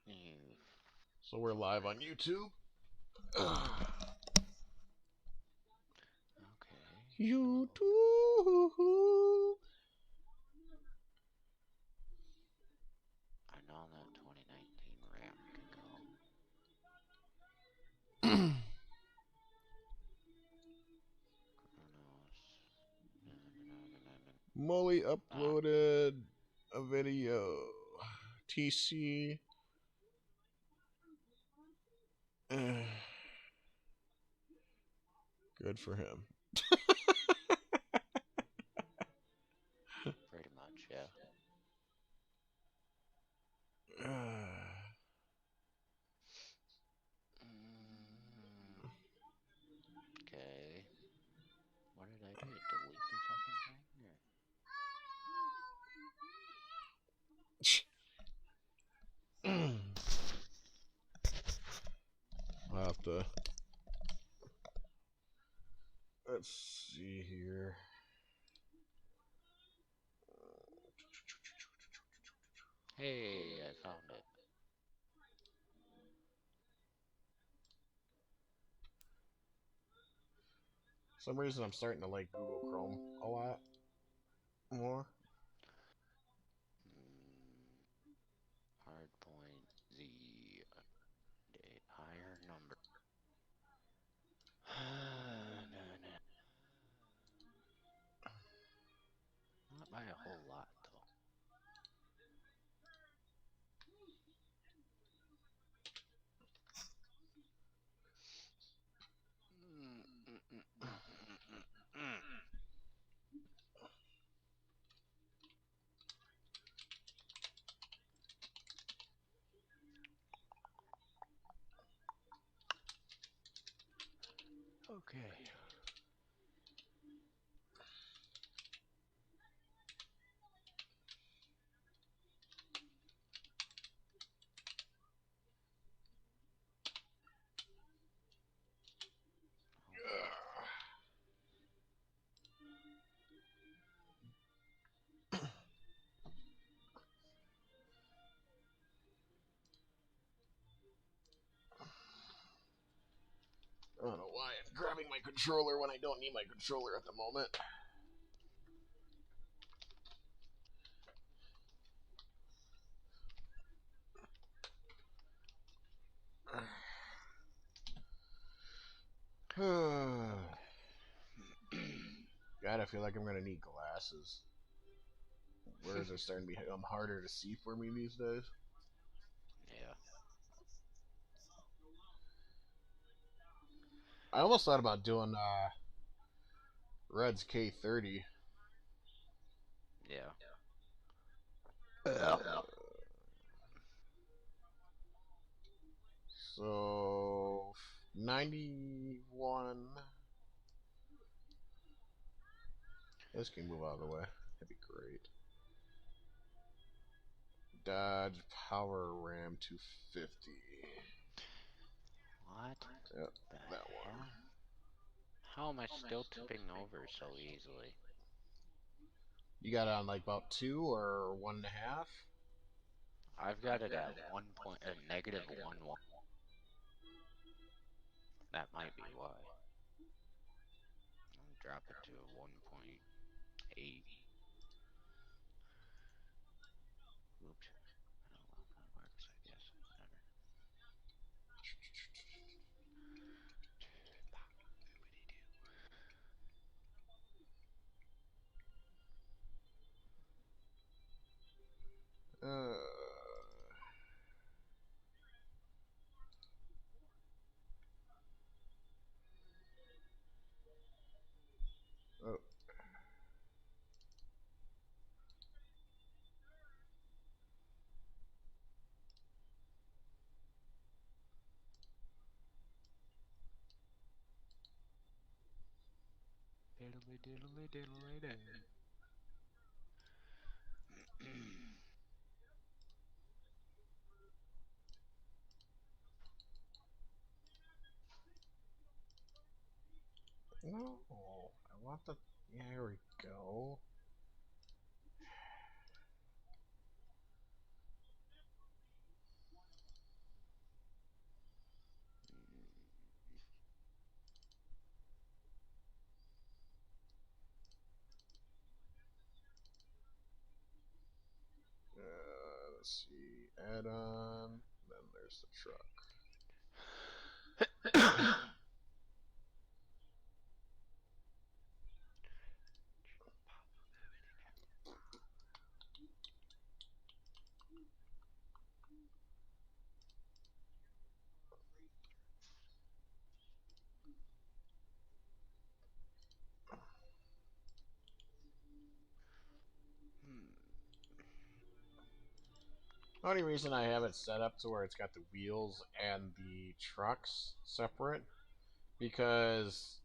You. So we're live on YouTube. Okay. YouTube. I know that 2019 RAM can go. Chronos. Molly Ah, uploaded a video. TC. Good for him. pretty much, yeah. Okay. What did I do? Delete the fucking thing? Or? I'll have to. Let's see here. Hey, I found it. For some reason I'm starting to like Google Chrome a lot more. Hardpoint Z. Higher number. No. Not by a whole lot, though. Okay. I don't know why I'm grabbing my controller when I don't need my controller at the moment. God, I feel like I'm gonna need glasses. Words are starting to become harder to see for me these days. Yeah. I almost thought about doing Red's K30. Yeah. So 91. This can move out of the way. That'd be great. Dodge Power Ram 250. What Yep, the that one. hell? How am I still tipping over so easily? You got it on like about 2 or 1.5? I've got it at negative 1. That might be why. I'll drop it to 1.8. Oops. Oh well, that works, I guess. Whatever. Uh, oh, Diddly diddly diddly day. no. I want the. Yeah, here we go. that on. Then there's the truck. Hmm. Only reason I have it set up to where it's got the wheels and the trucks separate because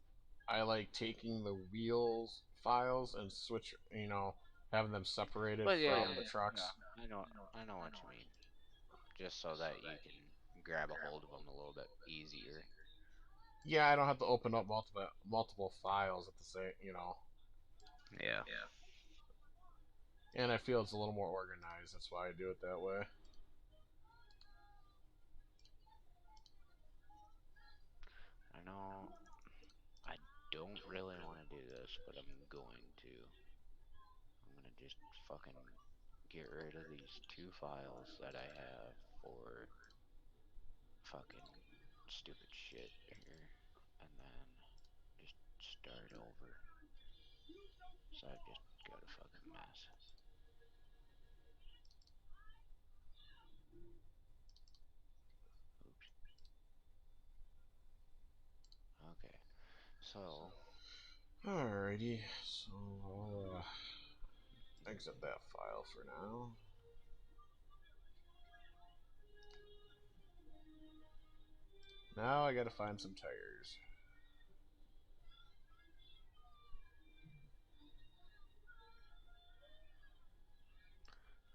I like taking the wheels files and having them separated But yeah, from the trucks. I know what you mean. Just so that you can grab a hold of them a little bit easier. Yeah, I don't have to open up multiple files at the same. Yeah. And I feel it's a little more organized. That's why I do it that way. I know I don't really want to do this, but I'm going to. I'm gonna just fucking get rid of these two files that I have for fucking stupid shit here, and then just start over. So I've just got a fucking mess. Oops. Okay. So Alrighty, so I'll exit that file for now. Now I gotta find some tires.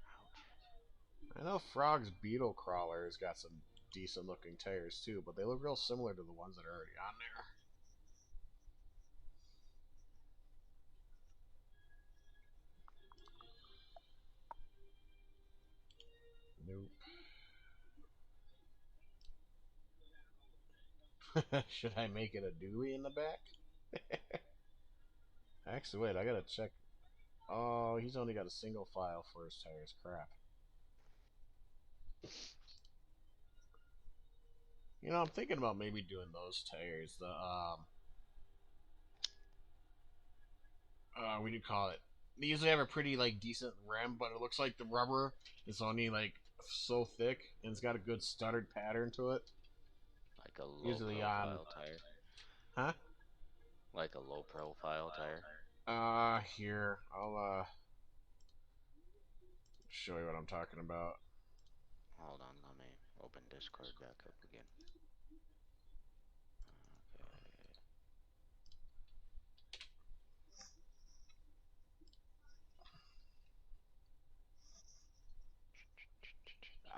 ouch. I know Frog's Beetle Crawler's got some decent looking tires too, but they look real similar to the ones that are already on there. Nope. Should I make it a Dewey in the back? Actually, wait, I gotta check. Oh, he's only got a single file for his tires. Crap. I'm thinking about maybe doing those tires. What do you call it? They usually have a pretty like decent rim, but it looks like the rubber is only like so thick, and it's got a good stuttered pattern to it. Like a low Usually on, profile tire. huh? Like a low profile tire. Here I'll show you what I'm talking about. Hold on, let me open Discord back up again.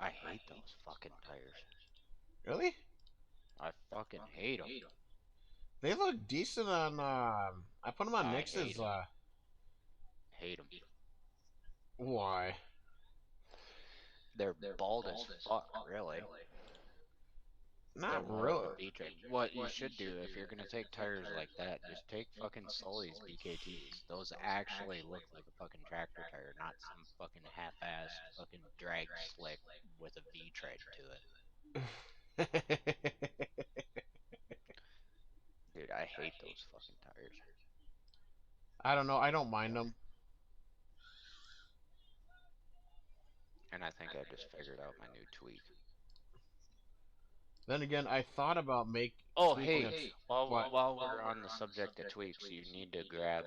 Okay. I hate those fucking tires. Really? I fucking hate them. They look decent on. I put them on I hate Nix's. them. Hate them. Why? They're bald as fuck, really. They're Not more of really. a V-tread. What you should do if you're gonna take tires like that, just take fucking Sully's BKTs. Those actually look like a fucking tractor tire, not some fucking half-ass fucking drag slick with a V-tread to it. Dude, I hate those fucking tires. I don't know. I don't mind them. And I think I just figured out my new tweak. Then again, I thought about Oh, tweaking hey, it. What? while we're on the subject of tweaks, you need to grab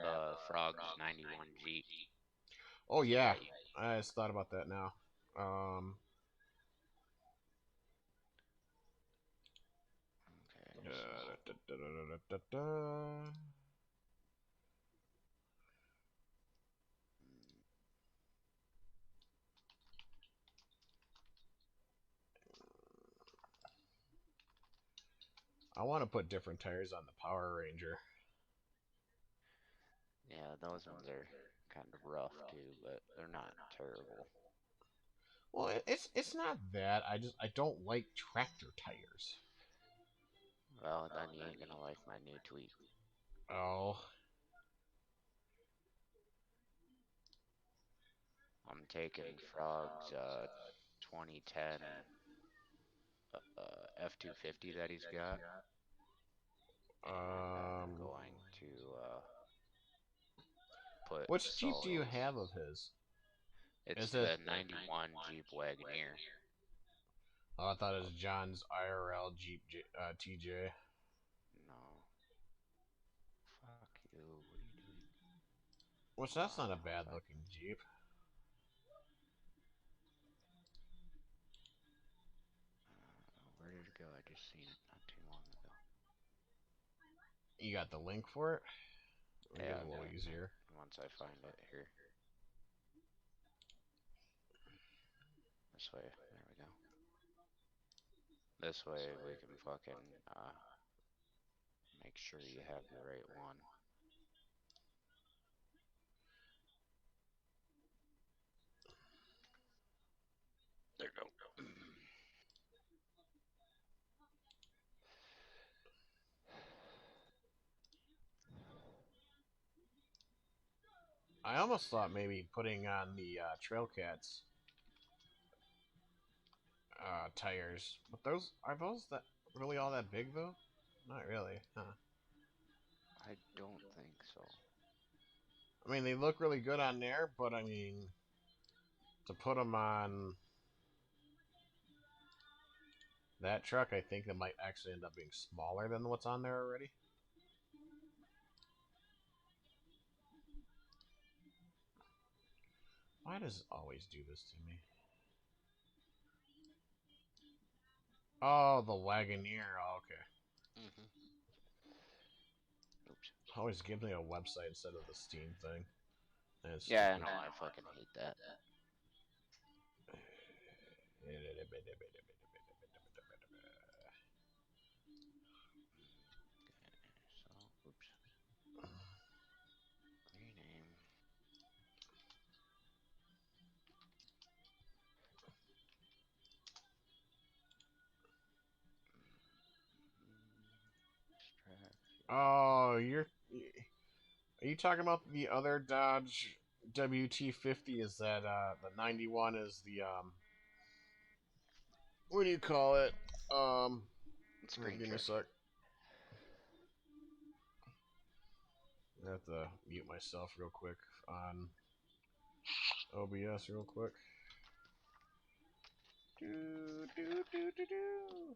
Frog's 91G Oh so yeah, that you. I just thought about that now. Um, Okay, so da, da, da, da, da, da, da. I want to put different tires on the Power Ranger. yeah, those ones are kind of rough too, but they're not terrible. Well, it's not that. I don't like tractor tires. Well, then you ain't gonna like my new tweak. Oh, I'm taking Frog's 2010 F-250 that he's got, and I'm Um, going to put which Jeep do you solos. have of his? It's Is it? the 91 Jeep Wagoneer. Oh, I thought it was John's IRL Jeep TJ. No, fuck you. What are you doing? Which Hold that's on not a one bad sec. looking Jeep. Where did it go? I just seen it not too long ago. You got the link for it? Make it Yeah, a I'm little getting it easier. once I find it here. This way. There we go. This way we can fucking make sure you have the right one. There you go. I almost thought maybe putting on the Trail Cats tires, but those are those that really all that big though? Not really, huh? I don't think so. I mean, they look really good on there, but I mean, to put them on that truck, I think they might actually end up being smaller than what's on there already. Why does it always do this to me? Oh, the Wagoneer. Oh, okay. Hmm. Oops. Always gives me a website instead of the Steam thing. That's Yeah, I stupid. know. I fucking hate that. So, oops. Rename. Extraction. Oh, are you talking about the other Dodge WT50? Is that the 91 is the what do you call it? Um, Screen give me a share. sec. I have to mute myself real quick on OBS real quick. Do do do do do.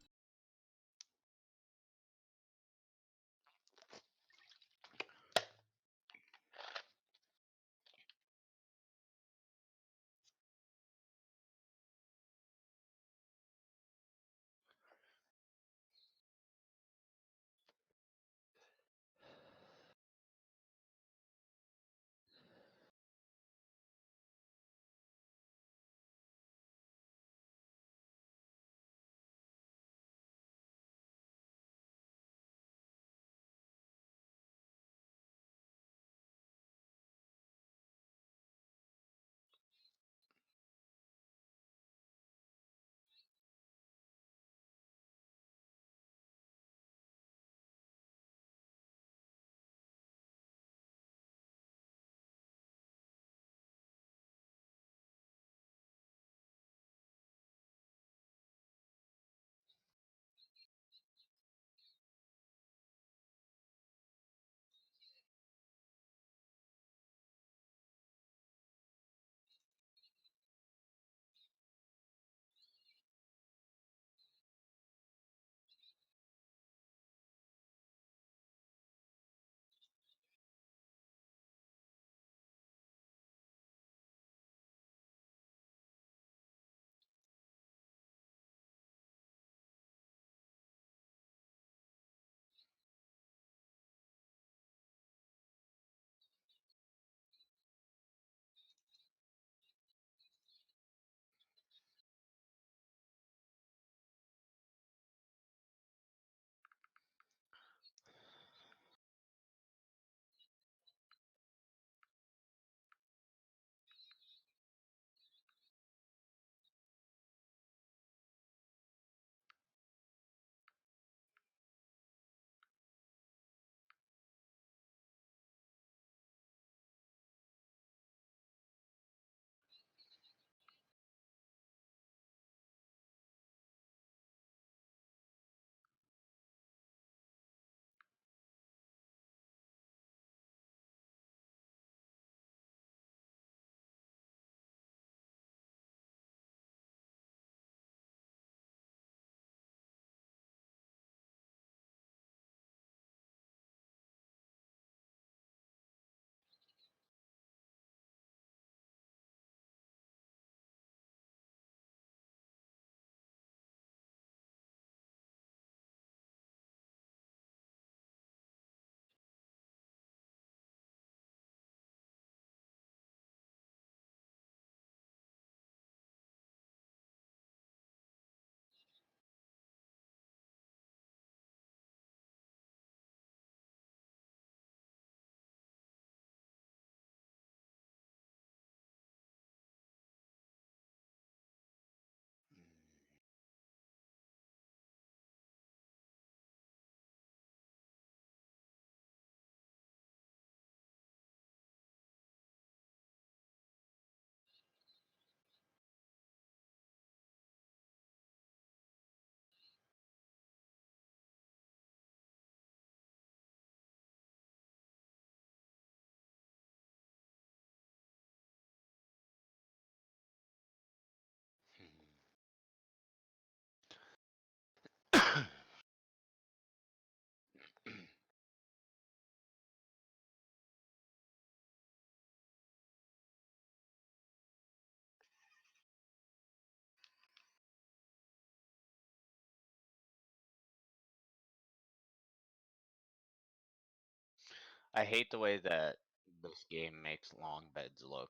I hate the way that this game makes long beds look.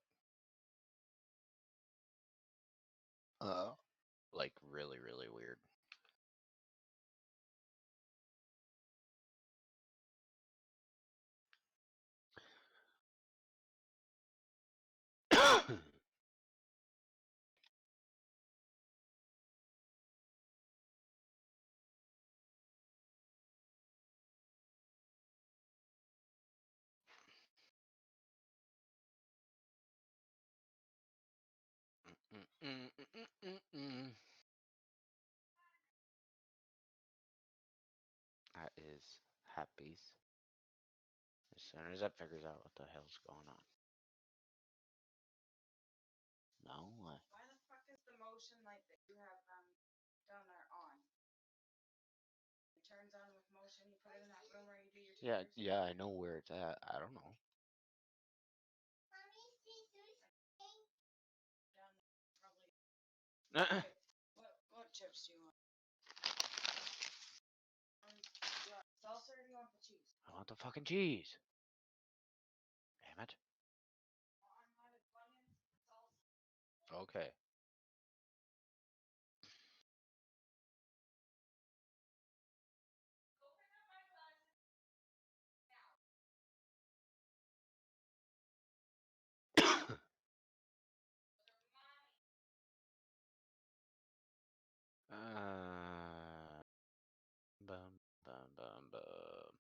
Like really, really weird. That is happies. As soon as that figures out what the hell's going on. No. Why the fuck is the motion light that you have down there on? It turns on with motion. You put it in that room where you do your Yeah, tires. yeah, I know where it's at. I don't know. Down there, probably. I Okay. What chips do you want? You want salsa or do you want the cheese? want the fucking cheese. Damn it. Unleaded onions, salsa. Okay. Go pick up my glasses now. Bum bum bum bum.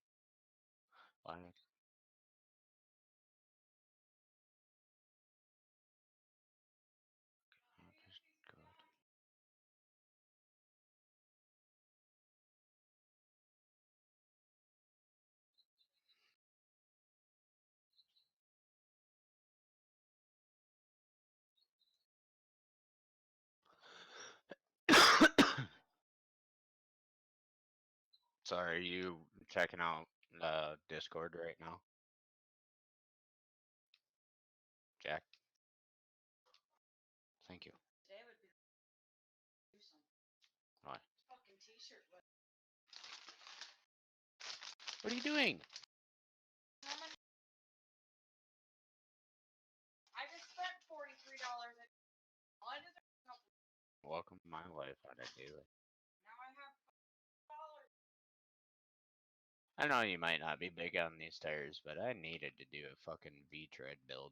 Why? Just go. Sorry, are you checking out Discord right now, Jack? Thank you. Today would be do something. Why? Fucking t-shirt. What are you doing? I just spent $43. I deserve a couple. Welcome to my life on a daily. Now I have $5. I know you might not be big on these tires, but I needed to do a fucking V-tread build.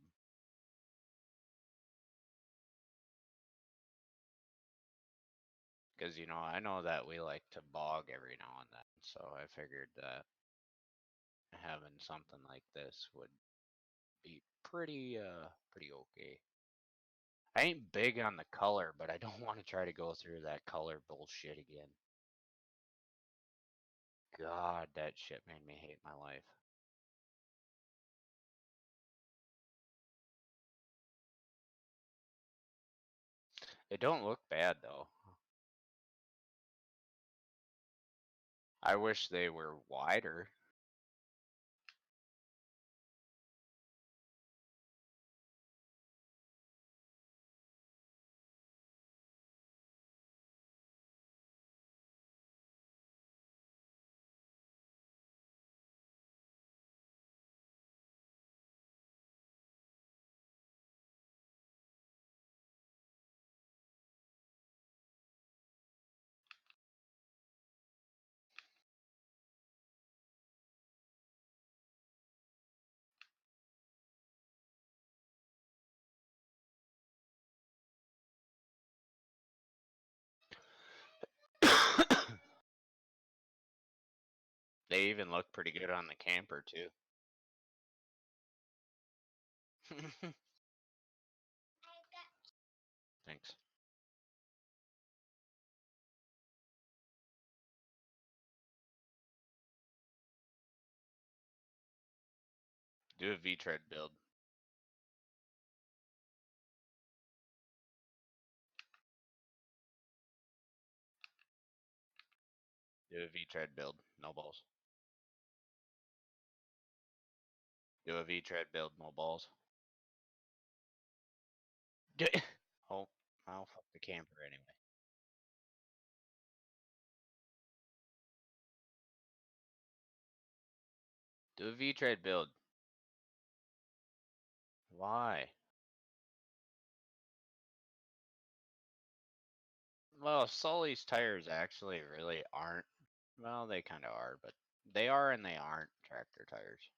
Because, you know, I know that we like to bog every now and then, so I figured that having something like this would be pretty okay. I ain't big on the color, but I don't want to try to go through that color bullshit again. God, that shit made me hate my life. It don't look bad though. I wish they were wider. They even look pretty good on the camper too. Thanks. Do a V-tread build. Do a V-tread build. No balls. Do a V-tread build. No balls. Do oh, I'll fuck the camper anyway. Do a V-tread build. Why? Well, Sully's tires actually really aren't. Well, they kind of are, but they are and they aren't tractor tires.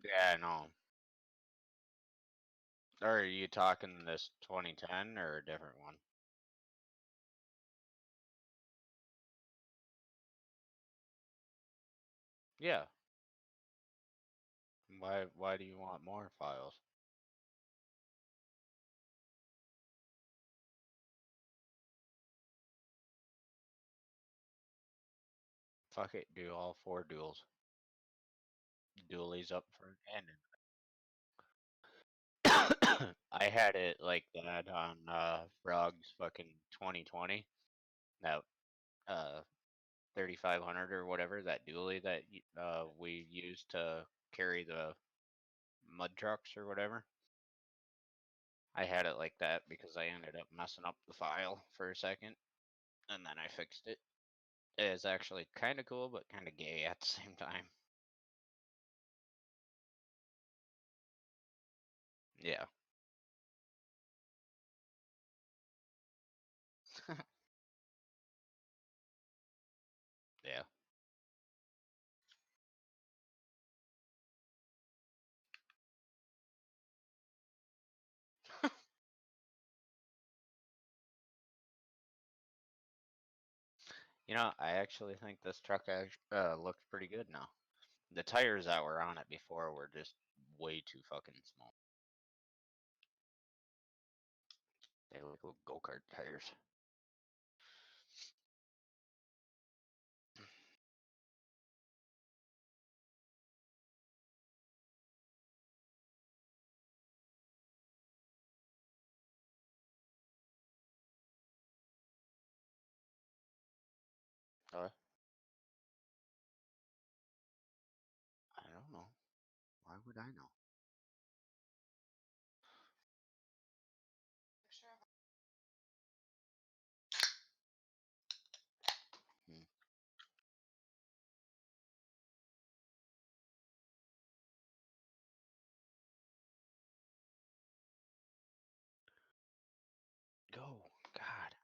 Yeah, no. Or are you talking this 2010 or a different one? Yeah. Why do you want more files? Fuck it, do all four duels. Dualies up front and I had it like that on Frog's fucking 2020. That 3500 or whatever, that dually that we used to carry the mud trucks or whatever. I had it like that because I ended up messing up the file for a second and then I fixed it. It's actually kind of cool but kind of gay at the same time. Yeah. Yeah. I actually think this truck looks pretty good now. The tires that were on it before were just way too fucking small. They look like go-kart tires. Uh, I don't know. Why would I know? Hmm. Go. God.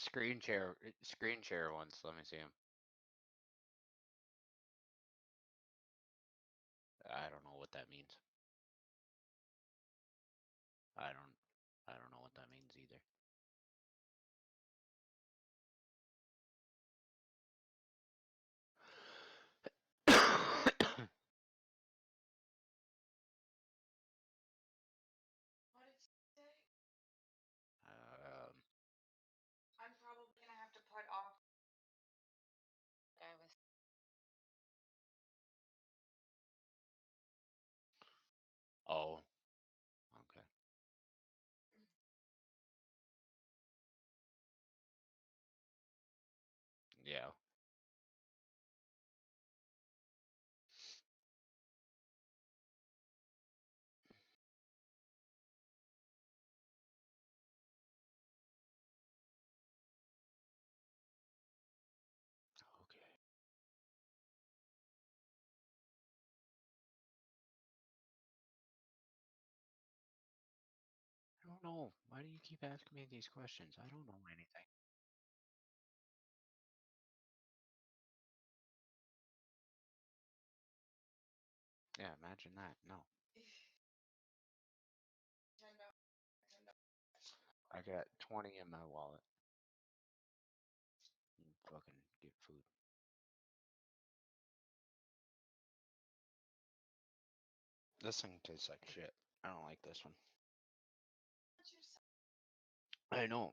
Screen share once. Let me see him. I don't know what that means. I don't. I don't know what that means either. What did you say? um. I'm probably gonna have to put off. I was. Oh. Okay. Yeah. Okay. I don't know. Why do you keep asking me these questions? I don't know anything. Yeah, imagine that. No. I got 20 in my wallet. Fucking get food. This thing tastes like shit. I don't like this one. I know,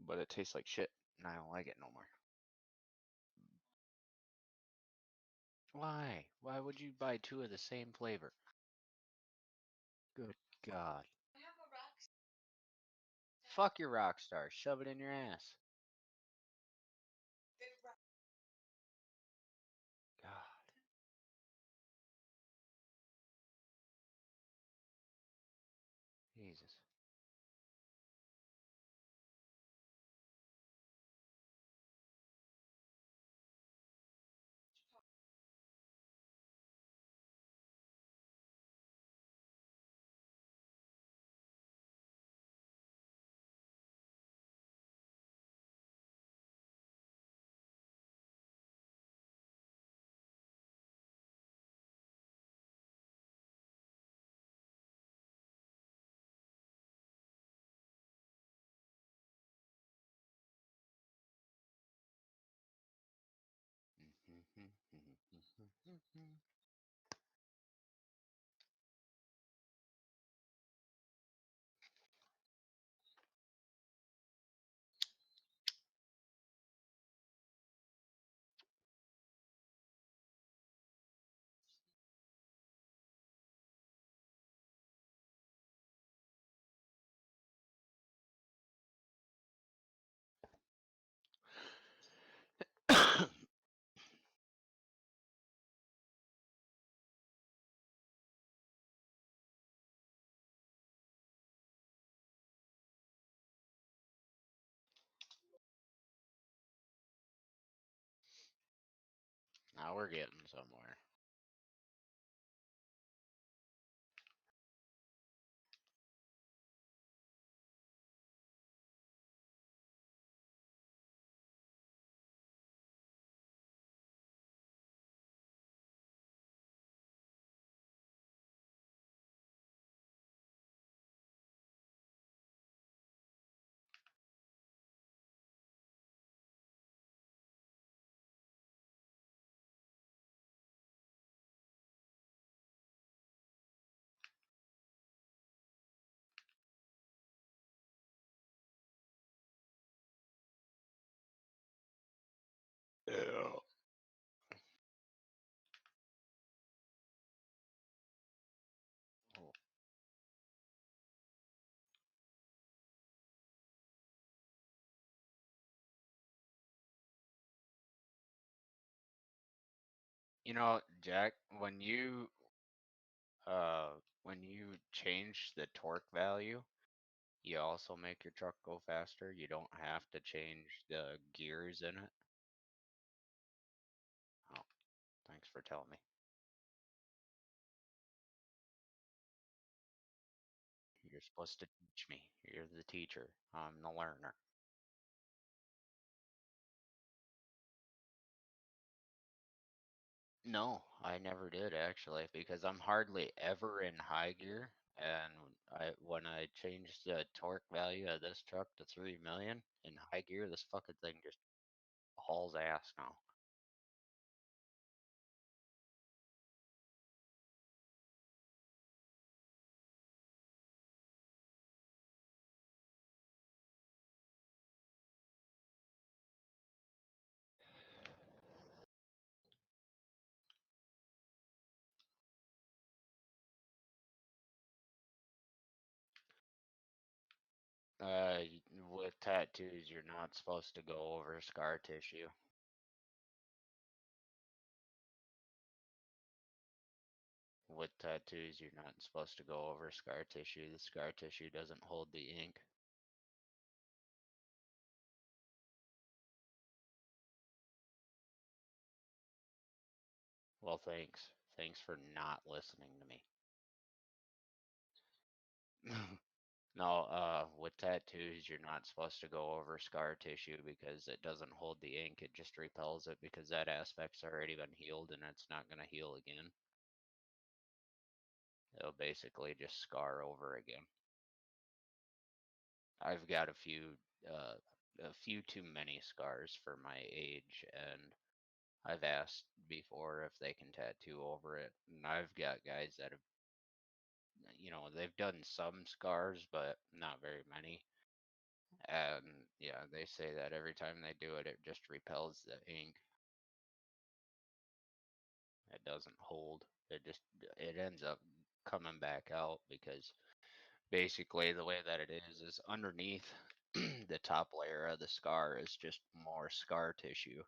but it tastes like shit, and I don't like it no more. Why? Why would you buy two of the same flavor? Good God. I have a rock. Fuck your rock star. Shove it in your ass. God. Jesus. Now we're getting somewhere. Yeah. Oh. You know, Jack, when you change the torque value, you also make your truck go faster. You don't have to change the gears in it. Oh, thanks for telling me. You're supposed to teach me. You're the teacher. I'm the learner. No, I never did actually, because I'm hardly ever in high gear, and when I changed the torque value of this truck to 3 million in high gear, this fucking thing just hauls ass now. With tattoos, you're not supposed to go over scar tissue. With tattoos, you're not supposed to go over scar tissue. The scar tissue doesn't hold the ink. Well, thanks. Thanks for not listening to me. No, with tattoos, you're not supposed to go over scar tissue because it doesn't hold the ink. It just repels it because that aspect's already been healed and it's not going to heal again. It'll basically just scar over again. I've got uh, a few too many scars for my age, and I've asked before if they can tattoo over it. And I've got guys that have, they've done some scars, but not very many. And yeah, they say that every time they do it, it just repels the ink. It doesn't hold. It ends up coming back out because basically the way that it is underneath the top layer of the scar is just more scar tissue.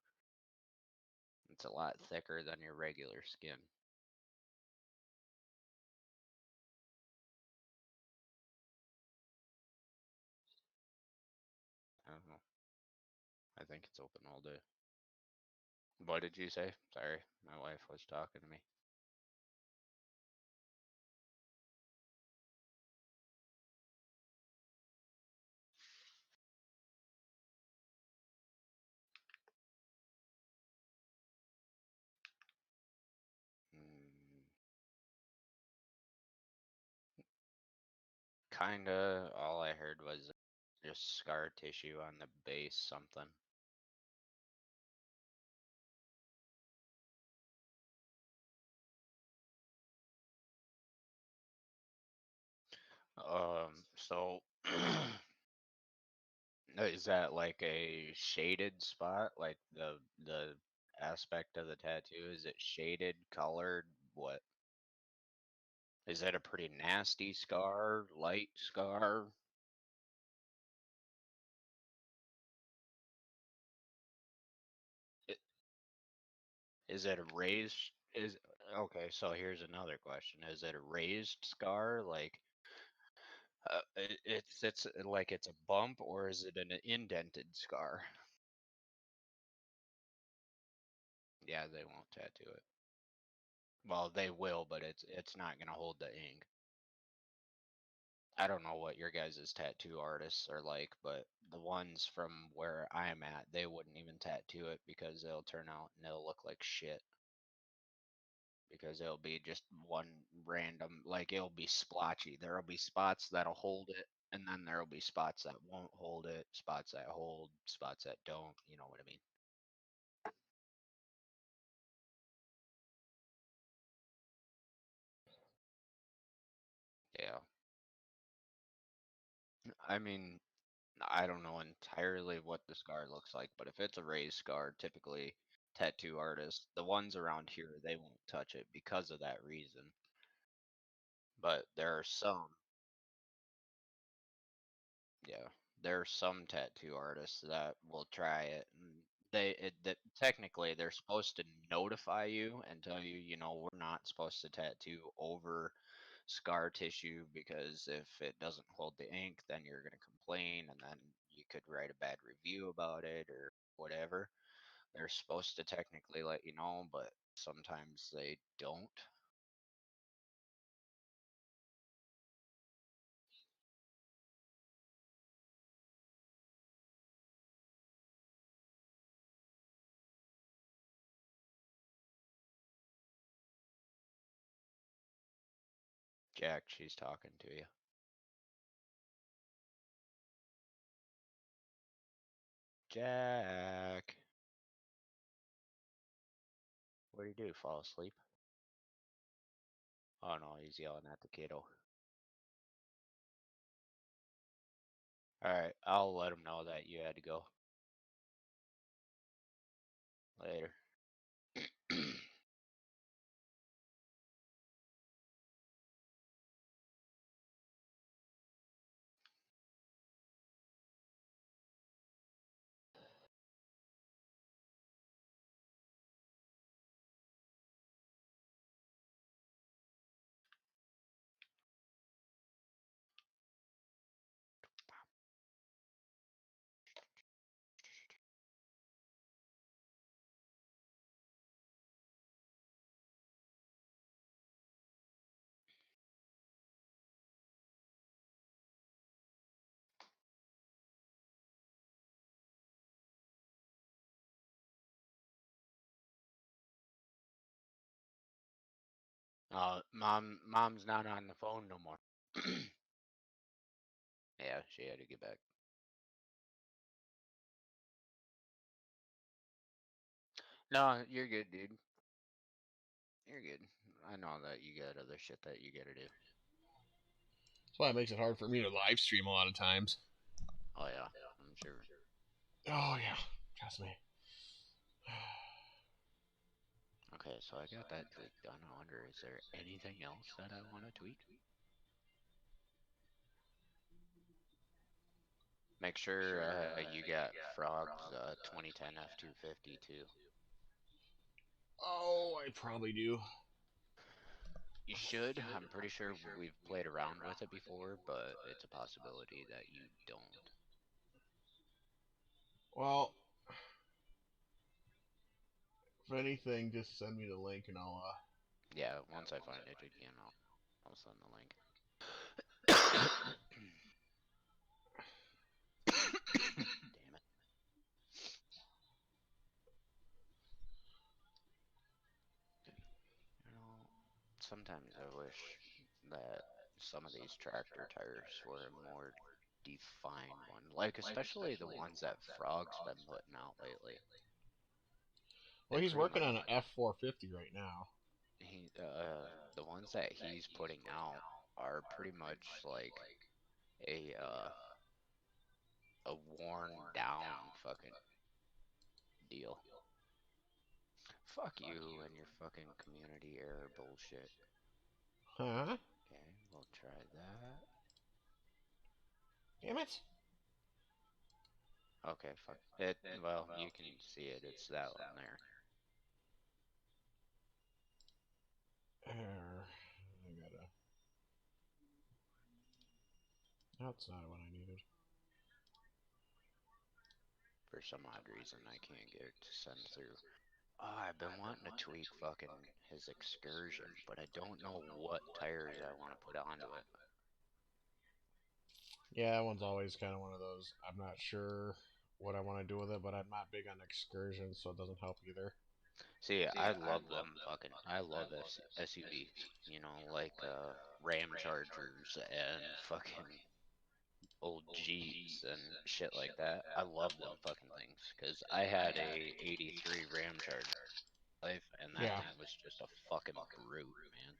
It's a lot thicker than your regular skin. I don't know. I think it's open all day. What did you say? Sorry, my wife was talking to me. Mm, kinda. All I heard was just scar tissue on the base, something. So is that like a shaded spot? Like the aspect of the tattoo? Is it shaded, colored? What? Is that a pretty nasty scar? Light scar? I- Is it a raised is okay, so here's another question. Is it a raised scar? Like it's like it's a bump or is it an indented scar? Yeah, they won't tattoo it. Well, they will, but it's not gonna hold the ink. I don't know what your guys' tattoo artists are like, but the ones from where I'm at, they wouldn't even tattoo it because it'll turn out and it'll look like shit. Because it'll be just one random, like it'll be splotchy. There'll be spots that'll hold it, and then there'll be spots that won't hold it, spots that hold, spots that don't. You know what I mean? Yeah. I mean, I don't know entirely what the scar looks like, but if it's a raised scar, typically tattoo artists, the ones around here, they won't touch it because of that reason. But there are some, yeah, there are some tattoo artists that will try it, and that technically they're supposed to notify you and tell you, we're not supposed to tattoo over scar tissue because if it doesn't hold the ink, then you're going to complain and then you could write a bad review about it or whatever. They're supposed to technically let you know, but sometimes they don't. Jack, she's talking to you. Jack. What do you do? Fall asleep? Oh no, he's yelling at the kiddo. Alright, I'll let him know that you had to go. Later. Mom's not on the phone no more. Yeah, she had to get back. No, you're good, dude. You're good. I know that you got other shit that you gotta do. That's why it makes it hard for me to live stream a lot of times. Oh yeah, I'm sure. Oh yeah, trust me. Okay, so I got that tweak done. I wonder, is there anything else that I want to tweak? Make sure you got Frog's 2010 F250 too. Oh, I probably do. You should. I'm pretty sure we've played around with it before, but it's a possibility that you don't. Well, if anything, just send me the link and I'll. Yeah, once I find it again, I'll send the link. Damn it. You know, sometimes I wish that some of these tractor tires were a more defined one. Like, especially the ones that Frog's been putting out lately. Well, They he's pretty working much, on an F450 right now. the ones that he's putting out are pretty much like a, a worn down fucking deal. Fuck you and your fucking community error bullshit. Huh? Okay, we'll try that. Damn it! Okay, fuck it. Well, you can see it. It's that one there. Error. I gotta. That's not what I needed. For some odd reason, I can't get it to send through. Oh, I've been wanting to tweak fucking his excursion, but I don't know what tires I want to put onto it. Yeah, that one's always kind of one of those. I'm not sure what I want to do with it, but I'm not big on excursions, so it doesn't help either. See, I love them fucking. I love SUVs. You know, like Ram Chargers and fucking old Jeeps and shit like that. I love them fucking things because I had a '83 Ram Charger life, and that Yeah. thing was just a fucking brute, man.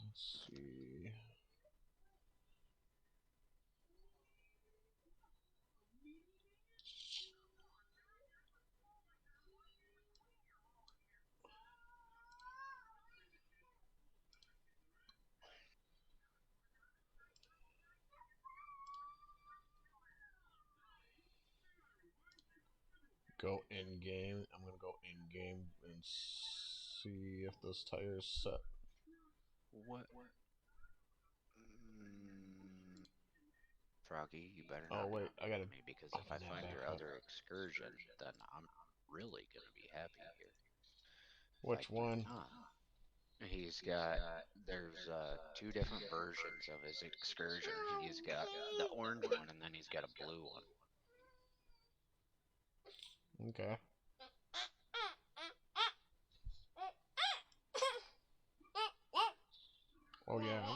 Let's see. Go in game. I'm gonna go in game and see if this tire's set. What? Mm, Froggy, you better Oh not be wait, on I gotta me because if I open that find back your up. other excursion, then I'm really gonna be happy here. If I Which do one? not, he's got there's two different versions of his excursion. He's got the orange one and then he's got a blue one. Okay. Oh yeah.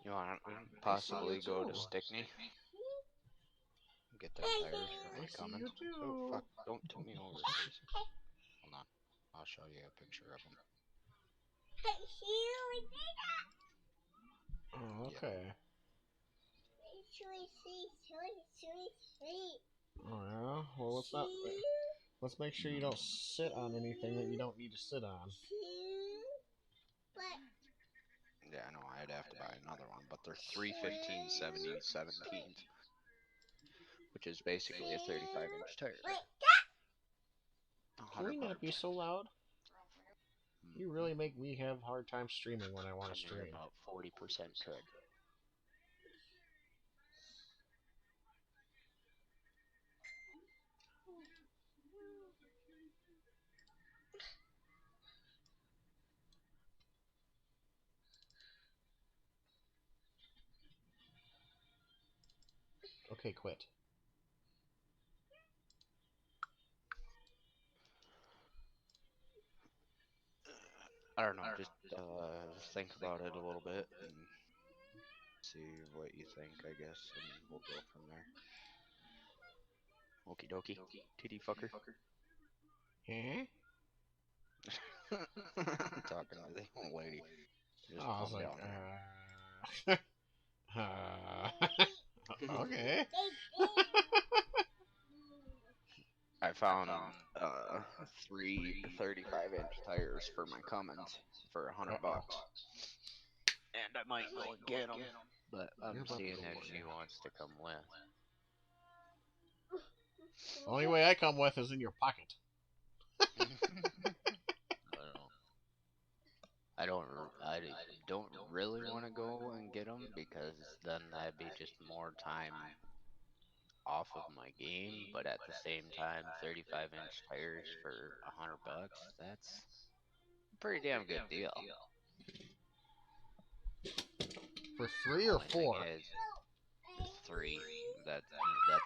You want to I see you possibly go to too. Stickney? Get them tires for I my see you Cummins. Oh, too. fuck. Don't tip me over, please. Hold on. I'll show you a picture of them. Oh, Yep. okay. Oh yeah. Well, let's make sure you don't sit on anything that you don't need to sit on. Yeah, I know. I'd have to buy another one, but they're 315/70/17s, which is basically a 35-inch tire. Can we 100 not be bucks. so loud? You Mm-hmm. really make me have a hard time streaming when I want to And you're stream. about 40% could. Okay, quit. I don't know. Just think about it a little bit and see what you think, I guess, and we'll go from there. Okie dokie. Titty fucker. Huh? Talking to the old lady. Oh, Just I was calm like, down there. okay. I found three 35-inch tires for my Cummins for Uh-oh. $100, and I might go and get them. But You're I'm about to seeing go if where? she wants to come with. Only way I come with is in your pocket. I don't. I don't really want to go and get them because then that'd be just more time off of my game. But at the same time, 35-inch tires for $100, that's a pretty damn good deal. For 3 or Only thing 4? is, three. That's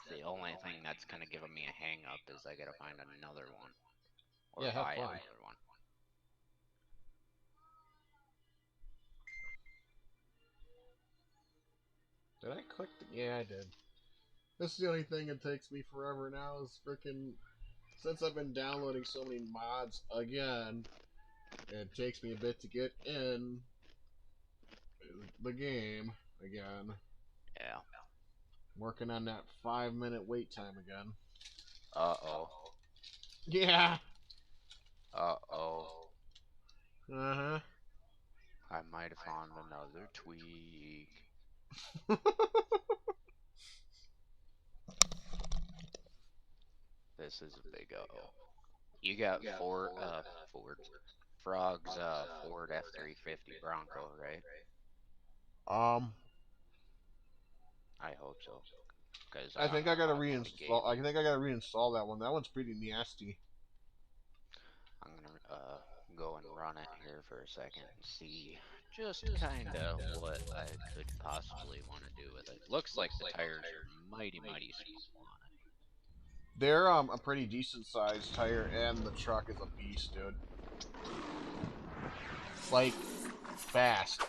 the only thing that's kind of giving me a hang up is I gotta find another one or Yeah, have buy fun. another one. Did I click the... Yeah, I did. This is the only thing that takes me forever now is freaking... Since I've been downloading so many mods again, it takes me a bit to get in the game again. Yeah. Working on that 5-minute wait time again. Uh oh. Yeah. Uh-oh. Uh I might have found another tweak. huh. This is a big uh-oh. You got Ford's Frog's Ford F-350 Bronco, right? um, I hope so, because I think I I'm gotta not gonna be reinstall. I gaming. think I gotta reinstall that one. That one's pretty nasty. I'm gonna go and run it here for a second and see just kinda what I could possibly want to do with it. Looks like the tires are mighty small on it. They're a pretty decent sized tire, and the truck is a beast, dude. Like fast.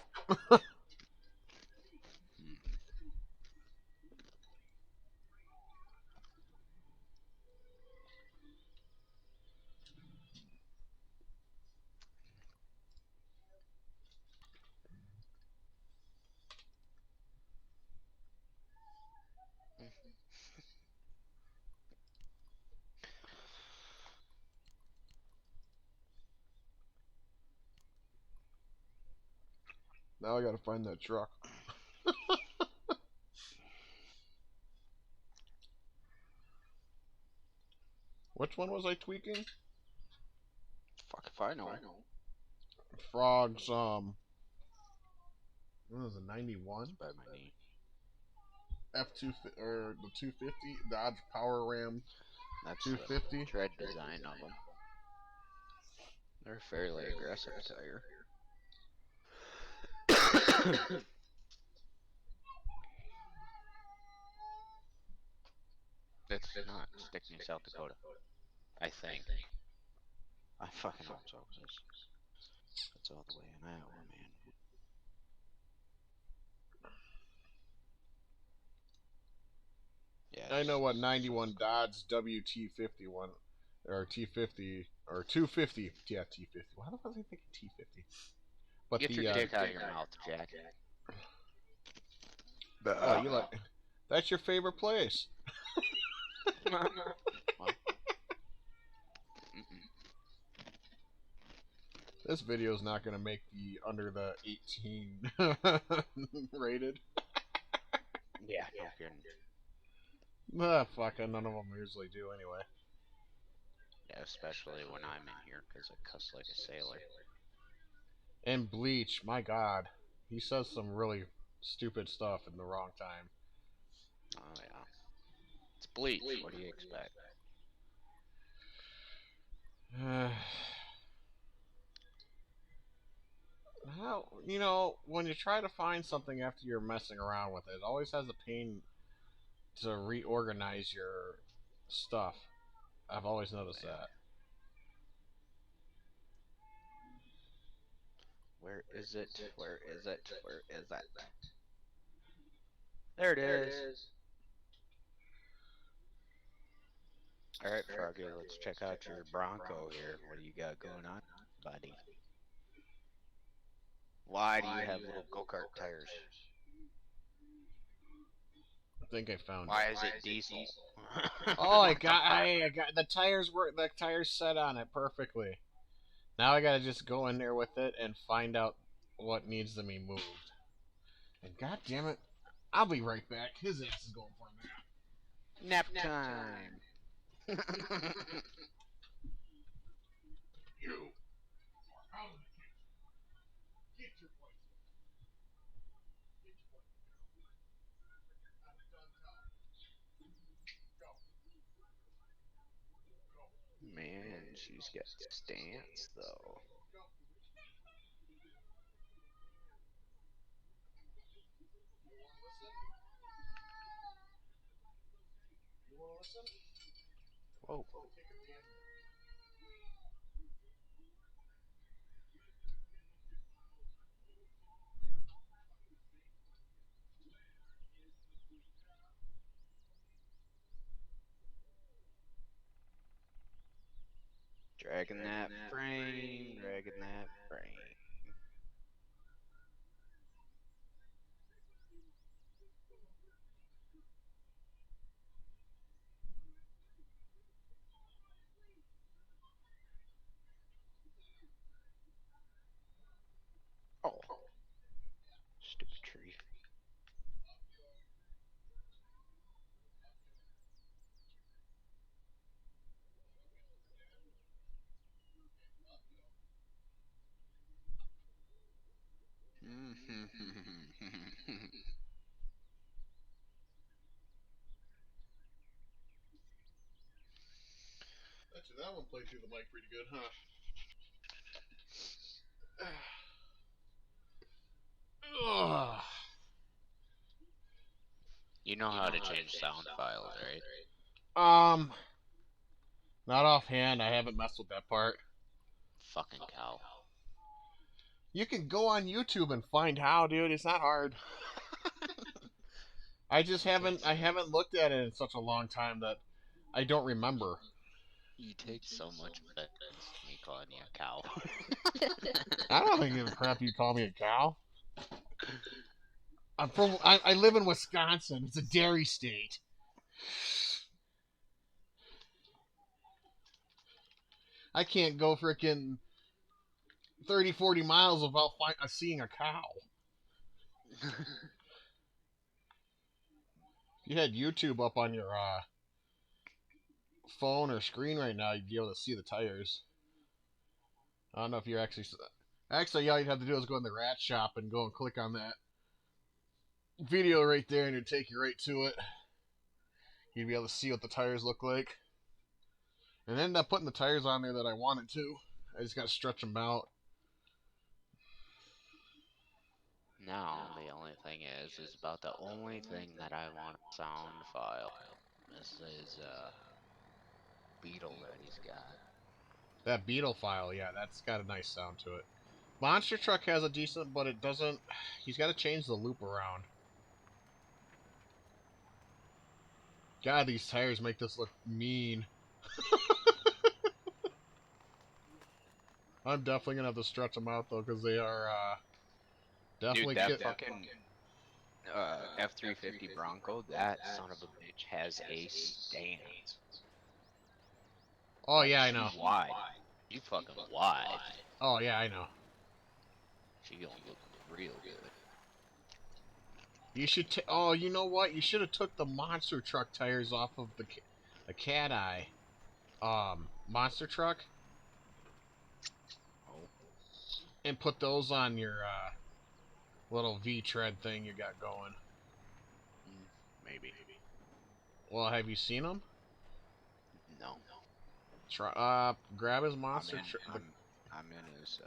Hmm. Now I gotta find that truck. Which one was I tweaking? Fuck if I know. Frog's what was it, It's 91? by my knee. F2 or the 250 Dodge Power Ram That's the 250. tread design of them. They're a fairly aggressive tire. It's not Stickney, South Dakota. I think. I fucking hope so, because it's all the way in Iowa, man. Yeah, I know what South 91 Dakota. Dodge WT51 or T50 or 250. Yeah, T50. Why the fuck was I thinking T50? But Get your dick out of your mouth, Jack. oh, you like that's your favorite place. Well, mm-mm. This video is not going to make the under the 18 rated. Yeah, no kidding. Fuck, none of them usually do anyway. Yeah, especially when I'm in here, because I cuss like a sailor. And Bleach, my god, he says some really stupid stuff in the wrong time. Oh, yeah. It's Bleach. What do you expect? How when you try to find something after you're messing around with it, it always has a pain to reorganize your stuff. I've always noticed Yeah. that. Where is it? Where is it? Where is it? There it is. Alright, Froggy, let's check out your Bronco here. What do you got going on, buddy? Why do you have little go-kart tires? I think I found Why it. is it diesel? Oh, What the fuck? I got the tires set on it perfectly. Now I gotta just go in there with it and find out what needs to be moved. And god damn it, I'll be right back. His ass is going for a nap. Nap time. You are out of the kitchen. Get your place. Get your place. I'm done talking. Go. Go. Man, she's got stance though. Go. You wanna listen? You wanna listen? Whoa. Kick a damn. Dragging that frame, dragging that frame. Oh, stupid tree. Actually, that one played through the mic pretty good, huh? Ugh. You know how to change sound files, right? Um, not offhand. I haven't messed with that part. Fucking cow. You can go on YouTube and find how, dude. It's not hard. I just haven't. I haven't looked at it in such a long time that I don't remember. You take so much offense to me calling you a cow. I don't think it's crap you call me a cow. I'm from. I live in Wisconsin. It's a dairy state. I can't go frickin' 30, 40 miles without seeing a cow. If you had YouTube up on your phone or screen right now, you'd be able to see the tires. I don't know if you're actually. Actually, all you'd have to do is go in the rat shop and go and click on that. video right there, and it'd take you right to it. You'd be able to see what the tires look like. And I ended up putting the tires on there that I wanted to. I just got to stretch them out. Now, the only thing is about the only thing that I want a sound file. This is Beetle that he's got. That Beetle file, yeah, that's got a nice sound to it. Monster Truck has a decent, but it doesn't. He's got to change the loop around. God, these tires make this look mean. I'm definitely gonna have to stretch them out though, because they are Dude, definitely that kit. fucking F-350 Bronco, that son of a bitch has a stance. Oh Like, yeah, I she know. wide. She fucking wide. Oh yeah, I know. She gonna look real good. You should. Oh, you know what? You should have took the monster truck tires off of the cat eye monster truck Oh, and put those on your little V tread thing you got going. maybe. Well, have you seen them? No. Try grab his I'm monster in. truck. I'm in his.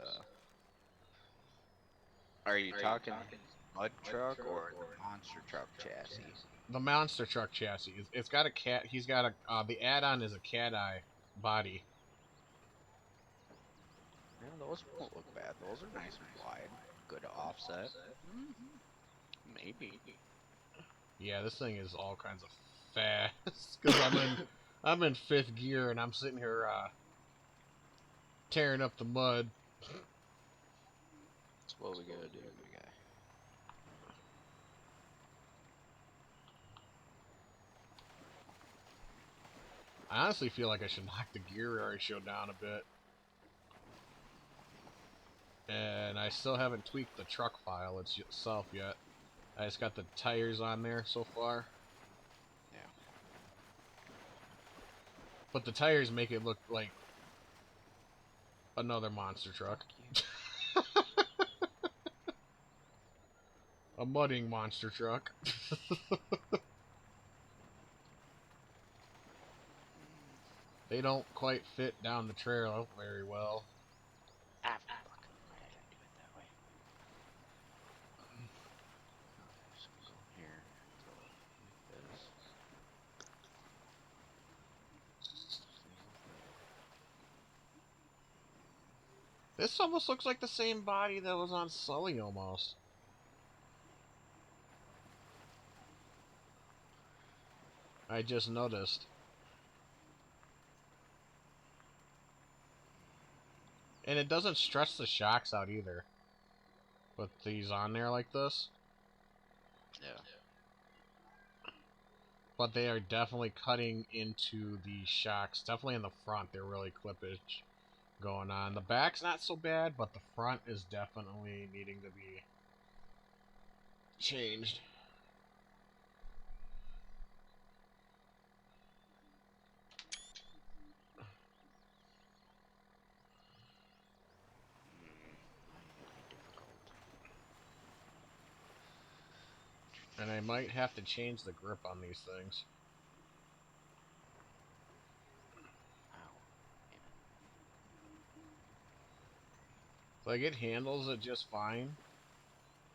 Are you talking his mud truck or the monster truck chassis? The monster truck chassis. It's got a cat. He's got a the add-on is a cat eye body. Yeah, those won't look bad. Those are nice and wide. Good offset. Mm, maybe. Yeah, this thing is all kinds of fast because I'm in fifth gear and I'm sitting here tearing up the mud. That's what we gotta do, my guy. I honestly feel like I should knock the gear ratio down a bit. And I still haven't tweaked the truck file itself yet. I just got the tires on there so far. Yeah. But the tires make it look like another monster truck. Fuck you. A mudding monster truck. They don't quite fit down the trail very well. Ah, fuck. Why did I do it that way? Okay, so go here, throw it like this. Same with there. This almost looks like the same body that was on Sully almost. I just noticed. And it doesn't stretch the shocks out either. Put these on there like this. Yeah. But they are definitely cutting into the shocks. Definitely in the front, they're really clippage going on. The back's not so bad, but the front is definitely needing to be changed. Why are you gonna be difficult? And I might have to change the grip on these things. Ow. Damn it. Like, it handles it just fine.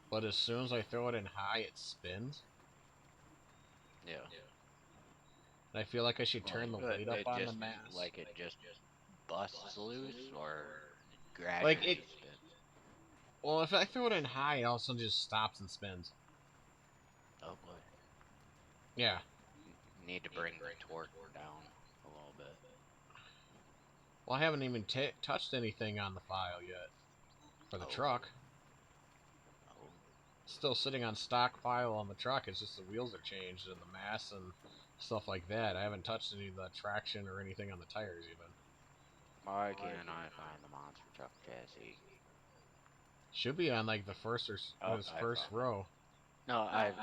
But as soon as I throw it in high, it spins. Yeah. And I feel like I should turn Like, the weight up it on the just, mass. like, it just busts loose or it Like, gradually it... spins. Well, if I throw it in high, it also just stops and spins. Oh boy. Yeah. Need to bring the torque down a little bit. Well, I haven't even touched anything on the file yet. For the Oh. truck. Oh. Still sitting on stock file on the truck. It's just the wheels are changed and the mass and stuff like that. I haven't touched any of the traction or anything on the tires even. Why can't I find the monster truck chassis? Should be on like the first or Oh, his I first found it. row. No, it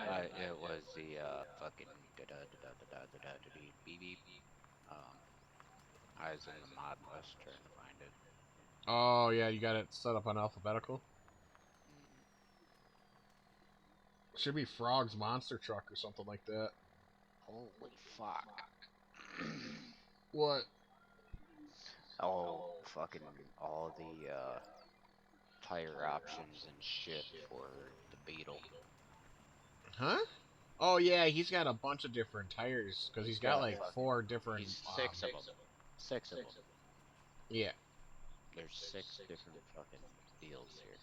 was the fucking da da da da da da da da beep beep beep. Um, I was in the mod list trying to find it. Oh yeah, you got it set up on alphabetical. Mm, Should be Frog's monster truck or something like that. Holy fuck. What? Oh, fucking all the tire options and shit for the Beetle. Huh? Oh yeah, he's got a bunch of different tires because he's He's got got like fucking, four different. he's six of them. Six of them. Yeah. There's six different fucking deals here.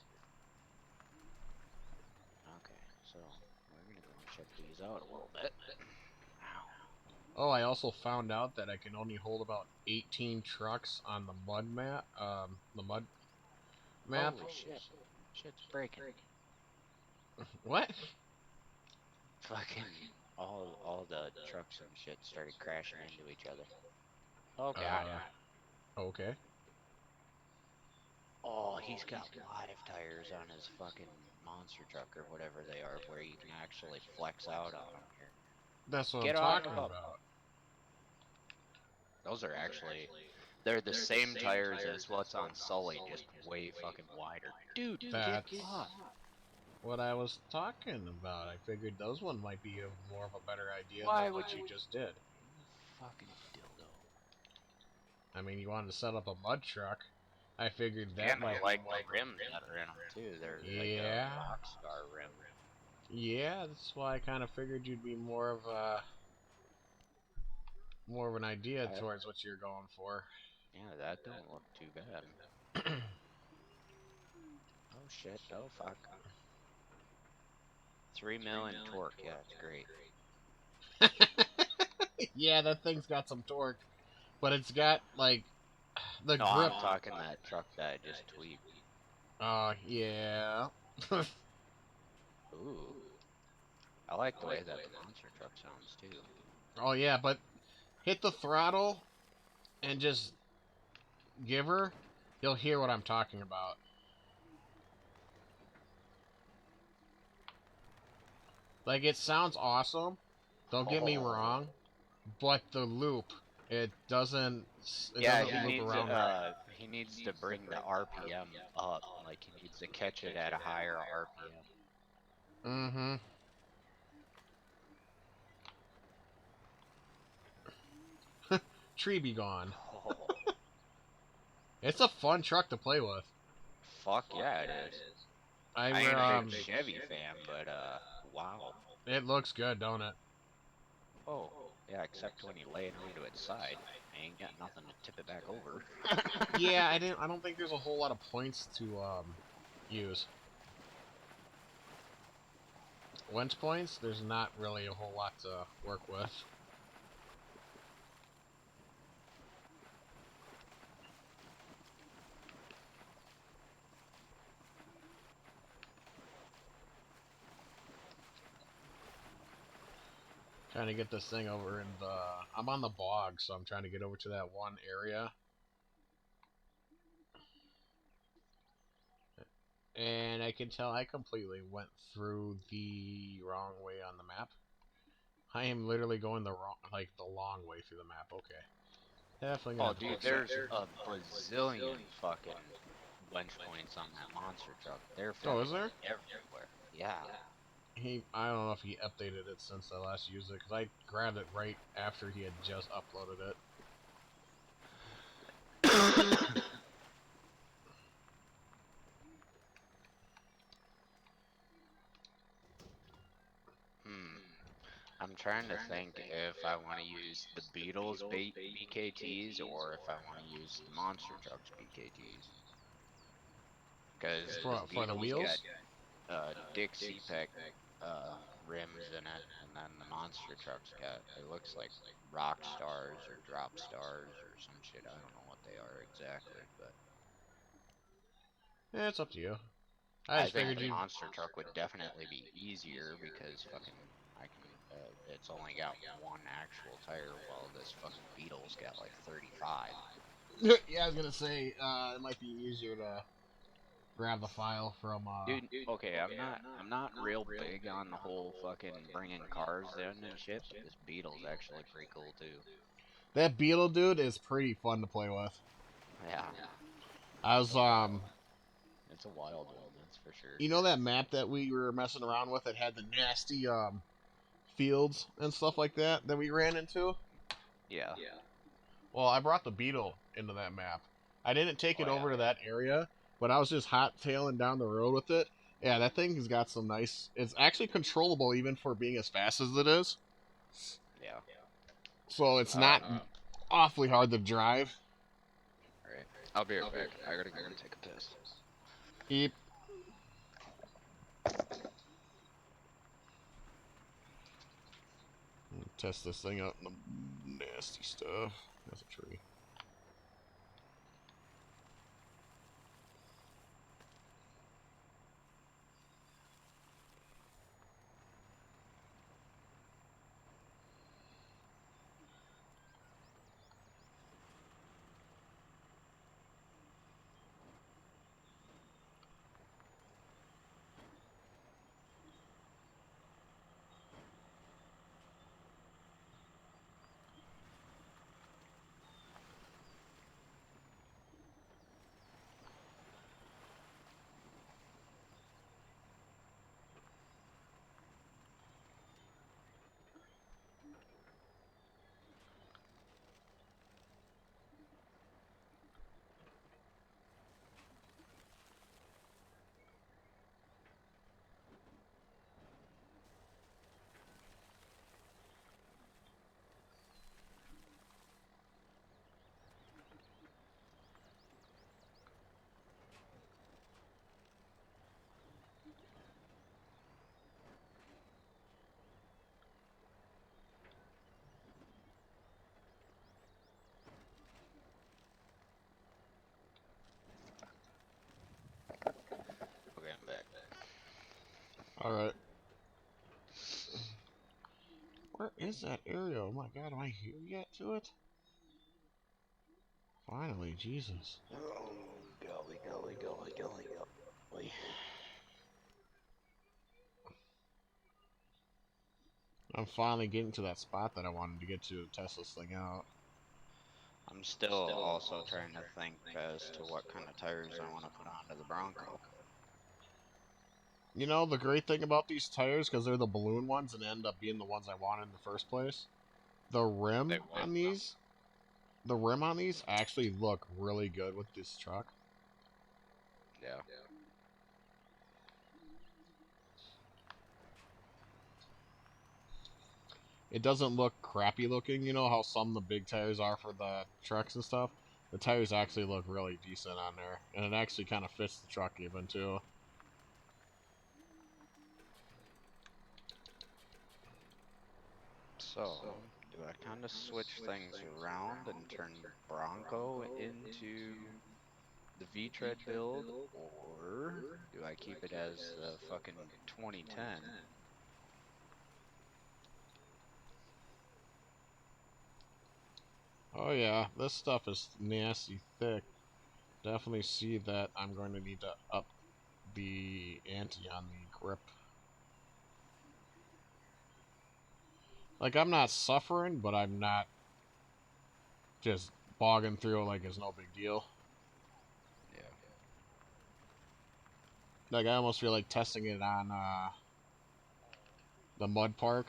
Okay, so we're gonna go and check these out a little bit. Ow. Oh, I also found out that I can only hold about 18 trucks on the the mud map. Holy shit. Shit's breaking. What? Fucking all the trucks and shit started crashing into each other. Oh god. Uh, okay. Oh, he's got live tires on his fucking monster truck or whatever they are, where you can actually flex out on them here. That's what I'm Get on talking them. about. Those are actually, they're the same tires as what's on Sully, just way fucking wider. Dude, get That's off. what I was talking about. I figured those one might be more of a better idea Why than would what you? you just did. You fucking dildo. I mean, you wanted to set up a mud truck. I figured that And I might be like more the of rims that are in them too. a. They're like a Yeah. rock star rim. Yeah, that's why I kind of figured you'd be more of an idea That, towards what you're going for. yeah, that don't look too bad. Oh shit. Oh fuck. 3 mil in torque. Yeah, it's great. Yeah, that thing's got some torque, but it's got like the No, grip. I'm talking that truck that I just tweaked. Yeah. Ooh. I like the way that the monster truck sounds too. Oh yeah, but hit the throttle and just give her. You'll hear what I'm talking about. Like it sounds awesome. Don't get me Oh. wrong, but the loop it doesn't it Yeah, doesn't loop around right. he needs to bring the RPM up. Like he needs to catch it at a higher RPM. Mm-hmm. Tree be gone. Oh, It's a fun truck to play with. fuck yeah, it is. I I ain't a big Chevy fan, but wow. It looks good, don't it? Oh, yeah, except when you lay it onto its side. I ain't got nothing to tip it back over. Yeah, I don't think there's a whole lot of points to use. Winch points, there's not really a whole lot to work with. Trying to get this thing over in the. I'm on the bog, so I'm trying to get over to that one area. And I can tell I completely went through the wrong way on the map. I am literally going the long way through the map. Okay, definitely gonna Oh, have to dude, fix that. there's a bazillion fucking wench points on that monster truck. They're Oh, is fucking there? everywhere. Yeah. I don't know if he updated it since I last used it because I grabbed it right after he had just uploaded it. Hmm. I'm trying to think if I want to use the Beatles BKTs or if I want to use the Monster Trucks BKTs. Because the For the Beatles got wheels. Dixie Peck rims in it, and then the Monster Trucks got, it looks like rock stars or drop stars or some shit. I don't know what they are exactly, but It's up to you. I I just think figured the you. monster truck would definitely be easier because fucking I can it's only got one actual tire while this fucking Beetle's got like 35. Yeah, I was gonna say it might be easier to grab the file from. Dude, okay, I'm not real big on the whole fucking bringing cars in and shit, but this Beetle's actually pretty cool too. That Beetle dude is pretty fun to play with. Yeah. I was It's a wild one, that's for sure. You know that map that we were messing around with that had the nasty fields and stuff like that we ran into? Yeah. Well, I brought the beetle into that map. I didn't take Oh it yeah. over to that area, but I was just hot tailing down the road with it. Yeah, that thing has got some nice. It's actually controllable even for being as fast as it is. Yeah. So it's not Um. awfully hard to drive. All right. I'll be right back. I gotta go and take a piss. Eep. Test this thing out in the nasty stuff. That's a tree. Okay, I'm back. All right. Where is that area? Oh my god, am I here yet to it? Finally, Jesus. Oh, golly, golly, golly, golly, golly. I'm finally getting to that spot that I wanted to get to test this thing out. I'm still also trying to think as to what kind of tires I want to put onto the Bronco. You know, the great thing about these tires, because they're the balloon ones and end up being the ones I wanted in the first place, the They rim what? on these, the rim on these actually look really good with this truck. Yeah. It doesn't look crappy looking, you know how some of the big tires are for the trucks and stuff? The tires actually look really decent on there, and it actually kind of fits the truck even too. So, do I kind of switch things around and turn Bronco into the V-tread build, or do I keep it as the fucking 2010? Oh yeah, this stuff is nasty thick. Definitely see that I'm going to need to up the ante on the grip. Like, I'm not suffering, but I'm not just bogging through like it's no big deal. Yeah. Like, I almost feel like testing it on the mud park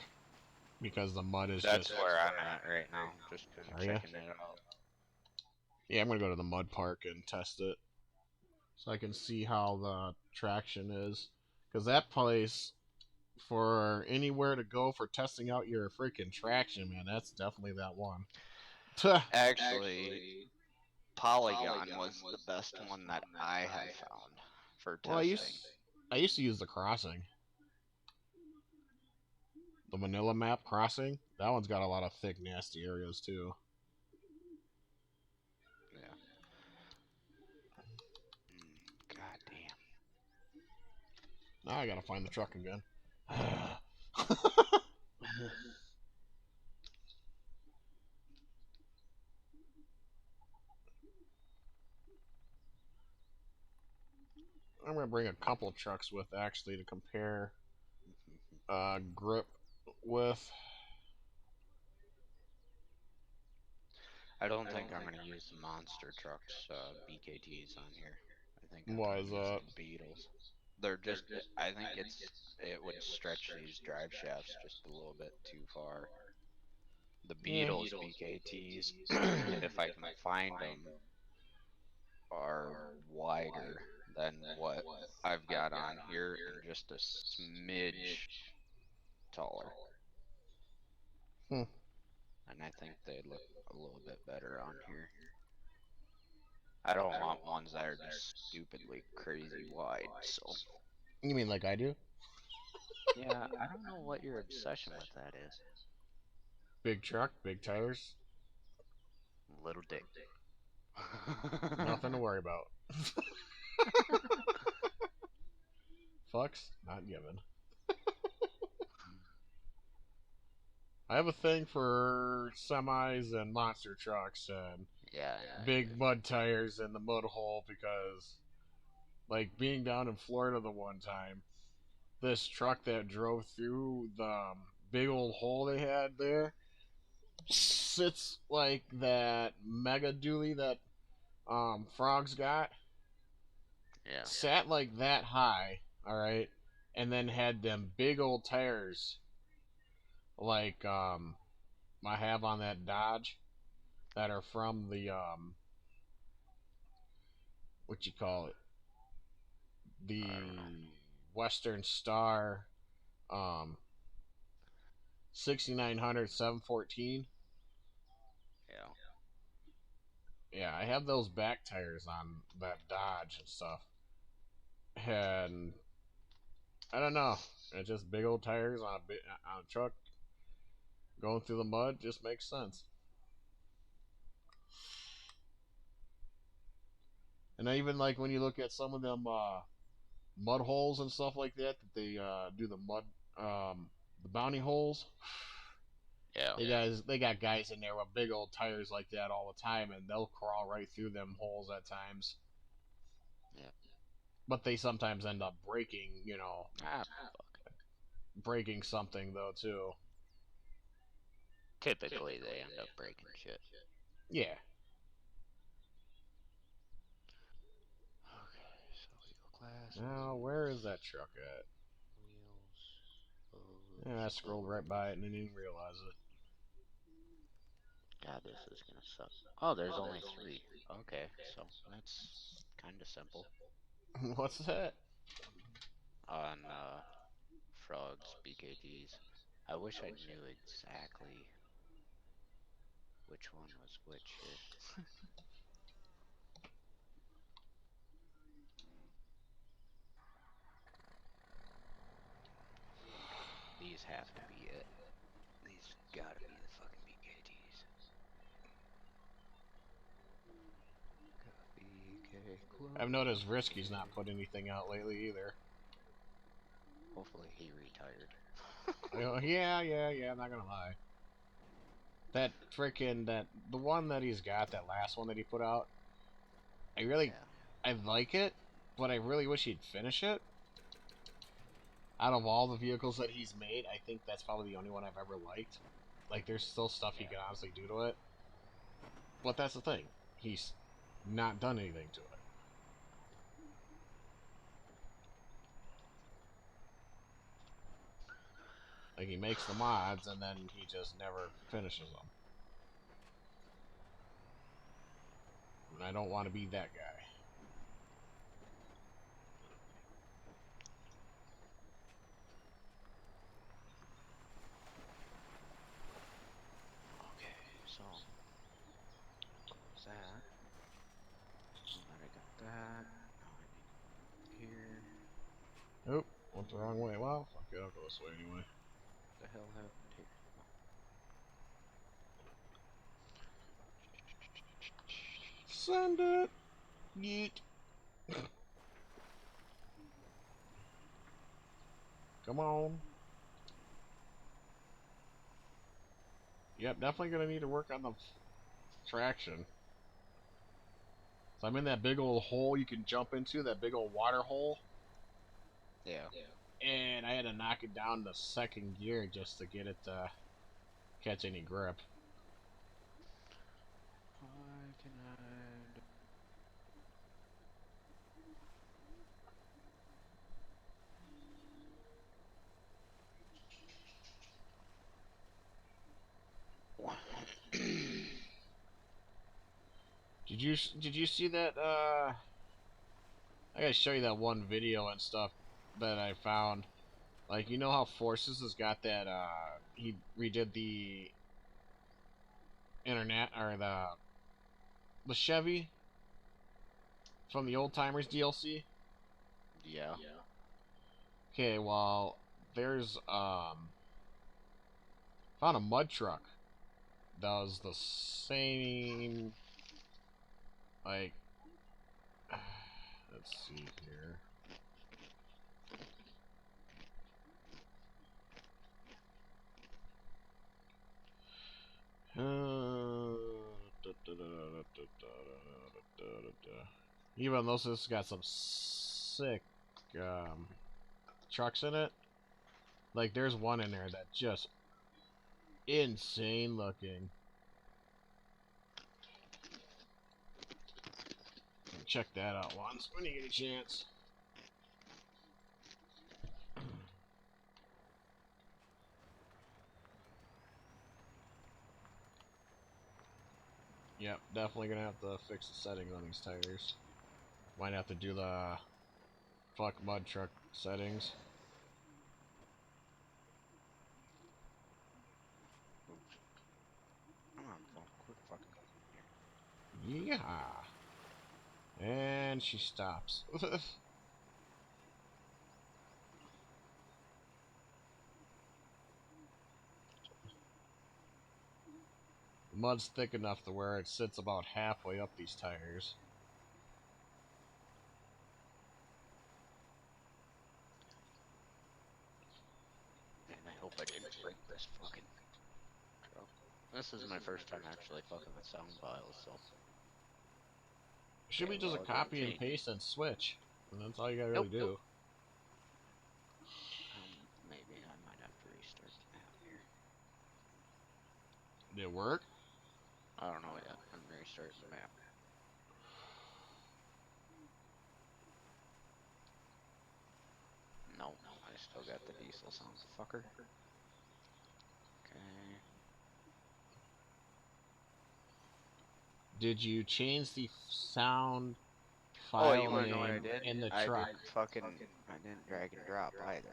because the mud is That's just. where I'm at right now, just kind of Are you? checking it out. Yeah, I'm gonna go to the mud park and test it so I can see how the traction is. Because that place, for anywhere to go for testing out your freaking traction, man, that's definitely that one. Actually, Polygon was the best one that I have found for Well, testing. I used to use the crossing, the Manila map crossing. That one's got a lot of thick, nasty areas too. Yeah. God damn. Now I gotta find the truck again. I'm gonna bring a couple trucks with actually to compare grip with. I don't think I'm gonna use the monster trucks BKTs on here. I think I'm Why gonna is use that? the Beetles. They're just, I think it would stretch these drive shafts just a little bit too far. The Yeah. Beetles BKTs, if I can find them, are wider than what I've got on here and just a smidge taller. Hmm. And I think they look a little bit better on here. I don't want ones that are just stupidly crazy wide, so. You mean like I do? Yeah, I don't know what your obsession with that is. Big truck, big tires, Little dick. nothing to worry about. Fucks, not given. I have a thing for semis and monster trucks and Yeah, I know you do. big mud tires in the mud hole because, like, being down in Florida the one time, this truck that drove through the big old hole they had there sits like that mega dually that frogs got, Yeah. sat like that high, all right, and then had them big old tires like I have on that Dodge that are from the what you call it, I don't know. the Western Star um 6900 714. Yeah. Yeah, I have those back tires on that Dodge and stuff, and I don't know, it's just big old tires on a truck going through the mud just makes sense. And I even like when you look at some of them mud holes and stuff like that they do the bounty holes. Yeah. They got guys in there with big old tires like that all the time, and they'll crawl right through them holes at times. Yeah. But they sometimes end up breaking, Ah, fuck. breaking something though too. Typically, they end up breaking shit. Yeah. Okay, so wheel Now where is classes, that truck at? wheels, Yeah, I hose, scrolled right by it hose. and didn't even realize God, this is gonna suck. Oh, there's only three. Okay, so that's kind of simple. it. What's that? On frogs, BKTs. I wish I knew exactly which one was which here. These have to be it. These gotta be the fucking BKTs. BK I've noticed close. Risky's not put anything out lately either. Hopefully he retired. Yeah. I'm not gonna lie. That the one that he's got, that last one that he put out, I really, Yeah, I like it, but I really wish he'd finish it. Out of all the vehicles that he's made, I think that's probably the only one I've ever liked. Like, there's still stuff he yeah. can honestly do to it, but that's the thing. He's not done anything to it. Like, he makes the mods and then he just never finishes them. And I don't want to be that guy. Okay, so close that. Now that I got that, now I need to go here. Oop, went the wrong way. Well, fuck it, I'll go this way anyway. What the hell happened here? Oh. Send it. Yeet. Come on. Yep, definitely gonna need to work on the traction. So I'm in that big old hole you can jump into, that big old water hole, Yeah. and I had to knock it down to second gear just to get it to catch any grip. Why can I? did you see that? I gotta show you that one video and stuff that I found. Like, you know how Forces has got that? He redid the internet or the Chevy from the Old Timers DLC. Yeah. Okay, well, there's found a mud truck that was the same. Like, let's see here. Even though this has got some sick um, trucks in it, like there's one in there that just insane looking. Check that out once when you get a chance. Yep, definitely gonna have to fix the settings on these tires. Might have to do the fuck mud truck settings. Oops. Come on, phone. Quit fucking. Here. Yeah. And she stops. The mud's thick enough to where it sits about halfway up these tires. And I hope I didn't break this fucking truck. This is my first time actually fucking with sound files, so. Should Okay, be just a well, it didn't copy and change. paste and switch. And that's all you gotta really Nope. do. Maybe I might have to restart the map here. Did it work? I don't know yet. I'm restarting the map. No, I still got the diesel sound, fucker. Okay. Did you change the sound Oh, you file wanna know what I name did? in the I truck? didn't fucking. I didn't drag and drop either.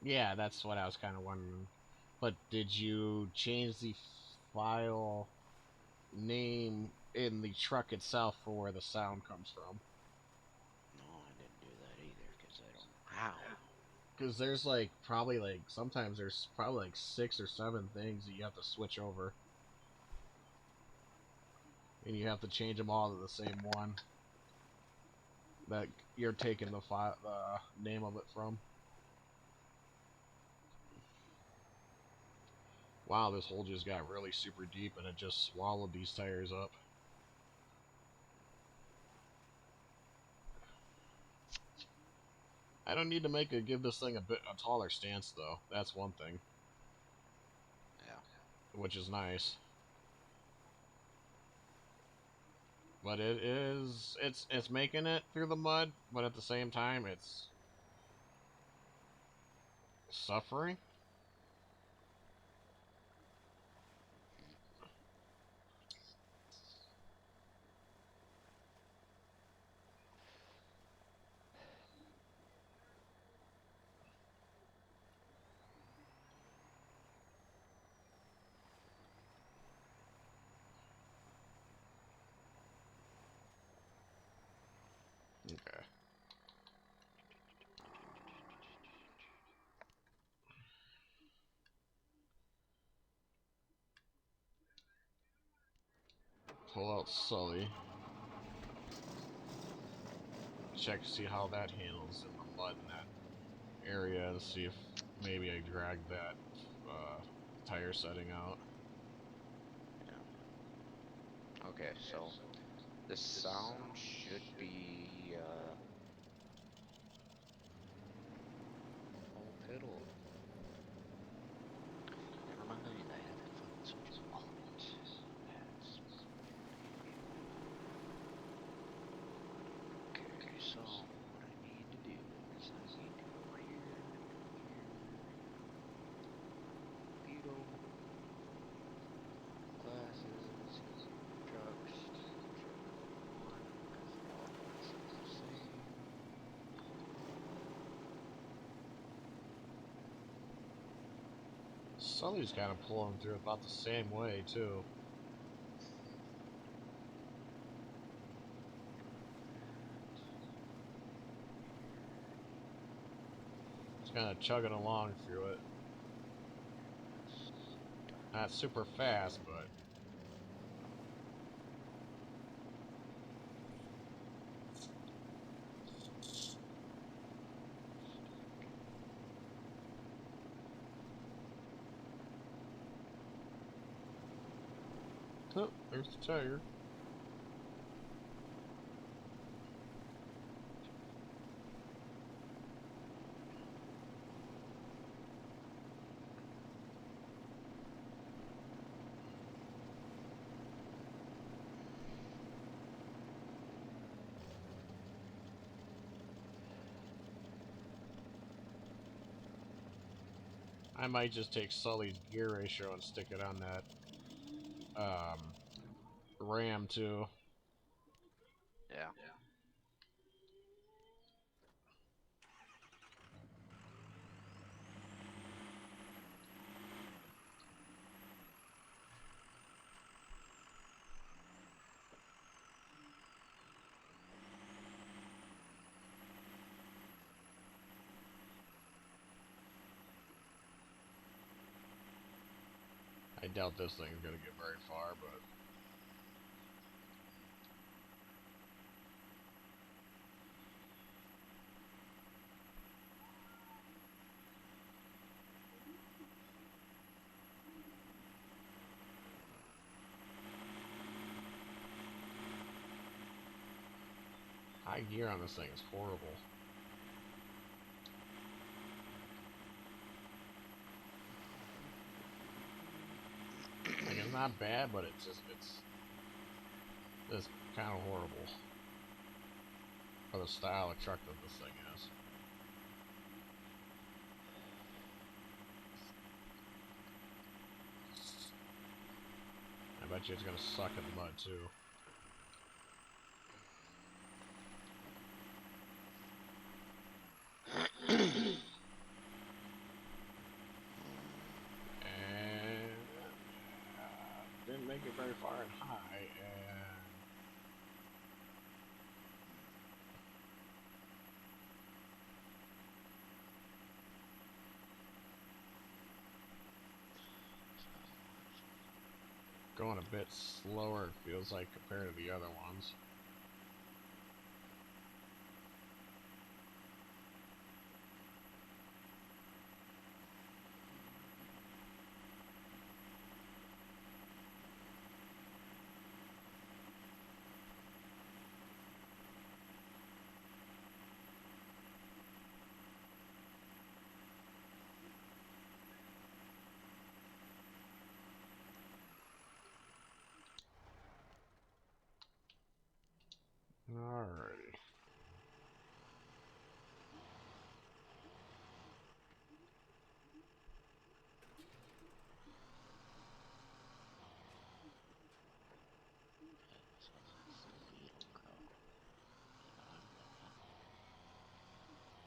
Yeah, that's what I was kind of wondering. But did you change the file name in the truck itself for where the sound comes from? No, I didn't do that either, because I don't know how. Because there's like probably like sometimes there's probably like 6 or 7 things that you have to switch over, and you have to change them all to the same one that you're taking the file, the name of it from. Wow, this hole just got really super deep and it just swallowed these tires up. I don't need to give this thing a taller stance though. That's one thing, Yeah. which is nice. But it's making it through the mud, but at the same time it's suffering. Okay. Pull out Sully. Check to see how that handles in the mud in that area and see if maybe I drag that tire setting out. Yeah. Okay, so the sound should be oh piddle. Never mind, I haven't fucking switched them all yet. That's fucking idiot. Okay, so what I need to do is I need to go here, computer, glasses, trucks, Sully's kind of pulling through about the same way, too. He's kind of chugging along through it. Not super fast, but... Oh, there's the tire. I might just take Sully's gear ratio and stick it on that Ram too. Yeah. I doubt this thing is gonna get very far, but high gear on this thing is horrible. Like, it's not bad, but it's kind of horrible for the style of truck that this thing is. I bet you it's gonna suck in the mud too. And didn't make it very far and high, and going a bit slower, it feels like, compared to the other ones. Alrighty. This was a little crow, and I'm gonna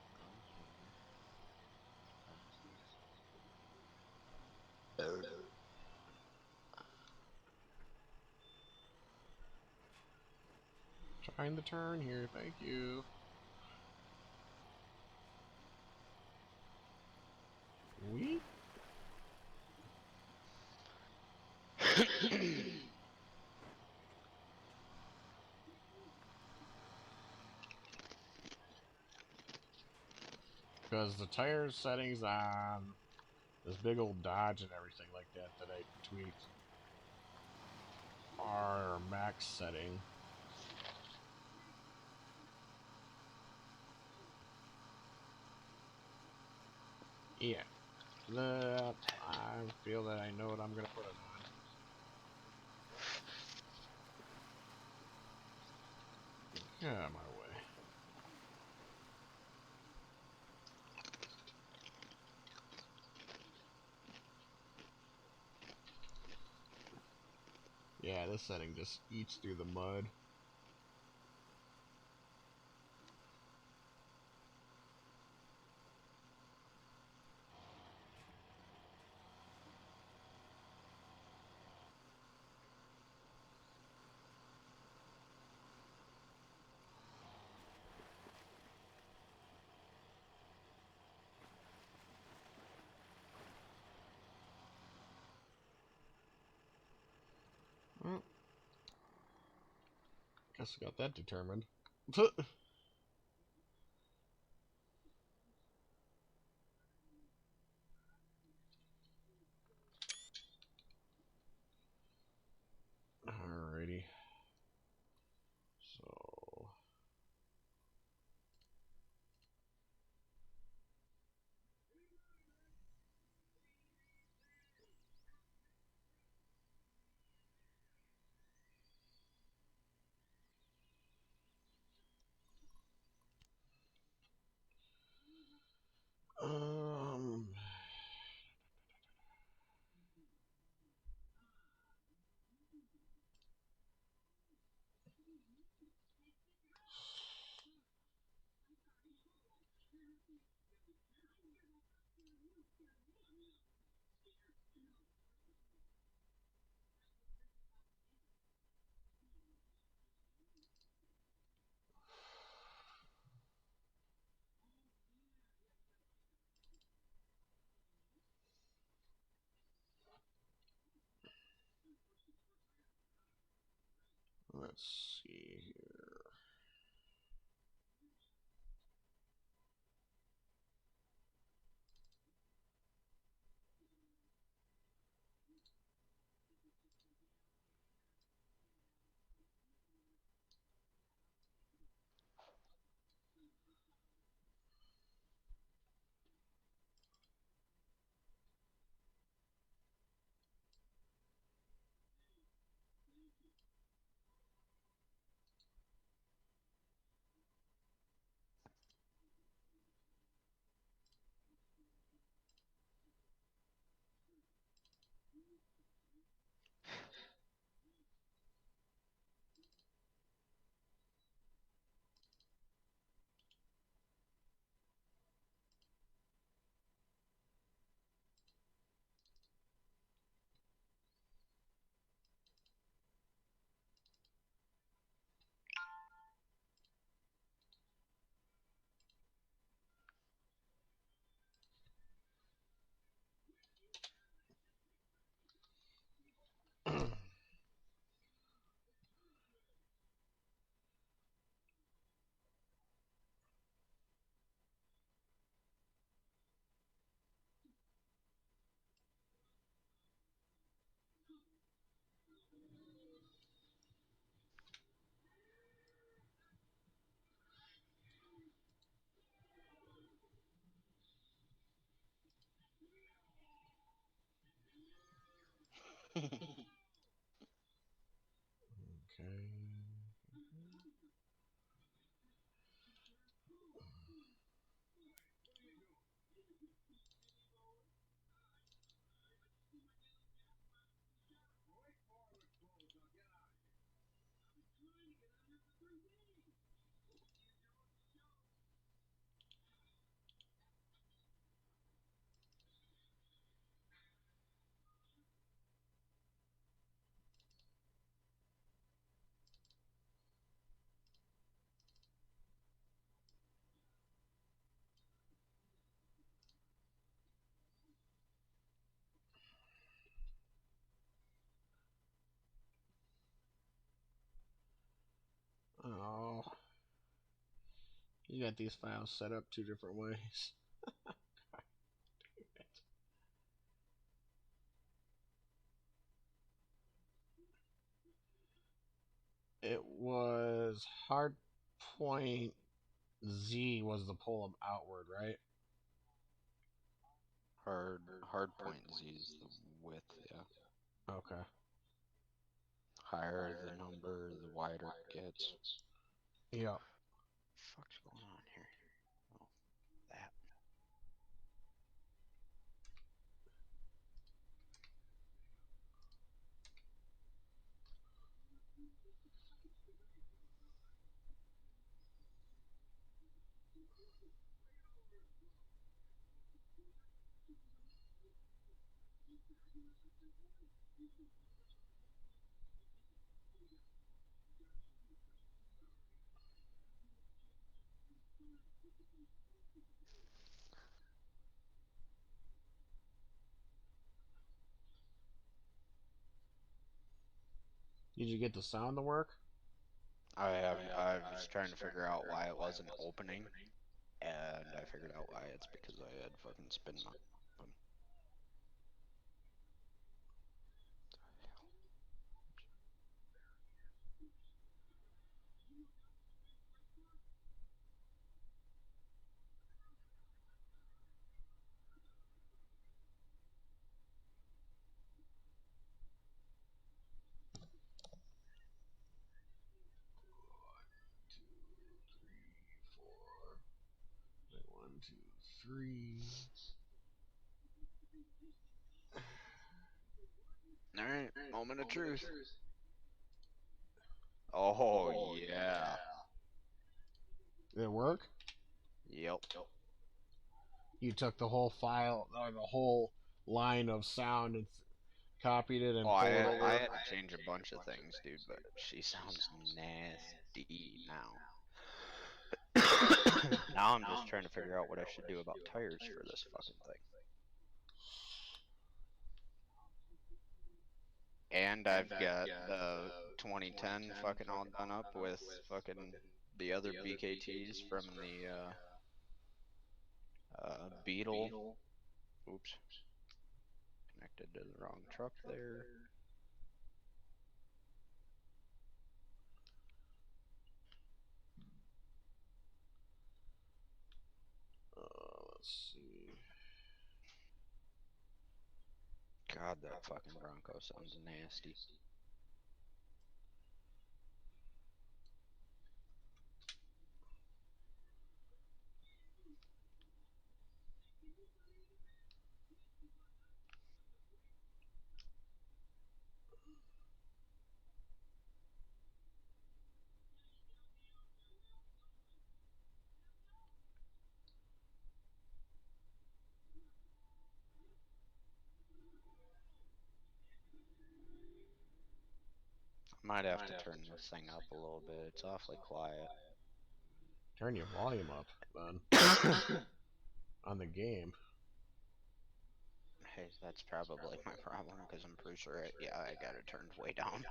go here as fast as. Trying the turn here, thank you. We? Because the tire settings on this big old Dodge and everything like that that I tweaked are max setting. Yeah. I feel that I know what I'm gonna put it on. Get out of my way. Yeah, this setting just eats through the mud. Guess I got that determined. Alrighty. So um let's see here. Okay. Oh, you got these files set up two different ways. It was hard point Z was the pull them outward, right? Hard point Z is the width, yeah. Okay. Higher the number, the wider it gets. Yeah. Fuck's going on here? Oh, that. Did you get the sound to work? I haven't. I was trying to figure out why it wasn't opening, and I figured out why. It's because I had fucking spin my open. One, two, three. All right, moment of truth. Oh yeah. Did it work? Yep. You took the whole file, or the whole line of sound, and copied it Oh, and pulled it I over. had to change a bunch of things, dude. But she sounds nasty now. Now I'm just trying to figure out what I should do about tires for this fucking thing. And I've got the 2010 fucking all done up with fucking the other BKTs from the Beetle. Oops, connected to the wrong truck there. Let's see. God, that fucking Bronco sounds nasty. Might have to turn this thing up a little bit. It's awfully quiet. Turn your volume up, then, on the game. Hey, that's probably my problem because I'm pretty sure, yeah, I got it turned way down.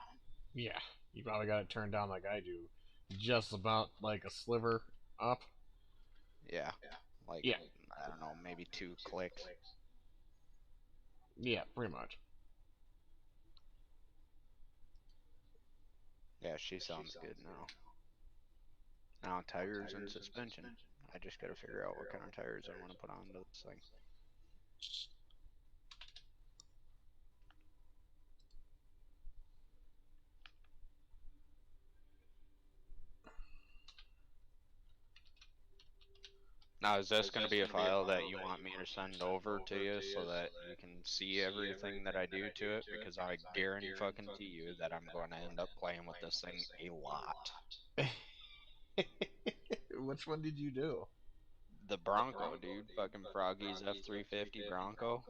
Yeah, you probably got it turned down like I do, just about like a sliver up. Yeah, like, Yeah, I don't know, maybe 2 clicks. yeah, pretty much. Yeah, she sounds good now. Now, tires and suspension. I just gotta figure out what kind of tires I want to put onto this thing. Now, is this going to be a file that you want me to send over to you so that you can see everything that I do to it? Because I guarantee fucking to you that I'm going to end up playing with this thing a lot. Which one did you do? The Bronco, dude. Fucking Froggy's F350 Bronco.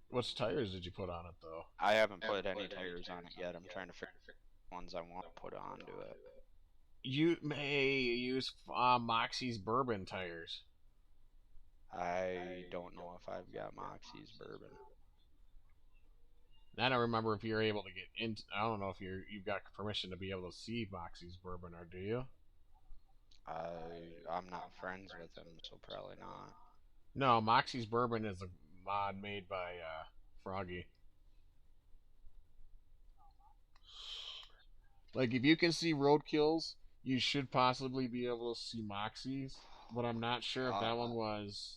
Which tires did you put on it, though? I haven't put any tires on it yet. I'm trying to figure out ones I want to put onto it. You may use Moxie's bourbon tires. I don't know if I've got Moxie's bourbon. I don't remember if you're able to get into. I don't know if you've got permission to be able to see Moxie's bourbon, or do you? I'm not friends with him, so probably not. No, Moxie's bourbon is a mod made by Froggy. Like if you can see Roadkills, you should possibly be able to see Moxie's, but I'm not sure if that one was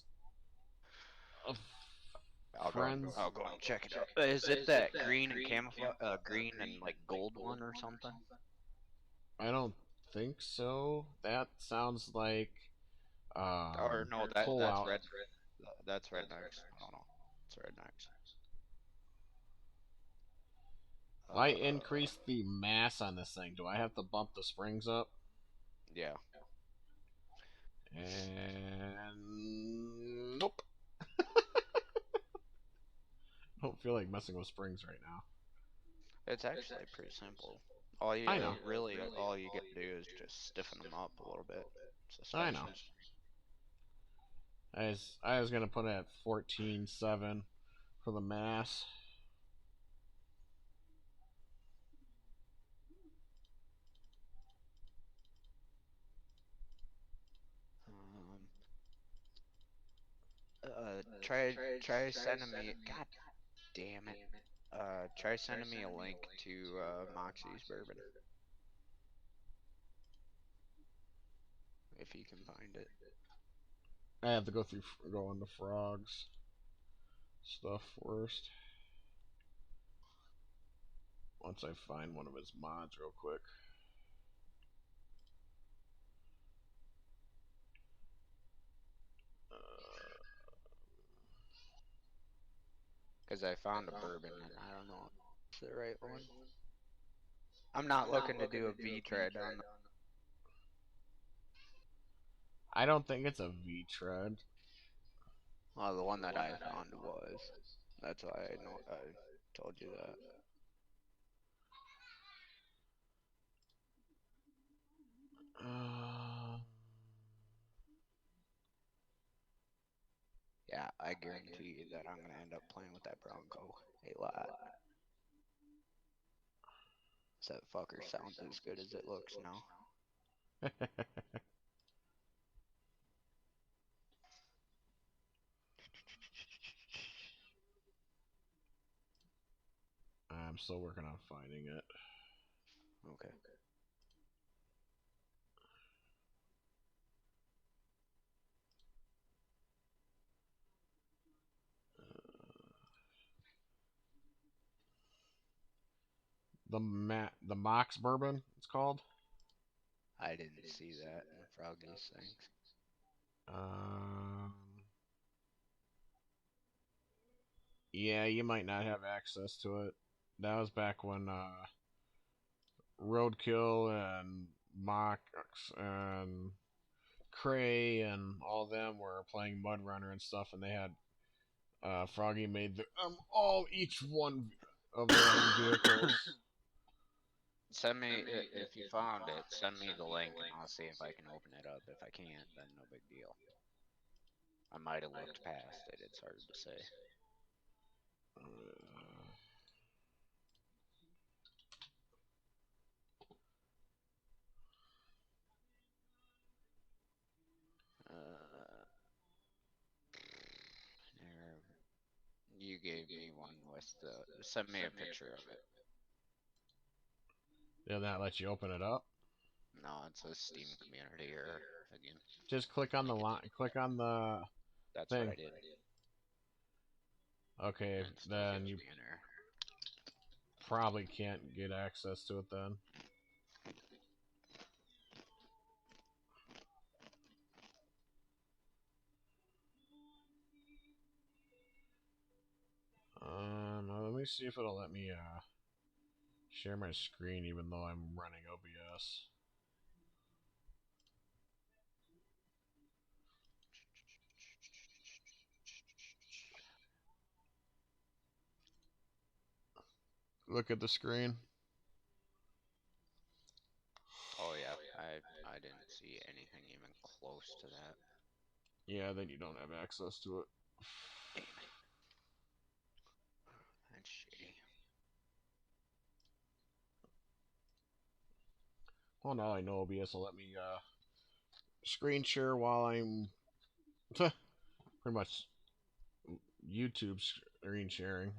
a friends. I'll go and check it out. Is it that green and camouflage, green and like gold one or something? I don't think so. That sounds like Or no, pull that's out. red. That's rednecks. I don't know. It's rednecks. If I increase the mass on this thing, do I have to bump the springs up? Yeah. And nope. Don't feel like messing with springs right now. It's actually pretty simple. All you I know. really all you gotta do is just stiffen them up a little bit. I know. Suspensions. I was gonna put it at 14.7 for the mass. try sending me. God damn it. Try sending me a link to Moxie's bourbon if you can find it. I have to go on the frogs stuff first. Once I find one of his mods real quick. Cause I found a bourbon and I don't know if it's the right one. I'm not looking to do a V tread on the. I don't think it's a V tread. Well, the one that I found was. That's why I know I told you that. Uh, Yeah, I guarantee you that I'm gonna end up playing with that Bronco a lot. That fucker sounds as good as it looks now. I'm still working on finding it. Okay. The Mox bourbon, it's called. I didn't see that in Froggy's things. Um, yeah, you might not have access to it. That was back when Roadkill and Mox and Cray and all of them were playing Mudrunner and stuff, and they had Froggy made all each one of their own vehicles. Send me if you found it. Send me the link and I'll see if I can open it up. If I can't, then no big deal. I might have looked past it. It's hard to say. Uh, there. You gave me one with the. Send me a picture of it. Did that let you open it up? No, it says Steam Community error again. Just click on the line. Click on the That's what thing. I did. Okay, And it still then gives you me an error. probably can't get access to it then. Let me see if it'll let me share my screen even though I'm running OBS. Look at the screen. Oh yeah, I didn't see anything even close to that. Yeah, then you don't have access to it. Damn it. That's shitty. Well, now I know OBS will let me screen share while I'm pretty much YouTube screen sharing.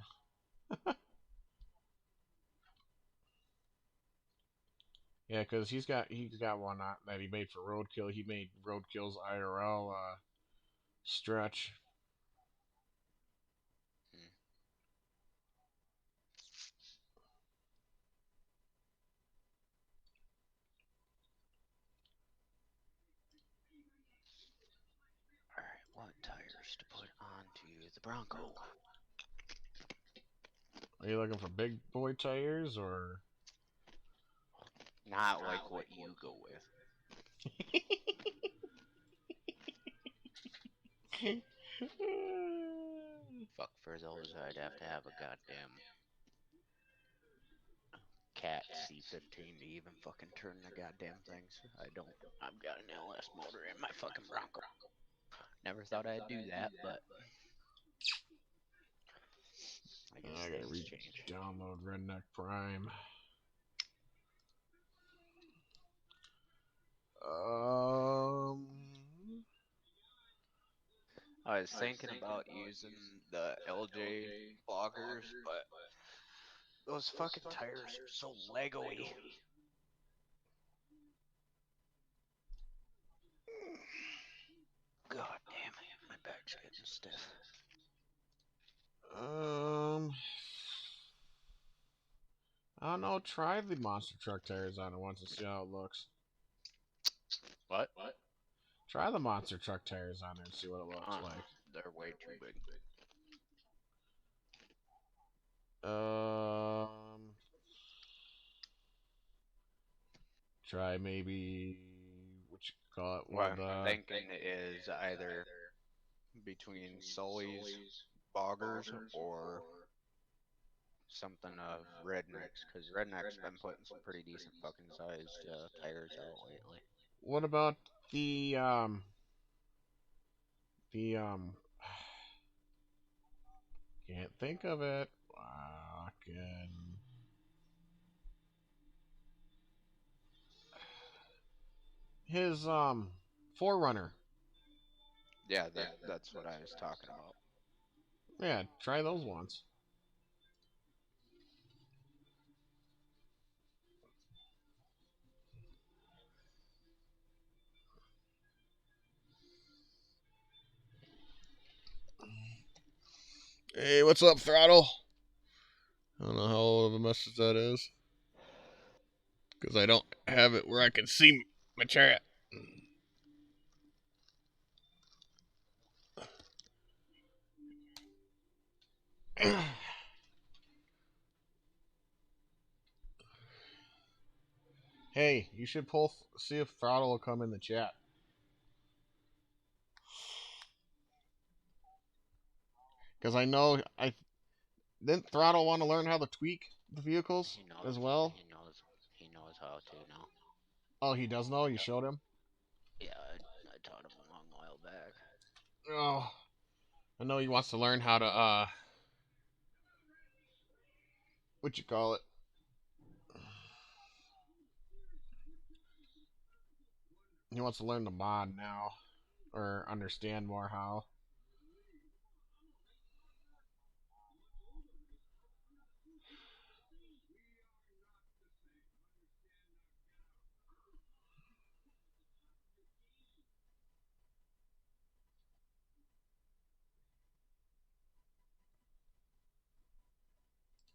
Yeah, because he's got one that he made for Roadkill. He made Roadkill's IRL stretch. Hmm. Alright, what tires to put onto the Bronco? Are you looking for big boy tires or? Not like what you go with. Fuck, for those, I'd have to have a goddamn cat C15 to even fucking turn the goddamn things. I don't. I've got an LS motor in my fucking Bronco. Never thought I'd do that, but I guess I gotta things change. download Redneck Prime. Um, I was thinking about using the LJ bloggers, but those fucking tires are so Lego-y. God damn it, my back's getting stiff. Um, I don't know. Try the monster truck tires on it once and see how it looks. What? Try the monster truck tires on there and see what it looks like. They're way too big. Um, try maybe what you call it, one What of I'm the. thinking is either between Sully's boggers or something of Redneck's, because Redneck's been putting some pretty decent fucking sized tires out lately. What about the the can't think of it. Fucking his forerunner. Yeah, that's what I was talking about. Yeah, try those ones. Hey, what's up, Throttle? I don't know how old of a message that is because I don't have it where I can see my chat. Hey, you should see if Throttle will come in the chat. Because I know I didn't Throttle want to learn how to tweak the vehicles He knows, as well. he knows how to now. Oh, he does know. You Yep. showed him. Yeah, I taught him a long while back. Oh, I know he wants to learn how to what you call it. He wants to learn the mod now or understand more how.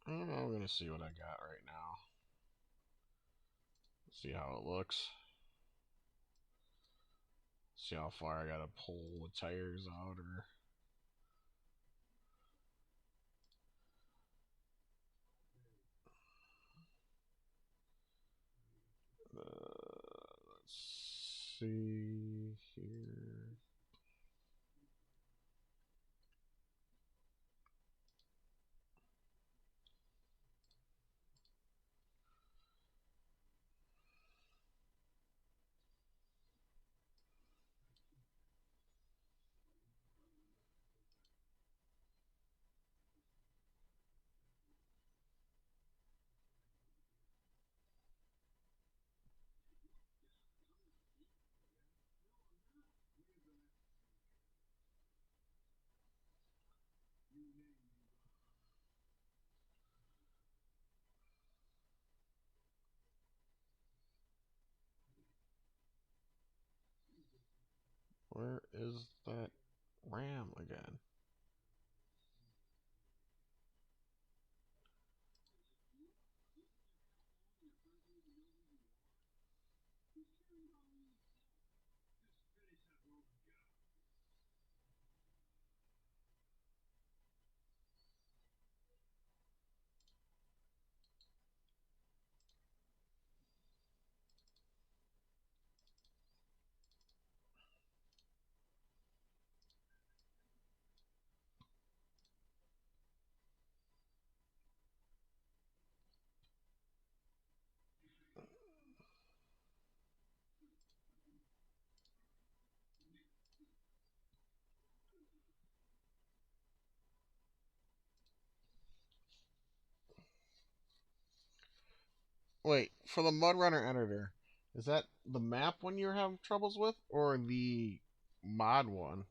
I'm gonna see what I got right now. See how it looks. See how far I gotta pull the tires out or. Let's see here. Where is that RAM again? Wait, for the mudrunner editor, is that the map one you're having troubles with, or the mod one?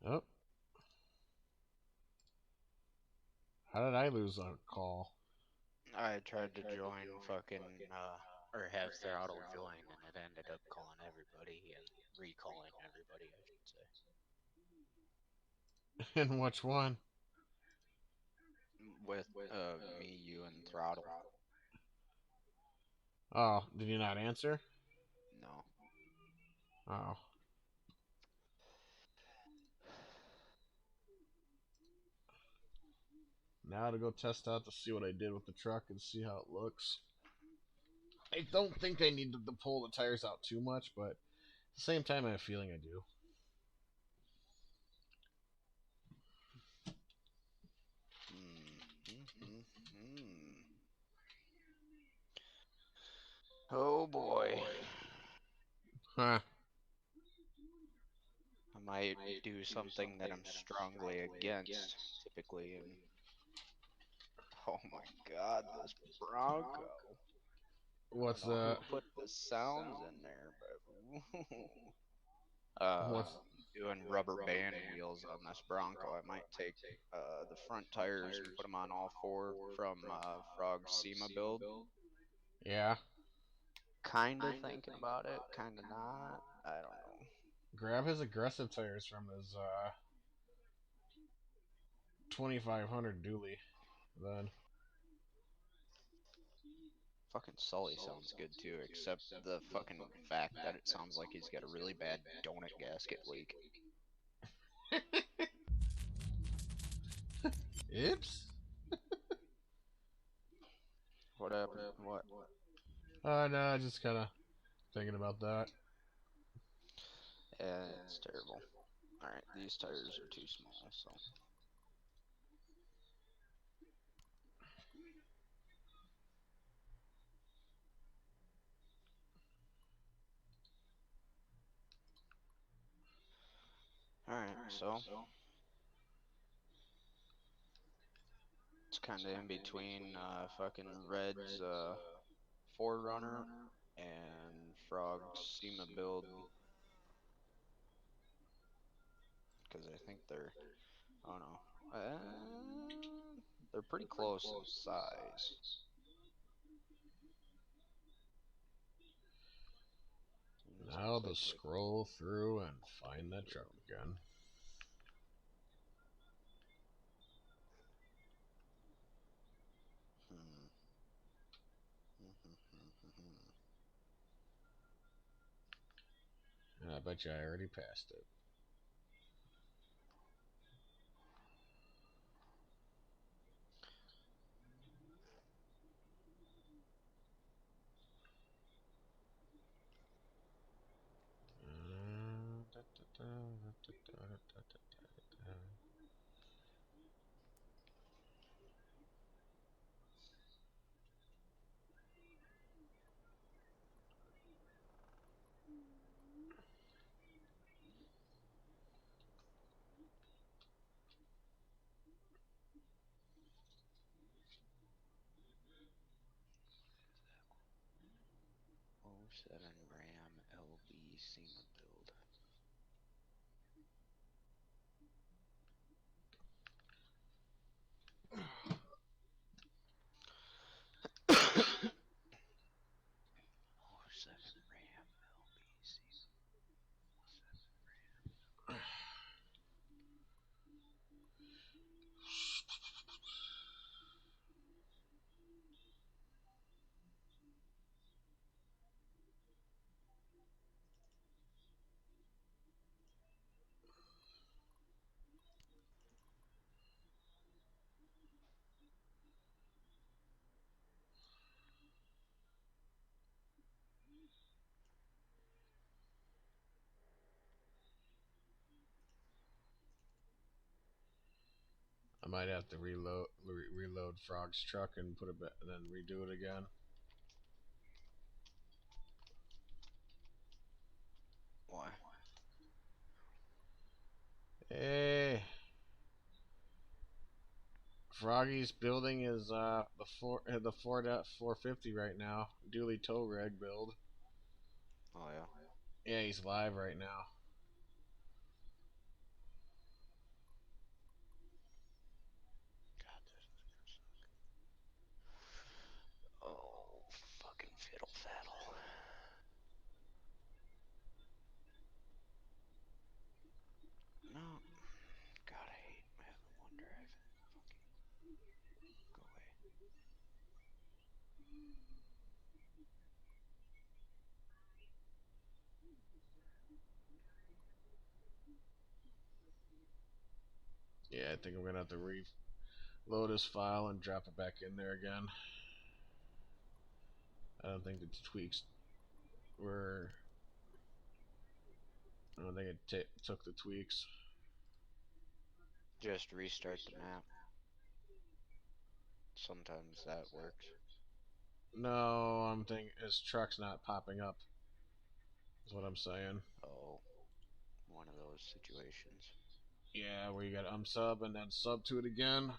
Oh, how did I lose a call? I tried to join fucking or have throttle join, and it ended up calling everybody and recalling everybody, I should say. And which one? With me, you, and throttle. Oh, did you not answer? No. Oh. Now to go test out to see what I did with the truck and see how it looks. I don't think I need to pull the tires out too much, but at the same time, I have a feeling I do. Hmm. Oh boy. Huh. I might do something that I'm strongly against, typically, and oh my god, this Bronco. I don't What's know who that? put the sounds in there, but What's doing rubber band wheels on this Bronco. I might take the front tires and put them on all four from Frog's SEMA build. yeah? Kinda thinking about it, kinda not. I don't know. Grab his aggressive tires from his 2500 dually. Then Fucking Sully sounds good too, except the fucking fact that it sounds like he's got a really bad donut gasket leak. oops. What happened? What? No, just kind of thinking about that. It's terrible. Alright, these tires are too small, so. Alright, so. It's kinda in between fucking Red's Forerunner and Frog's SEMA build. Because I think they're, I don't know. They're pretty close in size. Now Looks to like they. scroll through and find that truck again. Hmm. And I bet you I already passed it. '07 Ram LB SEMA build. '07 Ram LB SEMA. I might have to reload Frog's truck and put it back, and then redo it again. Why? Hey, Froggy's building is the Ford F450 right now, dually tow rig build. Oh yeah. Yeah, he's live right now. I think I'm gonna have to reload this file and drop it back in there again. I don't think the tweaks were. I don't think it took the tweaks. Just restart the map. Sometimes that works. No, I'm thinking his truck's not popping up. Is what I'm saying. Oh, one of those situations. Yeah, where you got unsub and then sub to it again.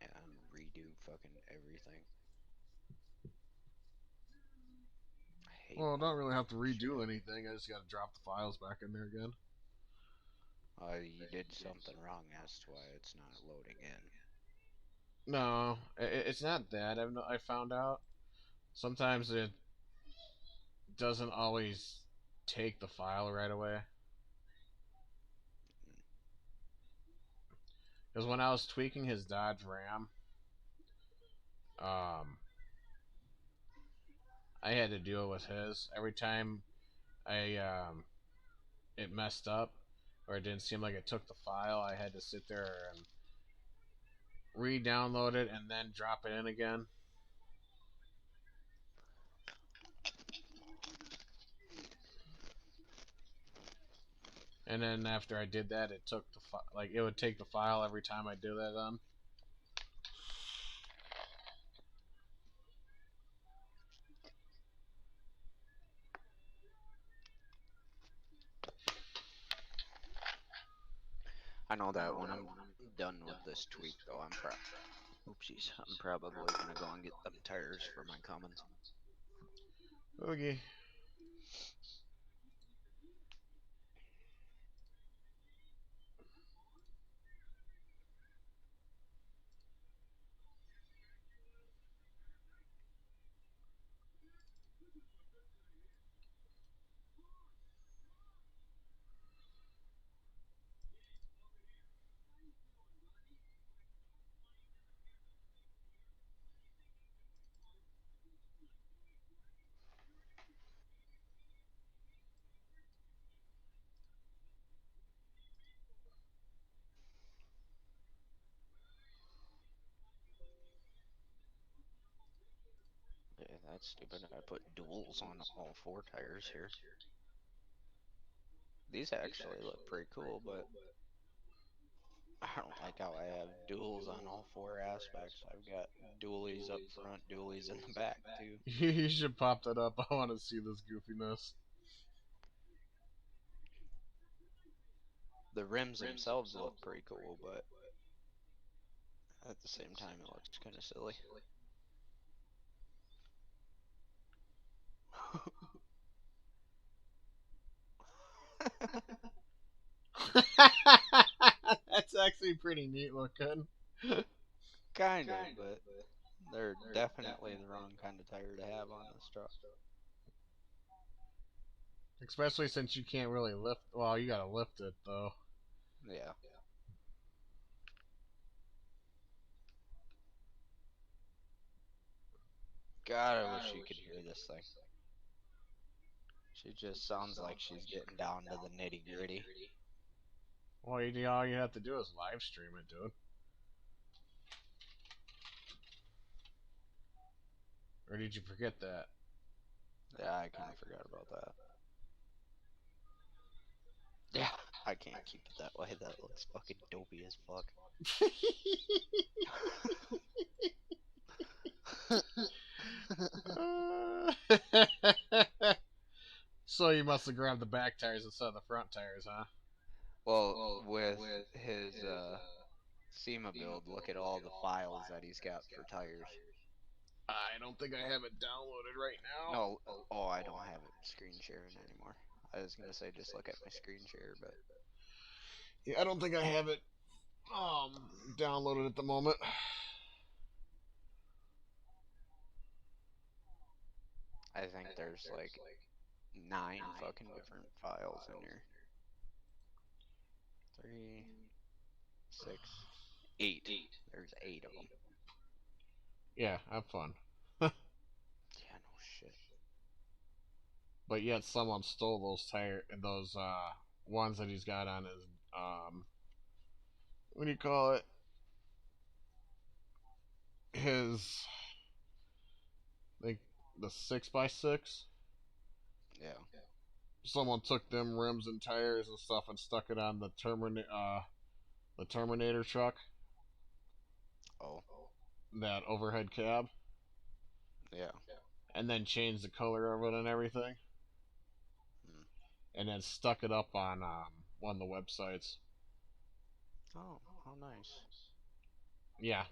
Yeah, and redo fucking everything. I hate Well, I when don't really have to that shit redo happens. anything. I just got to drop the files back in there again. You did something wrong as to why it's not loading in. No, it's not that. I found out sometimes it doesn't always take the file right away. Mm. Because when I was tweaking his Dodge Ram, um, I had to deal with his every time I it messed up or it didn't seem like it took the file. I had to sit there and re-download it and then drop it in again. And then after I did that, it took like it would take the file every time I do that on. I know that when I'm done with this tweak, though, oopsies, I'm probably gonna go and get them tires for my Cummins. Okay. Yeah, that's stupid. I put duals on all four tires here. These actually look pretty cool, but I don't like how I have duals on all four aspects. I've got dualies up front, dualies in the back, too. You should pop that up. I want to see this goofiness. The rims themselves look pretty cool, but at the same time, it looks kind of silly. That's actually pretty neat looking. Kind of, but they're definitely the wrong kind of tire to have on this truck. Especially since you can't really lift. Well, you gotta lift it though. Yeah. God, I wish you could hear this thing. She just sounds like she's getting down to the nitty gritty. Well, all you have to do is live stream it, dude. Or did you forget that? Yeah, I kind of forgot about that. Yeah, I can't keep it that way. That looks fucking dopey as fuck. So you must have grabbed the back tires instead of the front tires, huh? Well, with his SEMA build, look at all the files that he's got for tires. I don't think I have it downloaded right now. No, oh, I don't have it screen sharing anymore. I was gonna say just look at my screen share, but Yeah, I don't think I have it downloaded at the moment. I think there's like 9 fucking different files in here. 3, 6, 8. There's 8 of them. Yeah, have fun. Yeah, no shit. But yet someone stole those ones that he's got on his what do you call it? His like the 6x6. Yeah. Someone took them rims and tires and stuff and stuck it on the Terminator truck, Oh. that overhead cab, Yeah. and then changed the color of it and everything, Hmm. and then stuck it up on one of the websites. Oh, how nice. Yeah,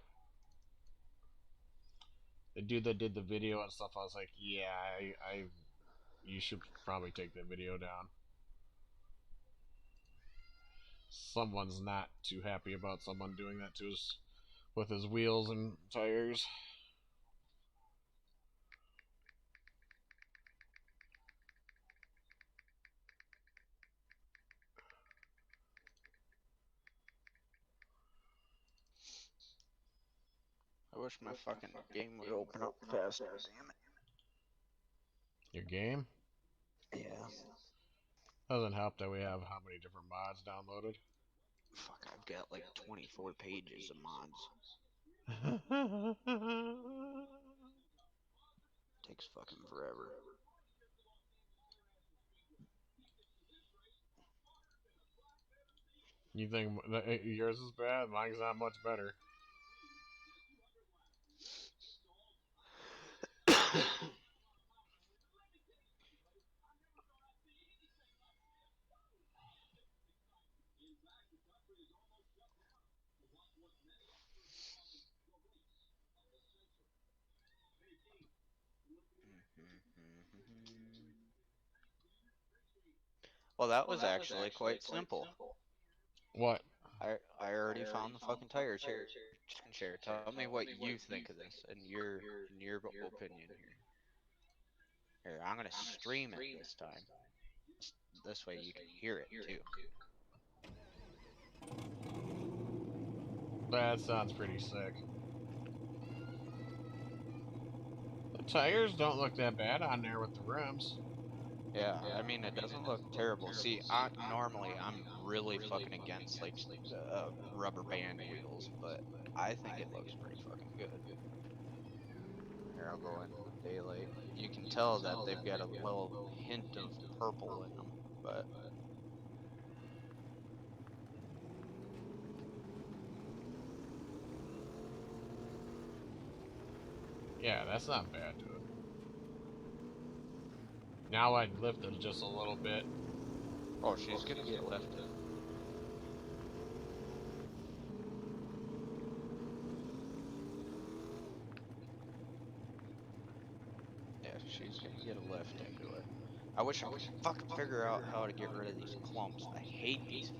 the dude that did the video and stuff. I was like, yeah, you should probably take that video down. Someone's not too happy about someone doing that to his with his wheels and tires. I wish my fucking game would open up faster. Damn Your game it. Yeah. doesn't help that we have how many different mods downloaded. Fuck, I've got like 24 pages of mods. Takes fucking forever. You think yours is bad? Mine's not much better. Well, that was actually quite simple. What? I already found the fucking tires here. Chicken share. Tell me what you think of this in your opinion here. Here, I'm gonna stream it this time. This way you can hear it too. That sounds pretty sick. The tires don't look that bad on there with the rims. Yeah, I mean it doesn't look terrible. See, normally I'm really fucking against like rubber band wheels, but I think it looks pretty fucking good. Here, I'll go in daylight. You can tell that they've got a little hint of purple in them, but Yeah, that's not bad, dude. Now I'd lift it just a little bit. oh, she's gonna get lifted. Yeah, she's gonna get a lift into it. I wish I could fucking figure out how to get rid of these clumps. I hate these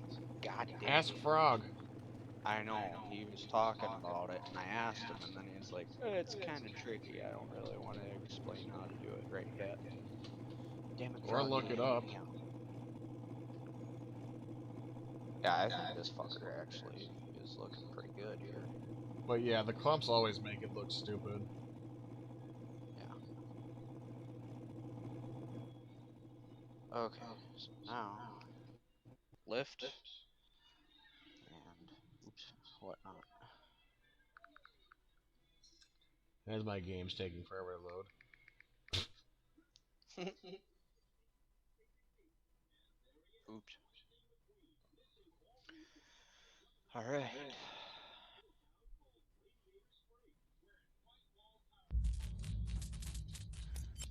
goddamn Ask clumps. Frog. I know, he was talking about it, and I asked him, and then he's like, it's kind of tricky. I don't really want to explain how to do it right yet. Damn it, Or Froggy, look it help up. me out. Yeah, I think this fucker actually is looking pretty good here. But yeah, the clumps always make it look stupid. Yeah. Okay, so now, lift, and, oops, whatnot. As my game's taking forever to load. Oops. Alright.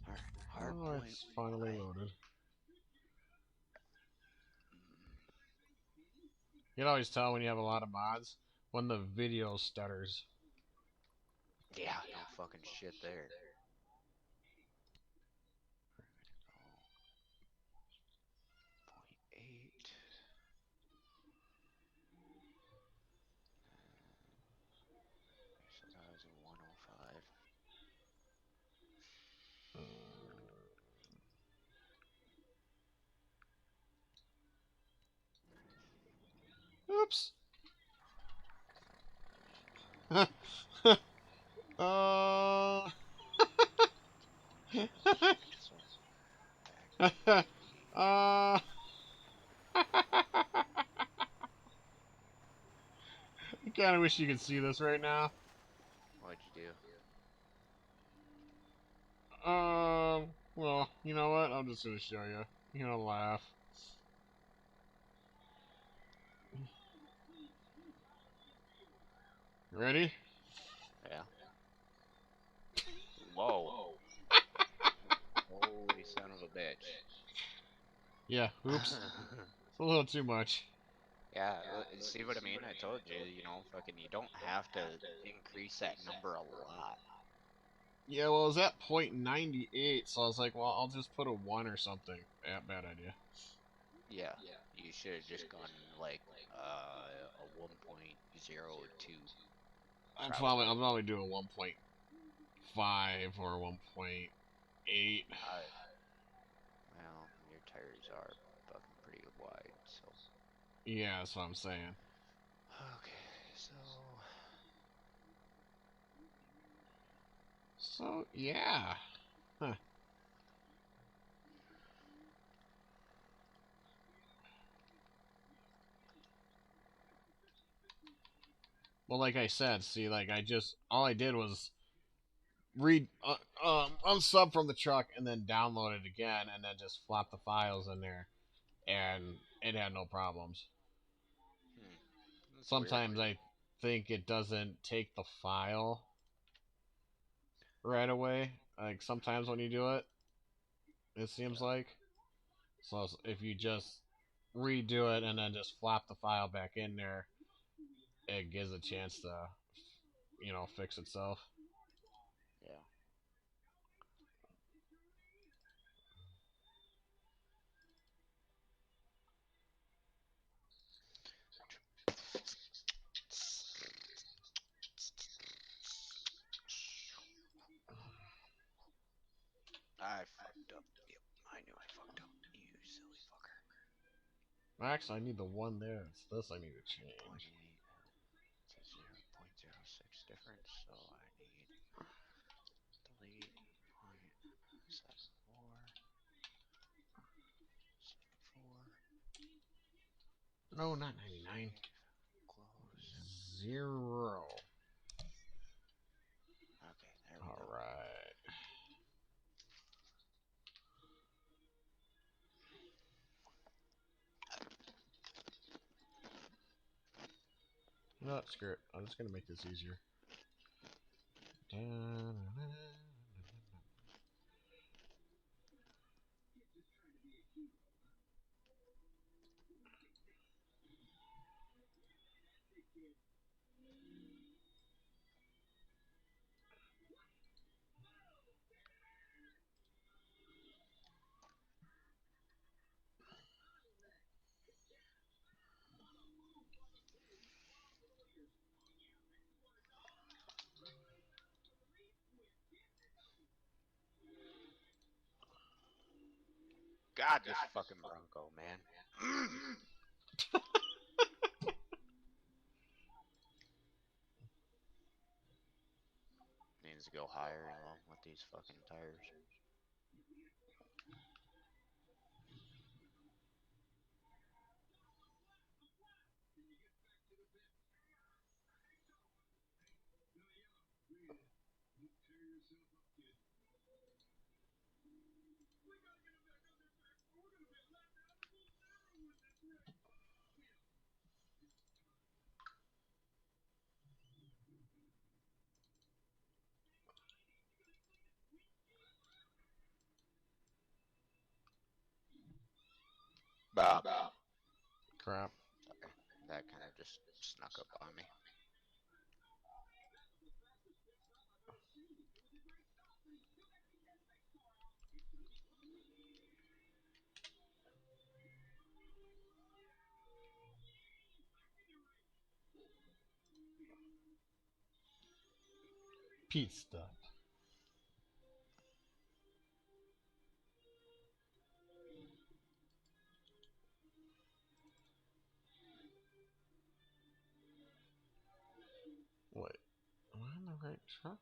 Alright, hard Oh, point it's finally right. loaded. You can always tell when you have a lot of mods when the video stutters. Yeah, no fucking shit there. Oh, 0.8. So that was a 105. Oops. uh. So back to the uh. wish you could see this right now. What'd you do? Well, you know what? I'm just gonna show you. You're gonna laugh. Ready? Yeah. Whoa. Holy son of a bitch. Yeah. Oops. It's a little too much. Yeah, see what I mean? I told you, fucking, you don't have to increase that number a lot. Yeah, well, it was at .98, so I was like, well, I'll just put a 1 or something. Yeah, bad idea. Yeah, you should have just gone like a 1.02, I'm probably. probably doing 1.5 or 1.8. Uh, well, your tires are fucking pretty wide, so. Yeah, that's what I'm saying. Okay, so So, yeah. Huh. Well, like I said, see, like all I did was read, unsub from the truck and then download it again and then just flop the files in there and it had no problems. hmm, that's weird. Sometimes I think it doesn't take the file right away. Like sometimes when you do it, it seems Yeah, like. So if you just redo it and then just flop the file back in there, it gives a chance to, fix itself. yeah. I fucked up. Yep, I knew I fucked up. You silly fucker. Actually, I need the one there. It's this I need to Point change. 0.8. It's a 0.06 difference, so I need delete 0.74, 74, No, not 99. save, close. 0. Okay, there we go. Alright. No, screw it. I'm just gonna make this easier. God, this fucking Bronco, man. Needs to go higher along with these fucking tires. Bah. Crap. Sorry, that kind of just snuck up on me. Pete stuff. Wait. Am I on the right truck?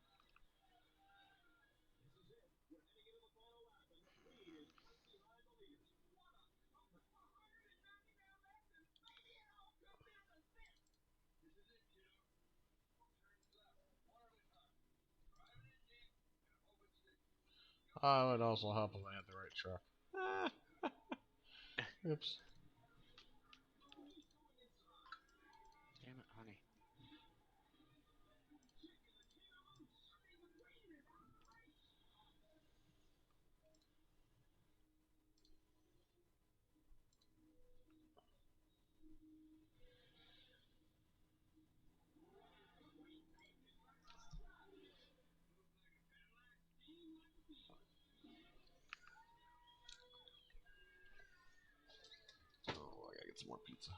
Oh, it would also help if I had the right truck. Ah, oops. Damn it, honey. Oh, I gotta get some more pizza.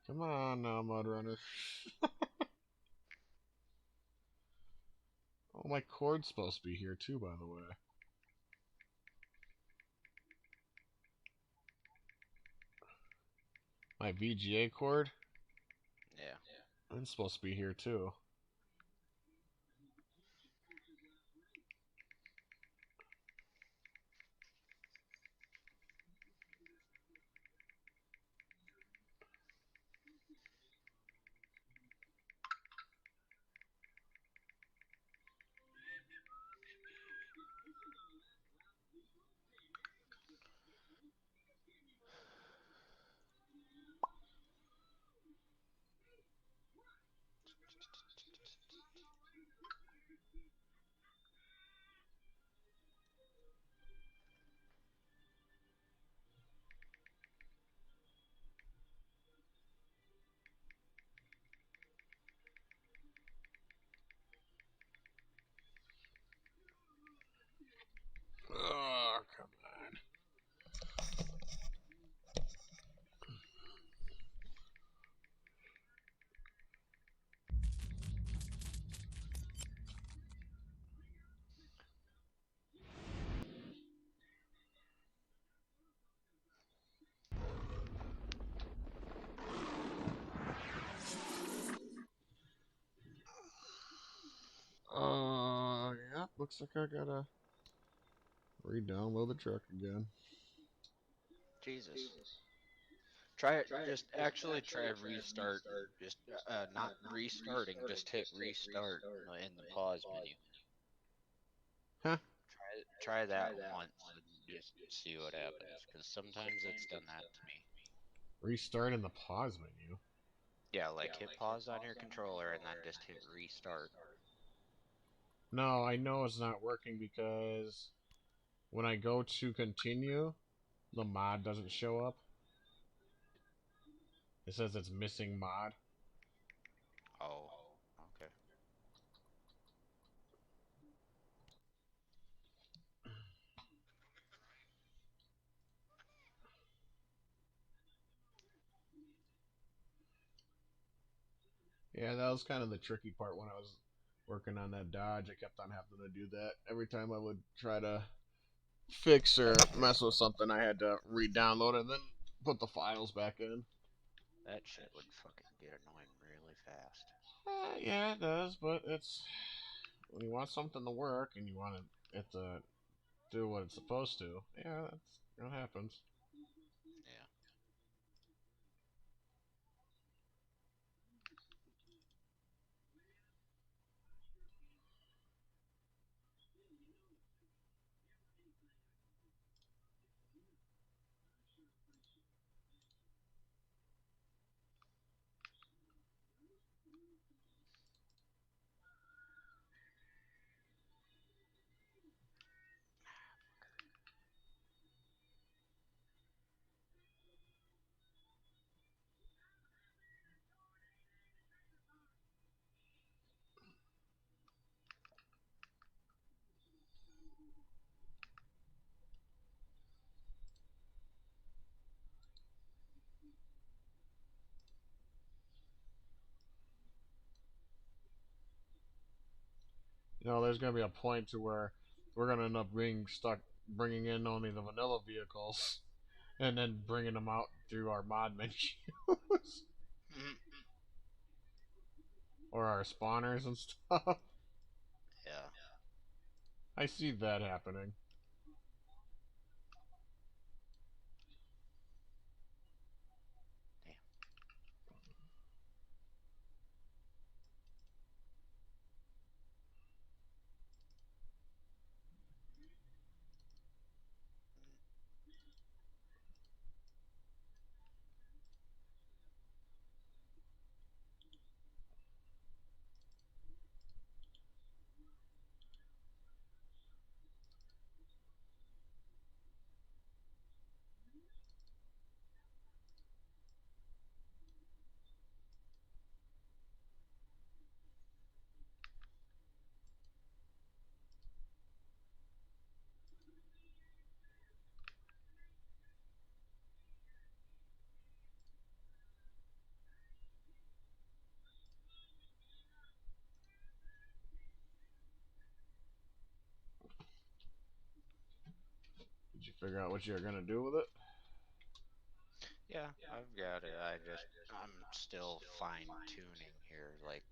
Come on now, mudrunner. Oh, my cord's supposed to be here too, by the way. My VGA cord? Yeah. It's supposed to be here too. Oh, come on. Yeah, looks like I gotta re-download the truck again. Jesus. Try it. Just actually try restart. Just not restarting. Just hit restart in the pause menu. Huh? Try that once and just see what happens. Because sometimes it's done that to me. Restart in the pause menu. Yeah, like hit pause on your controller and then just hit restart. No, I know it's not working because when I go to continue, the mod doesn't show up. It says it's missing mod. Oh, okay. Yeah, that was kind of the tricky part when I was working on that Dodge. I kept on having to do that. Every time I would try to fix or mess with something, I had to re-download it and then put the files back in. That shit would fucking get annoying really fast. Yeah, it does, but it's when you want something to work and you want it to do what it's supposed to. Yeah, that's what happens. Yeah. there's gonna be a point to where we're gonna end up being stuck bringing in only the vanilla vehicles, and then bringing them out through our mod menus or our spawners and stuff. Yeah. I see that happening. Damn. Did you figure out what you're gonna do with it? Yeah, I've got it. I'm still fine tuning here, like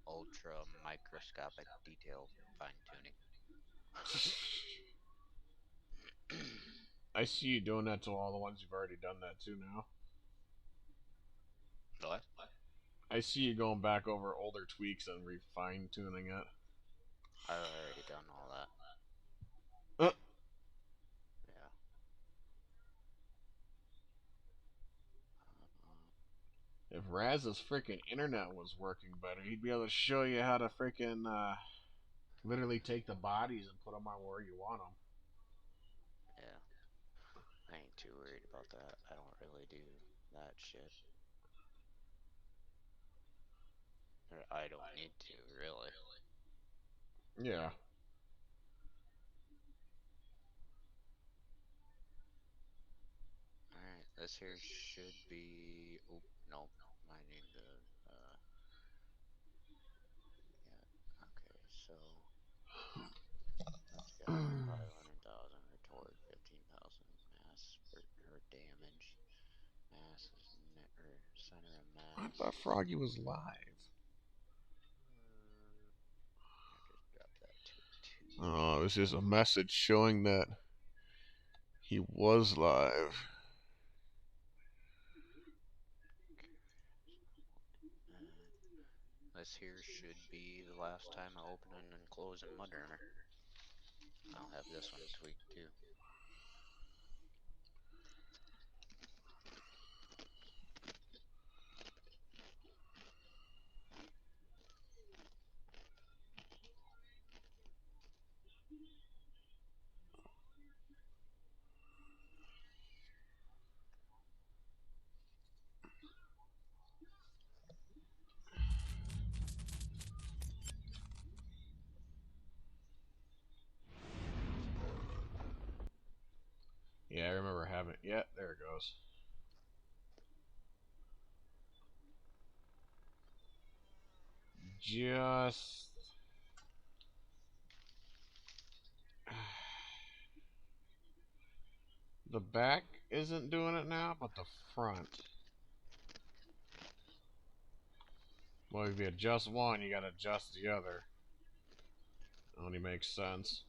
ultra microscopic detail fine tuning. I see you doing that to all the ones you've already done that to now. What? I see you going back over older tweaks and refine tuning it. I've already done all that. Uh, Yeah. if Raz's freaking internet was working better, he'd be able to show you how to freaking literally take the bodies and put them on where you want them. Yeah. I ain't too worried about that. I don't really do that shit. Or I don't need to, really. Yeah. Alright, this here should be. Oop, nope. I need to. Yeah. Okay, so that's got 500,000 retort, 15,000 mass or damage. Mass is net or center of I mass. thought Froggy was live. I just dropped that to 2. Oh, this is a message showing that he was live. This here should be the last time I open and close in mudrunner. I'll have this one tweaked too. Yeah, I remember having. Yeah, there it goes. Just. The back isn't doing it now, but the front. Well, if you adjust one, you gotta adjust the other. Only makes sense.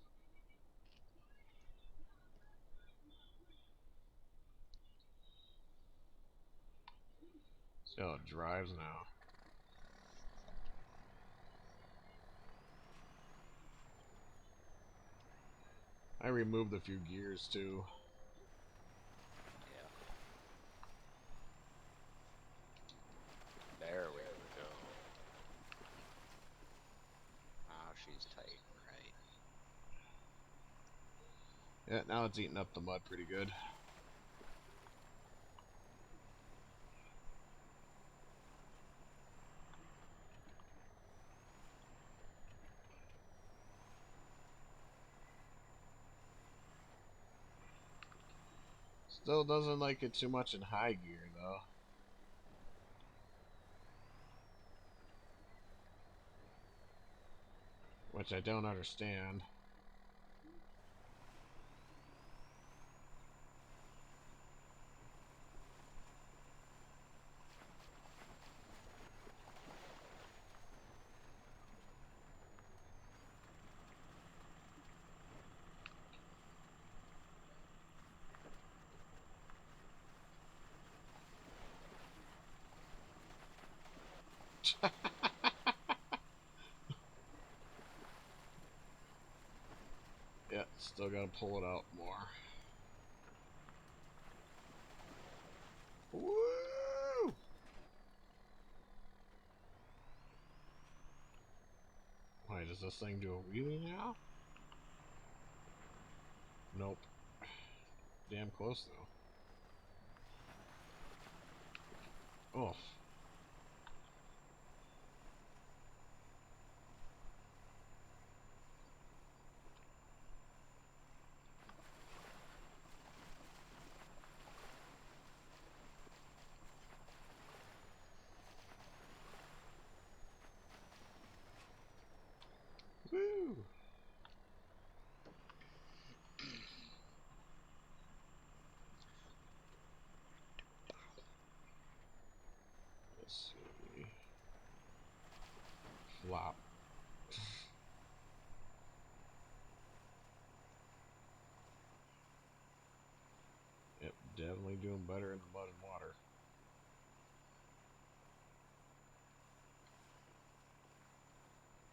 See how it drives now. I removed a few gears too. Yeah. There we go. Oh, she's tight and right. Yeah, now it's eating up the mud pretty good. Still doesn't like it too much in high gear though. which I don't understand. Yeah, still gotta pull it out more. Woo! Wait, does this thing do a wheelie now? Nope. Damn close though. Oh. Woo! Let's see. Flop. Yep, definitely doing better in the mud and water.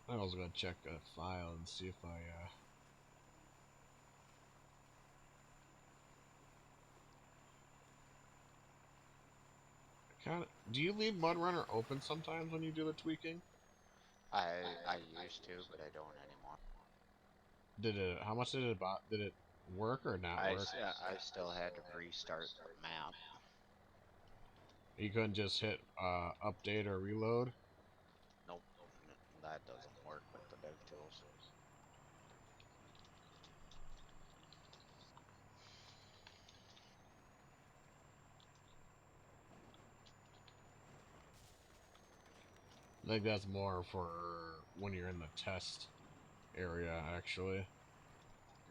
I was gonna check a file and see if I kind of. Do you leave mudrunner open sometimes when you do the tweaking? I used to, but I don't anymore. Did it? How much did it? Did it work or not work? I still had to restart the map. You couldn't just hit update or reload. Nope, that doesn't work with the dev tools. I think that's more for when you're in the test area, actually.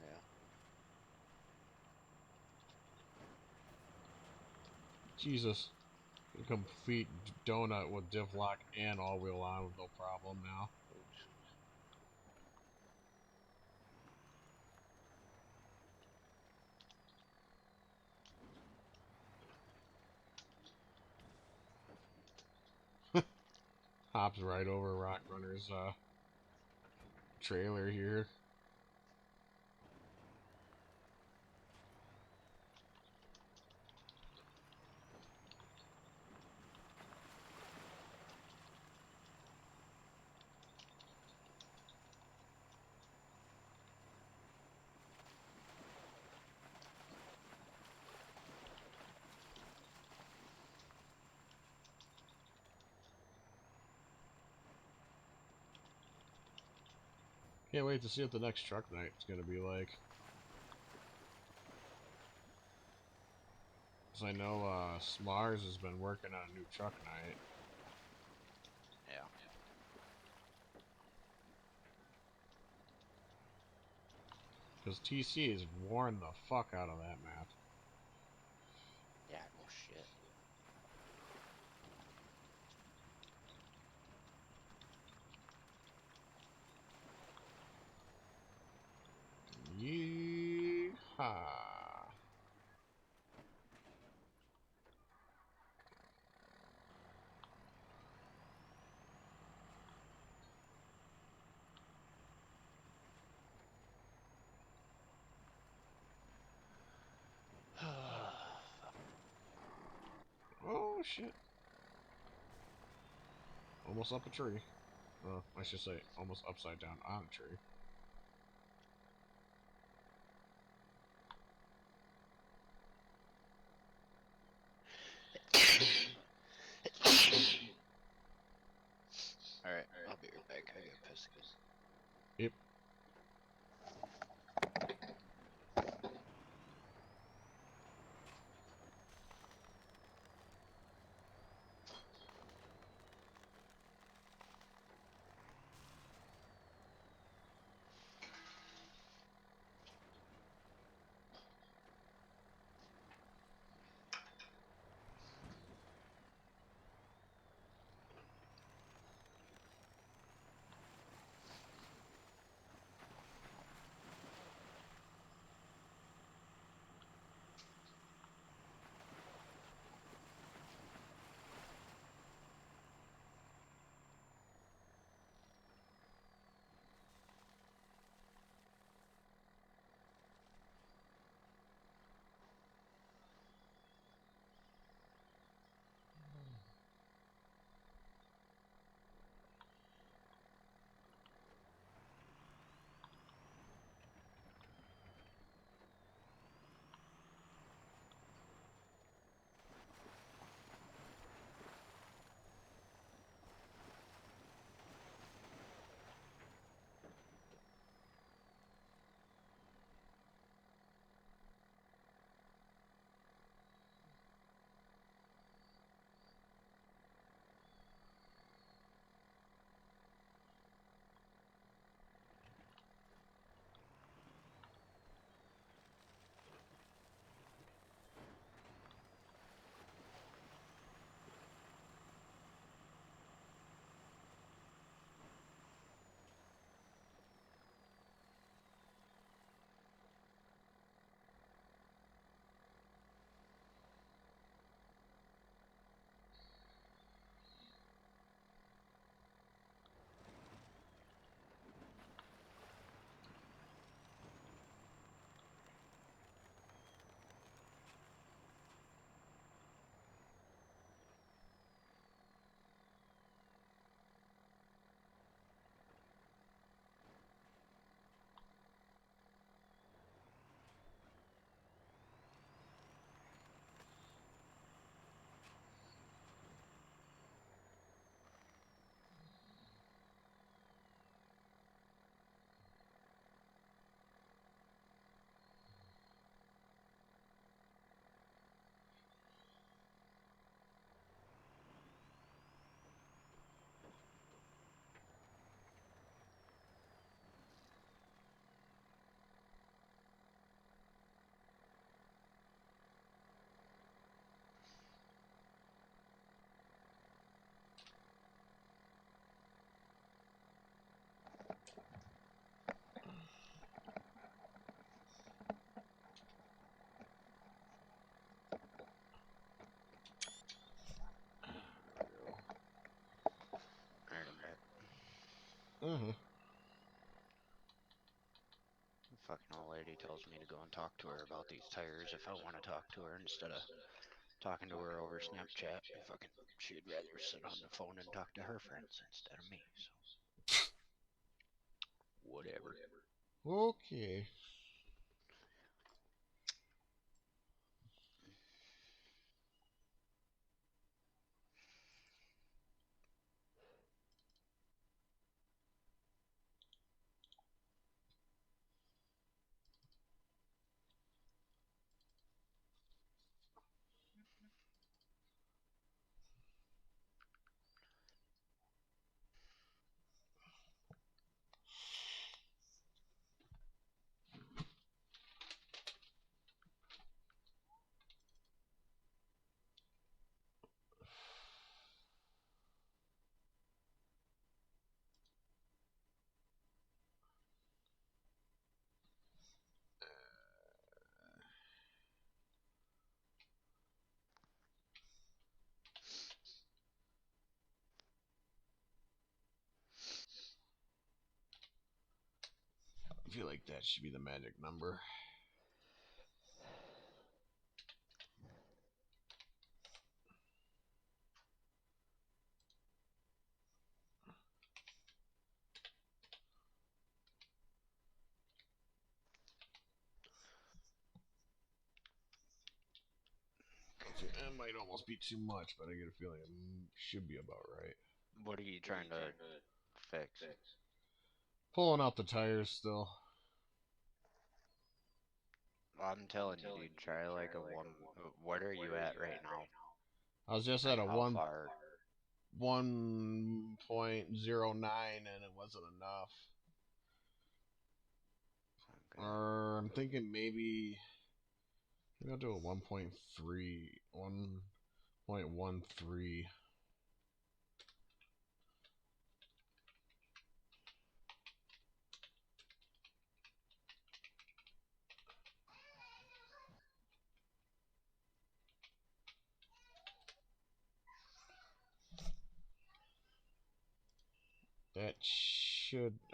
Yeah. Jesus. A complete donut with div lock and all wheel on with no problem now. Oops. Hops right over Rock Runner's trailer here. Can't wait to see what the next truck night's gonna be like. Cause I know Smars has been working on a new truck night. Yeah. Cause TC has worn the fuck out of that map. Yeah, no shit. Yeehaw. Oh shit. Almost up a tree. I should say almost upside down on a tree. Alright, I'll be right back. I gotta piss again. Yep. Fucking old lady tells me to go and talk to her about these tires if I want to talk to her instead of talking to her over Snapchat. Fucking, she'd rather sit on the phone and talk to her friends instead of me. So whatever. Okay. I feel like that should be the magic number. It might almost be too much, but I get a feeling it should be about right. What are you trying to fix? Pulling out the tires still. I'm telling you, dude, try like a one. What are you at right now? I was just at Like a how one far? 1.09 and it wasn't enough. Okay. Or I'm thinking maybe I'll do a 1.3, 1.13.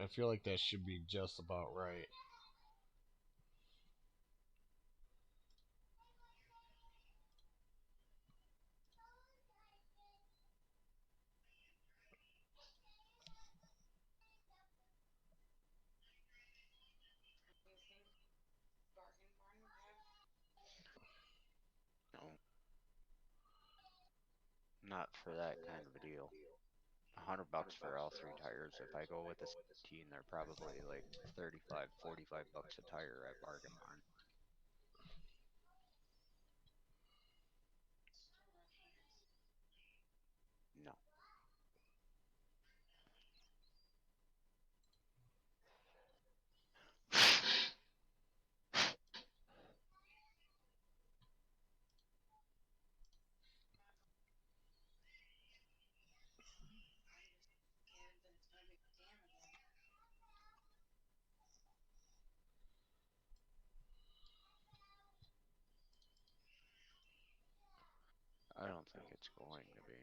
I feel like that should be just about right. You think bargain barn would have? No, not for that kind of a deal. $100 for all three tires. If I go with the 17, they're probably like 35, $45 a tire at Bargain Barn. Still not nice. No. I'm just scared that it's gonna be a scam again. I don't think it's going to be.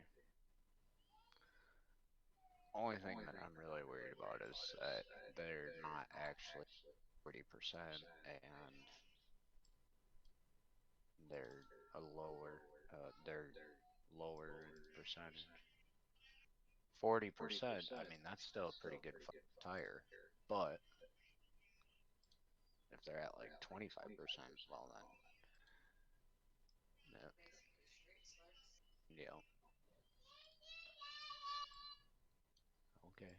Only thing that I'm really worried about is that they're not actually 40% and they're they're lower in percentage. 40%, I mean, that's still a pretty good tire. But if they're at like 25%, well then, yeah, Basically street slicks. yeah, okay.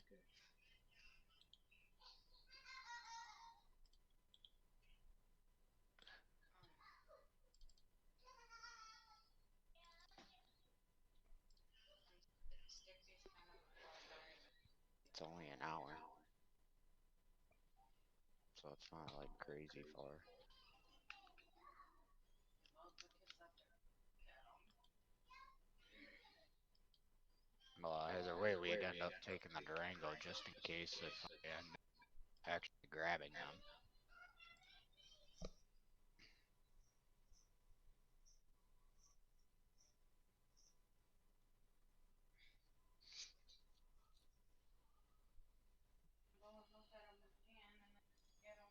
And stick these kind of far back. It's only an hour, so it's not like crazy far. Well, the kids have to get them. Well, either way, we'd end up taking the Durango just in case if I end up actually grabbing them. Well, look at them again and then get them.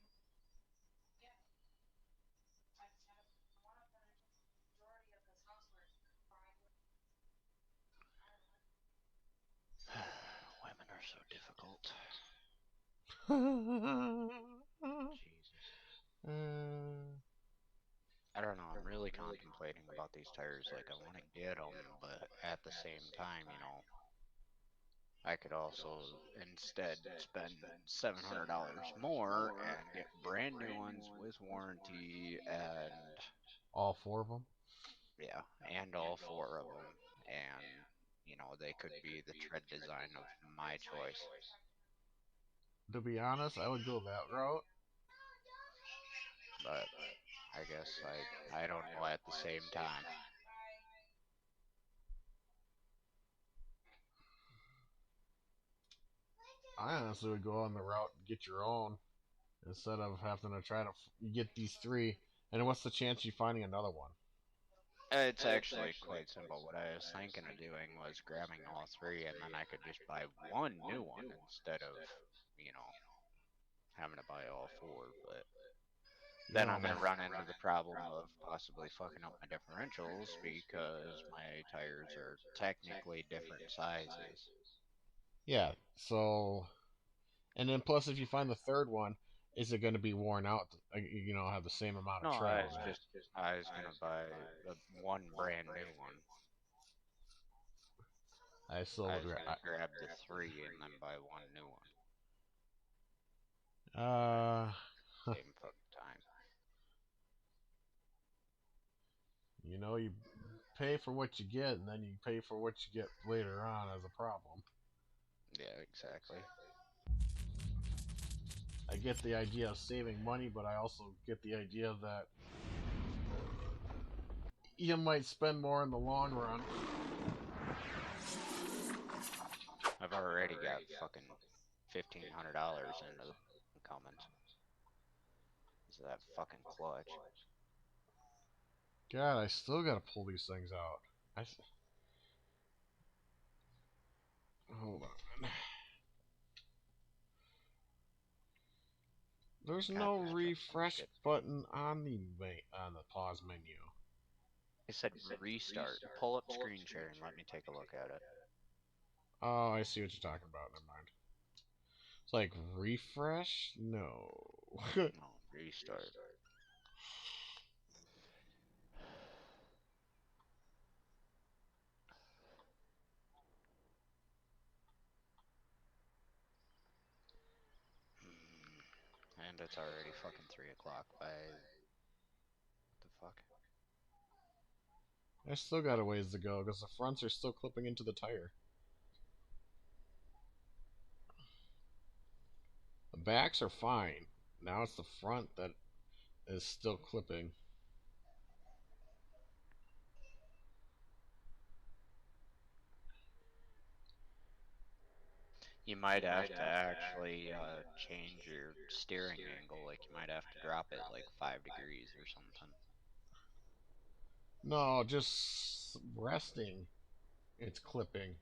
so difficult. Jesus. I don't know. I'm really contemplating about these tires. Like, I want to get them, but at the same time, I could also instead spend $700 more and get brand new ones with warranty and All four of them. yeah, and all four of them. And, they could be the tread design of my choice. To be honest, I would go that route. But I guess I don't know at the same time. I honestly would go on the route and get your own instead of having to try to you get these three. And what's the chance you finding another one? It's actually quite simple. What I was thinking of doing was grabbing all three, and then I could just buy one new one instead of, you know, having to buy all four. But You then know, I'm going to run into the problem of possibly fucking up my differentials because my tires are technically different sizes. yeah. So, and then plus, if you find the third one, is it going to be worn out? You know, have the same amount of No, tread on it. I was going to buy one brand new one. I still I would. was going to grab the three and then buy one new one. Uh, Same fucking time. you know, you pay for what you get, and then you pay for what you get later on as a problem. Yeah, exactly. I get the idea of saving money, but I also get the idea that you might spend more in the long run. I've already got fucking $1,500 into the Cummins. Is that fucking clutch? God, I still gotta pull these things out. Hold on. There's God, no this truck sounds refresh good. button on the pause menu. It said restart. Pull up screen share and let me take a look at it. Oh, I see what you're talking about. Never mind. It's like refresh? No. No, restart. And it's already fucking 3 o'clock by. What the fuck? I still got a ways to go because the fronts are still clipping into the tire. The backs are fine. Now it's the front that is still clipping. You might have to actually change your steering angle. Like, you might have to drop it like 5 degrees or something. No, just resting. It's clipping.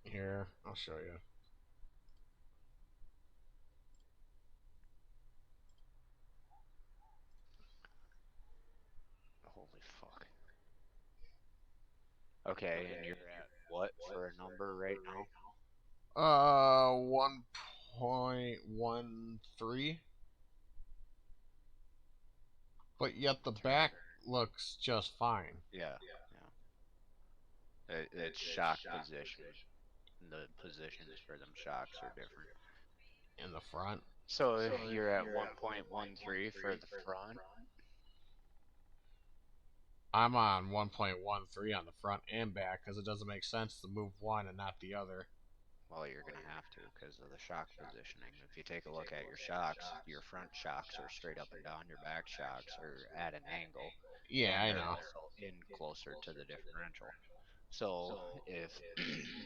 Here, I'll show you. Holy fuck. Okay, and you're at what for a number right now? 1.13. But yet the Turn. back looks just fine. Yeah, yeah. It's shock position. The positions for them shocks are different. In the front. So you're at 1.13 for the front. I'm on 1.13 on the front and back because it doesn't make sense to move one and not the other. Well, you're going to have to because of the shock positioning. If you take a look at your shocks, your front shocks are straight up and down, your back shocks are at an angle, Yeah, and I they're know. also in closer to the differential. So if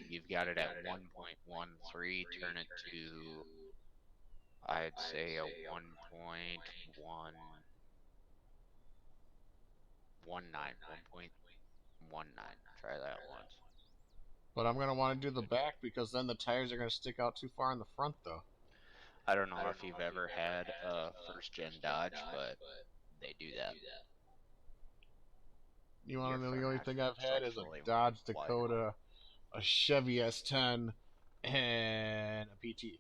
you've got it at 1.13, turn it to, I'd say, a 1.119, 1.19. Try that once. But I'm going to want to do the back because then the tires are going to stick out too far in the front, though. I don't know if you've ever had a first gen Dodge, but they do that. You want Your to know the front only thing axle I've looks had like is a fully Dodge wide open. Dakota a Chevy S10 and a PT.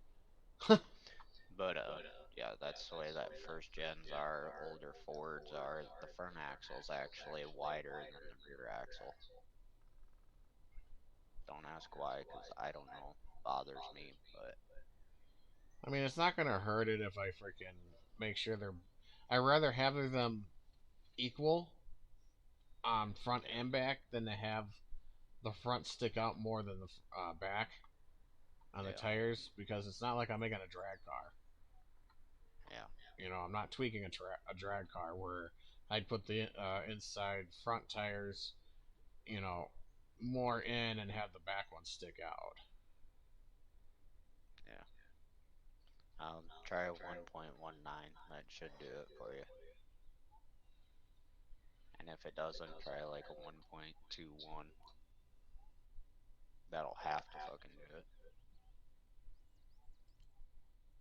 But yeah, that's the way that first gens are. Older Fords are. The front axle's actually wider than the rear axle. Don't ask why, because I don't know. Bothers me, but I mean, it's not gonna hurt it if I freaking make sure they're. I'd rather have them equal on front yeah, and back than to have the front stick out more than the back on the yeah, tires because it's not like I'm making a drag car. yeah, You know, I'm not tweaking a drag car where I'd put the inside front tires, you know, more in and have the back one stick out. yeah. Try 1.19. That should do it for you. And if it doesn't, try like a 1.21. That'll have to fucking do it.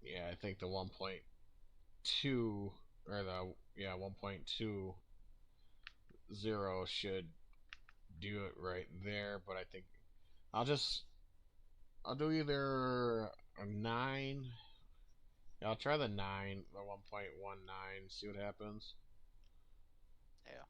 Yeah, I think the 1.2 or the 1.20 should do it right there, but I think I'll just I'll do either a 9. Yeah, I'll try the 9, the 1.19, see what happens. Yeah.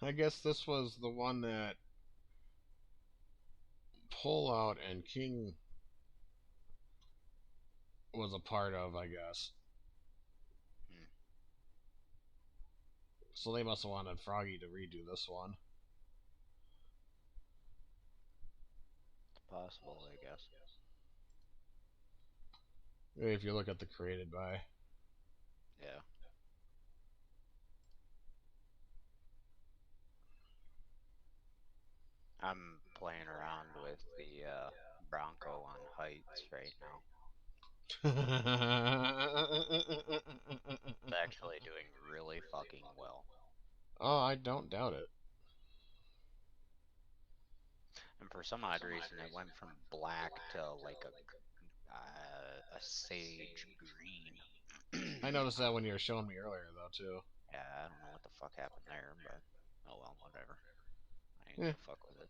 I guess this was the one that Pullout and King was a part of, I guess. Hmm. So they must have wanted Froggy to redo this one. It's possible, I guess. If you look at the created by. Yeah. I'm playing around with the Bronco on heights right now. It's actually doing really fucking well. Oh, I don't doubt it. And for some odd reason, it went from black to like a sage green. I noticed that when you were showing me earlier, though, too. Yeah, I don't know what the fuck happened there, but oh well, whatever. I ain't Yeah. gonna fuck with it.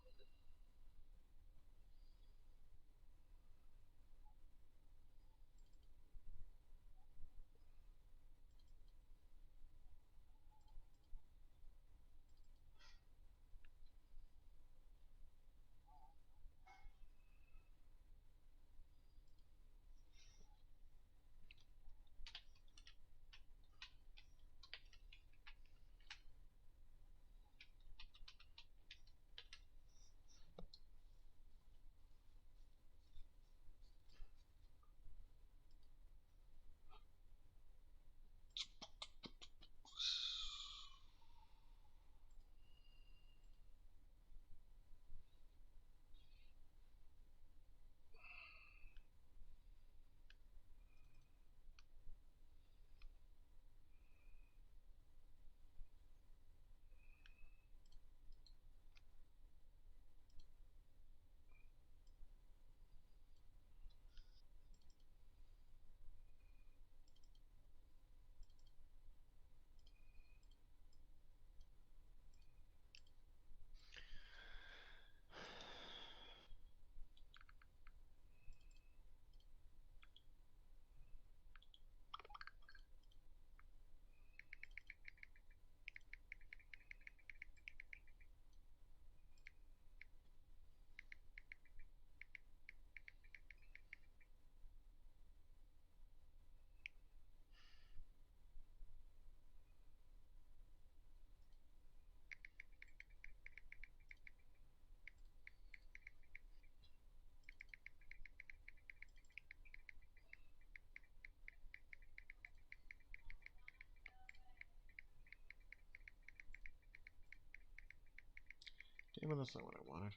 Damn it, that's not what I wanted.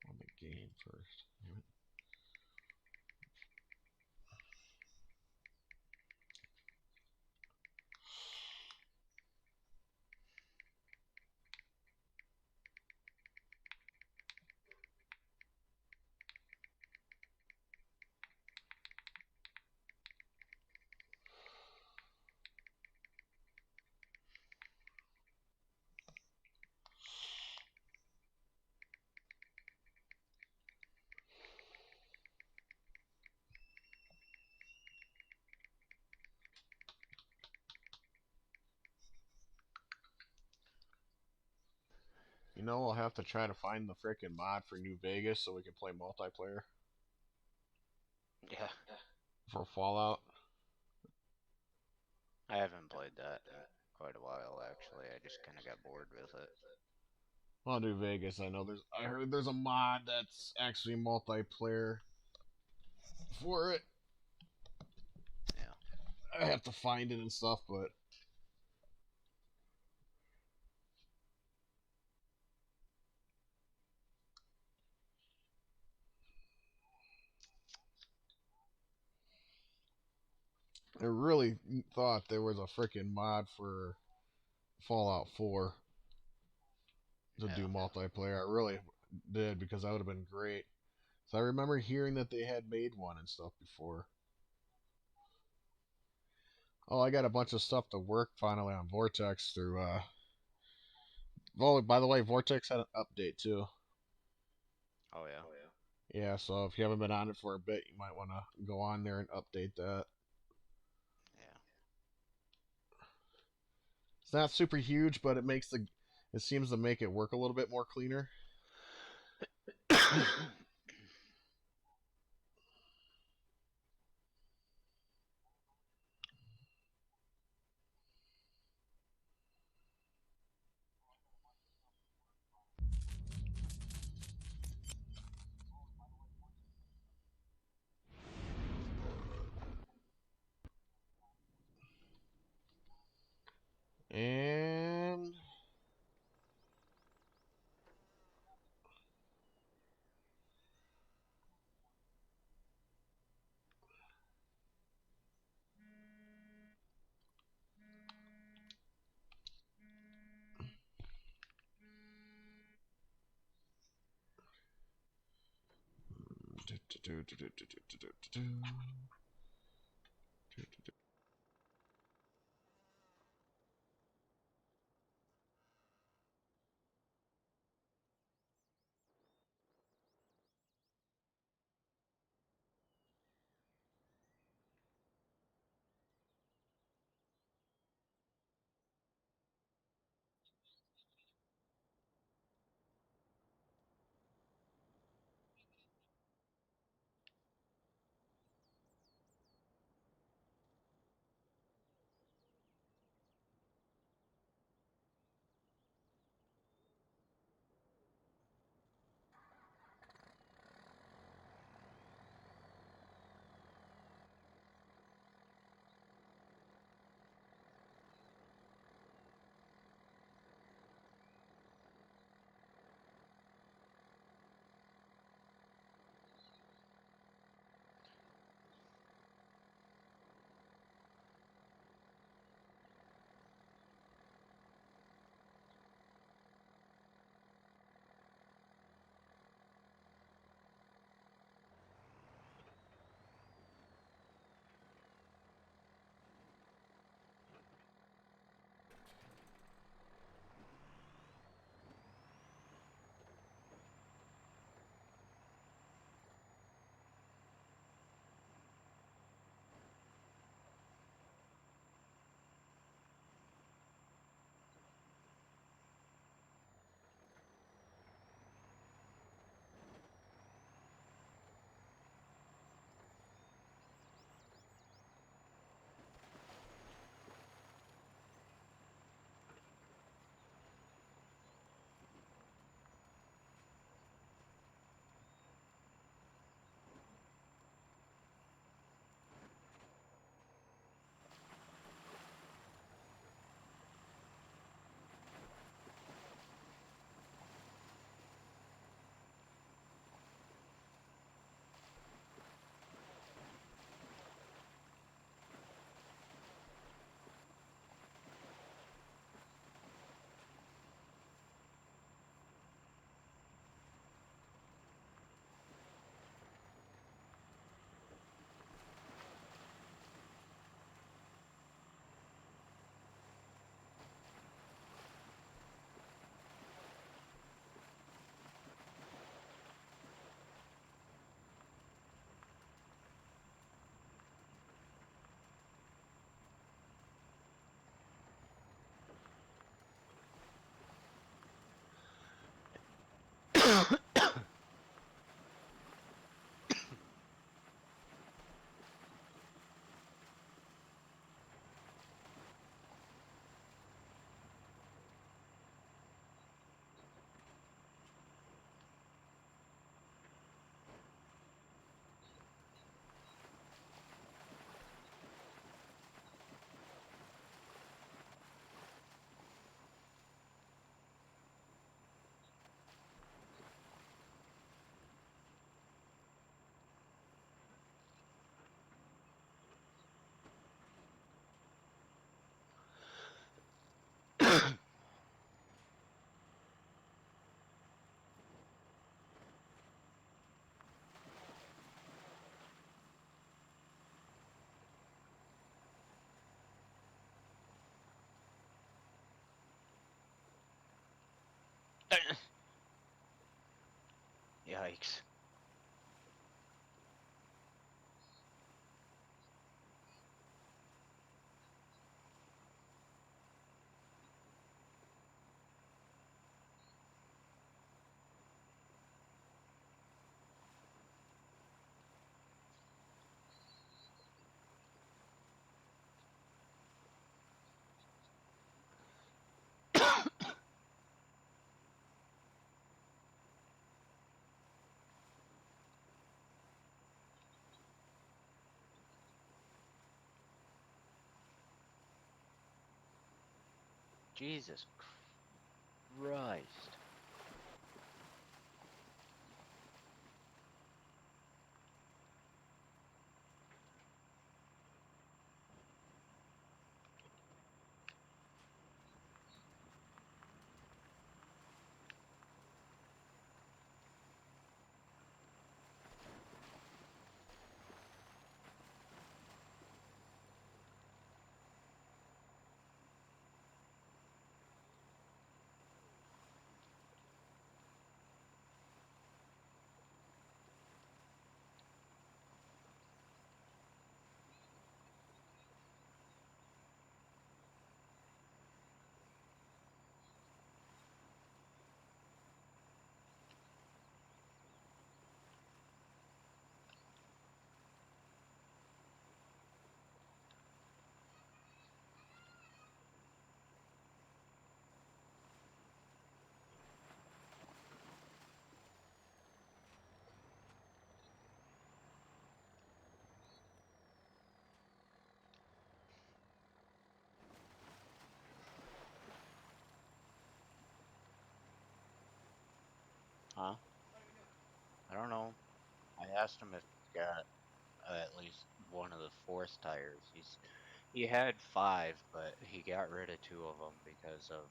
On the game first. Damn it. We'll have to try to find the frickin' mod for New Vegas so we can play multiplayer Yeah, for Fallout. I haven't played that in quite a while actually. I just kind of got bored with it. Well, New Vegas, I heard there's a mod that's actually multiplayer for it. Yeah. I have to find it and stuff, but I really thought there was a freaking mod for Fallout 4 to do Yeah. multiplayer. I really did because that would have been great. So I remember hearing that they had made one and stuff before. Oh, I got a bunch of stuff to work finally on Vortex through. Oh, by the way, Vortex had an update too. Oh yeah. Yeah, so if you haven't been on it for a bit, you might want to go on there and update that. It's not super huge, but it seems to make it work a little bit more cleaner. Yeah. And Yikes. Jesus Christ. Huh? What are we doing? I don't know. I asked him if he's got at least one of the fourth tires. He had five, but he got rid of two of them because of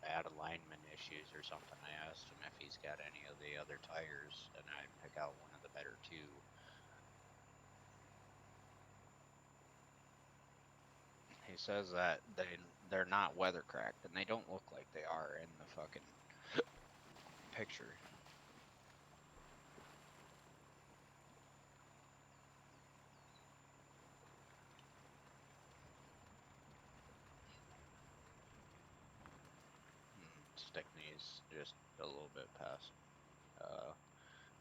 bad alignment issues or something. I asked him if he's got any of the other tires, and I'd pick out one of the better two. He says that they're not weather cracked, and they don't look like they are in the fucking picture. Stickney's just a little bit past. Uh,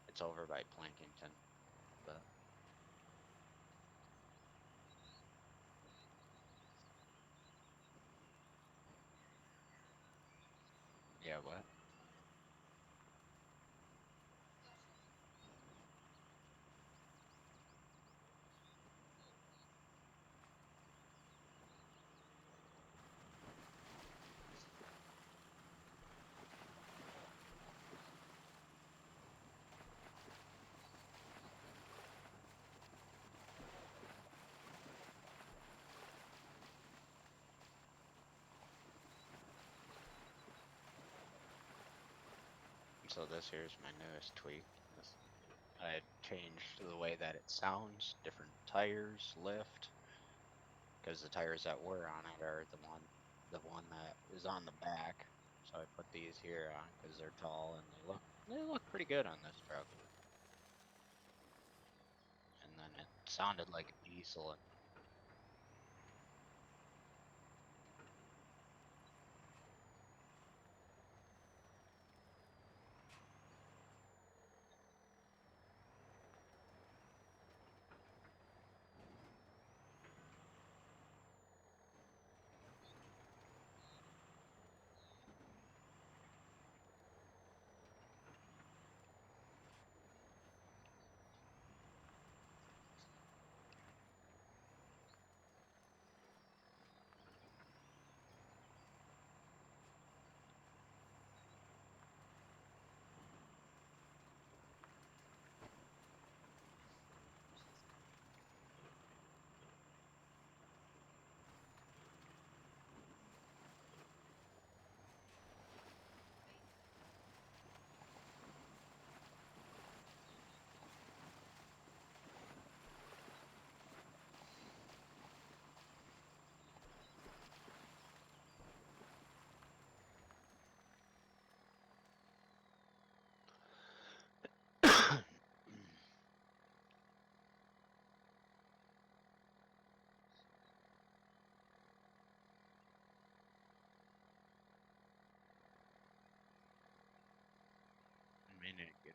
it's over by Plankington, but yeah, what? So this here's my newest tweak. I changed the way that it sounds, different tires, lift, because the tires that were on it are the one that is on the back. So I put these here on because they're tall and they look pretty good on this truck. And then it sounded like a diesel. And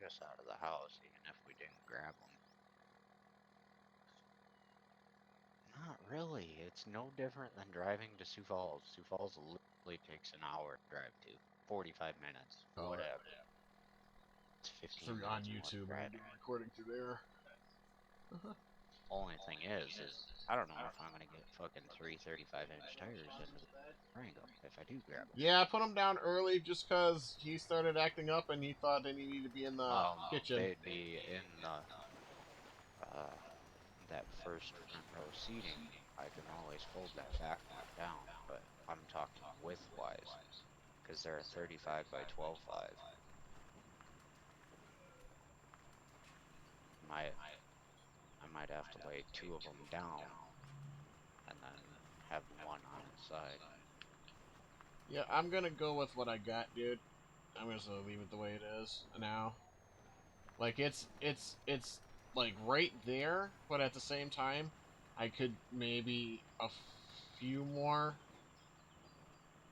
take us out of the house, even if we didn't grab them. Not really. It's no different than driving to Sioux Falls. Sioux Falls literally takes an hour to drive to. 45 minutes. Oh, Whatever. It's 15 through on minutes more YouTube. I'm riding. recording through there. Only thing is I don't know if I'm gonna get fucking three 35-inch tires into the Durango if I do grab them. Yeah, I put him down early just because he started acting up and he thought that he needed to be in the kitchen. They'd be in the that first front row seating. I can always fold that back one down, but I'm talking width wise, because they're a 35 by 12.5. Might I might have to lay two of them down and then have one on its side. Yeah, I'm gonna go with what I got, dude. I'm just gonna leave it the way it is now. Like it's like right there, but at the same time, I could maybe a few more,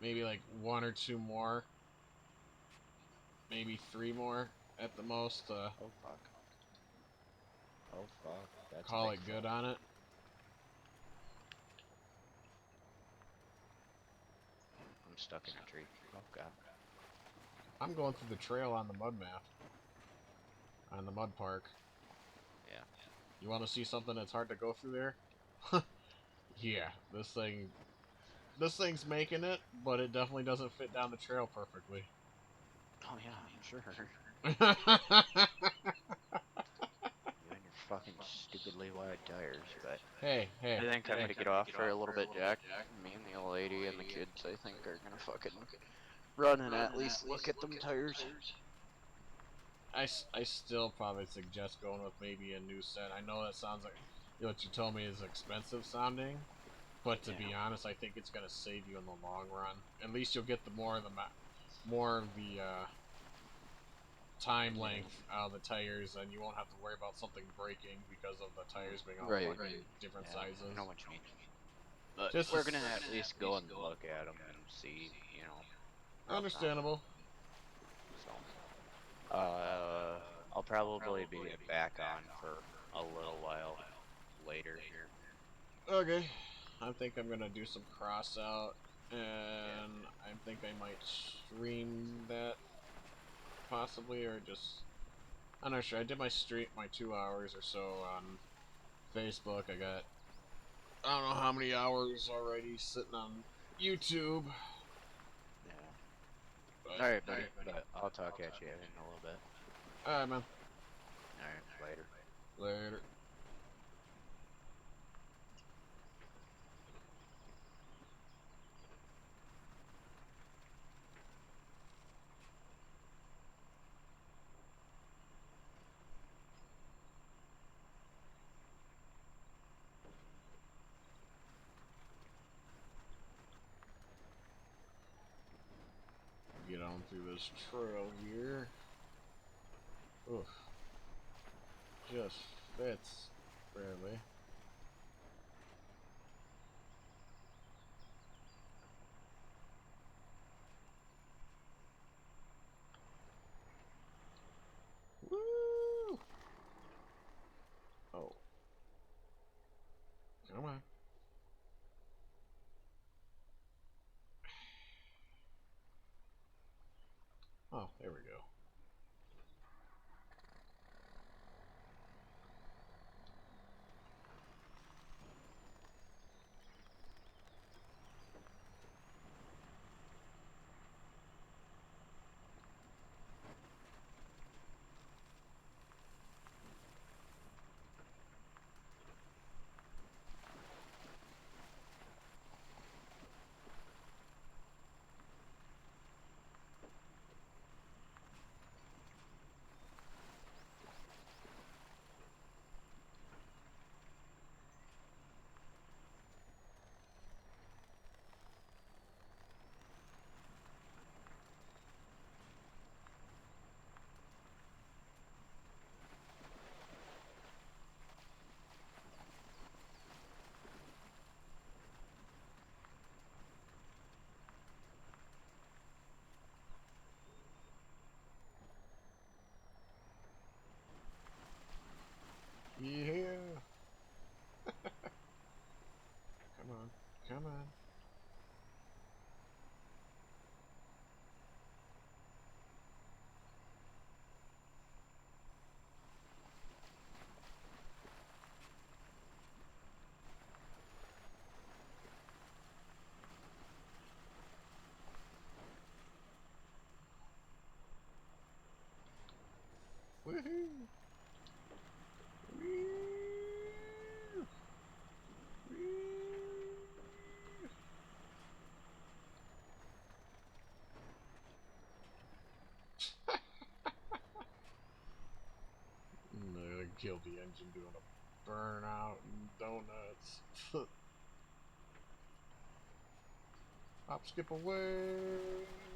maybe like one or two more, maybe three more at the most. Oh fuck. Oh fuck. That's a Call big it good fuck. on it. I'm stuck in a tree. Oh god. I'm going through the trail on the mud map, on the mud park. Yeah. You want to see something that's hard to go through there? Yeah, this thing's making it, but it definitely doesn't fit down the trail perfectly. Oh yeah, I'm sure. You and your fucking stupidly wide tires, but Hey, I hey, think I'm hey. gonna get off for a little bit, Jack. Me and the old lady and the kids, I think, are gonna fucking run and at least look at them tires. I still probably suggest going with maybe a new set. I know that sounds like what you told me is expensive sounding, but to Yeah. be honest, I think it's gonna save you in the long run. At least you'll get the more of the time Yeah. length out of the tires, and you won't have to worry about something breaking because of the tires being all Right. fucking different Yeah, I know sizes. what you mean. But Just we're gonna at least go and look at them and see, what's on them. understandable. So, I'll probably be back on for a little while later here. Okay, I think I'm gonna do some cross out, Yeah. and I think I might stream that possibly, or just I'm not sure. I did my stream, my 2 hours or so on Facebook. I don't know how many hours already sitting on YouTube, Yeah. but All right, buddy. But I'll talk at you in a little bit. all right, man. All right, later. Later. Get on through this trail here. Oof, just fits barely. Woo! Oh, come on. Oh, there we go. killed the engine doing a burnout and donuts. Hop, skip away.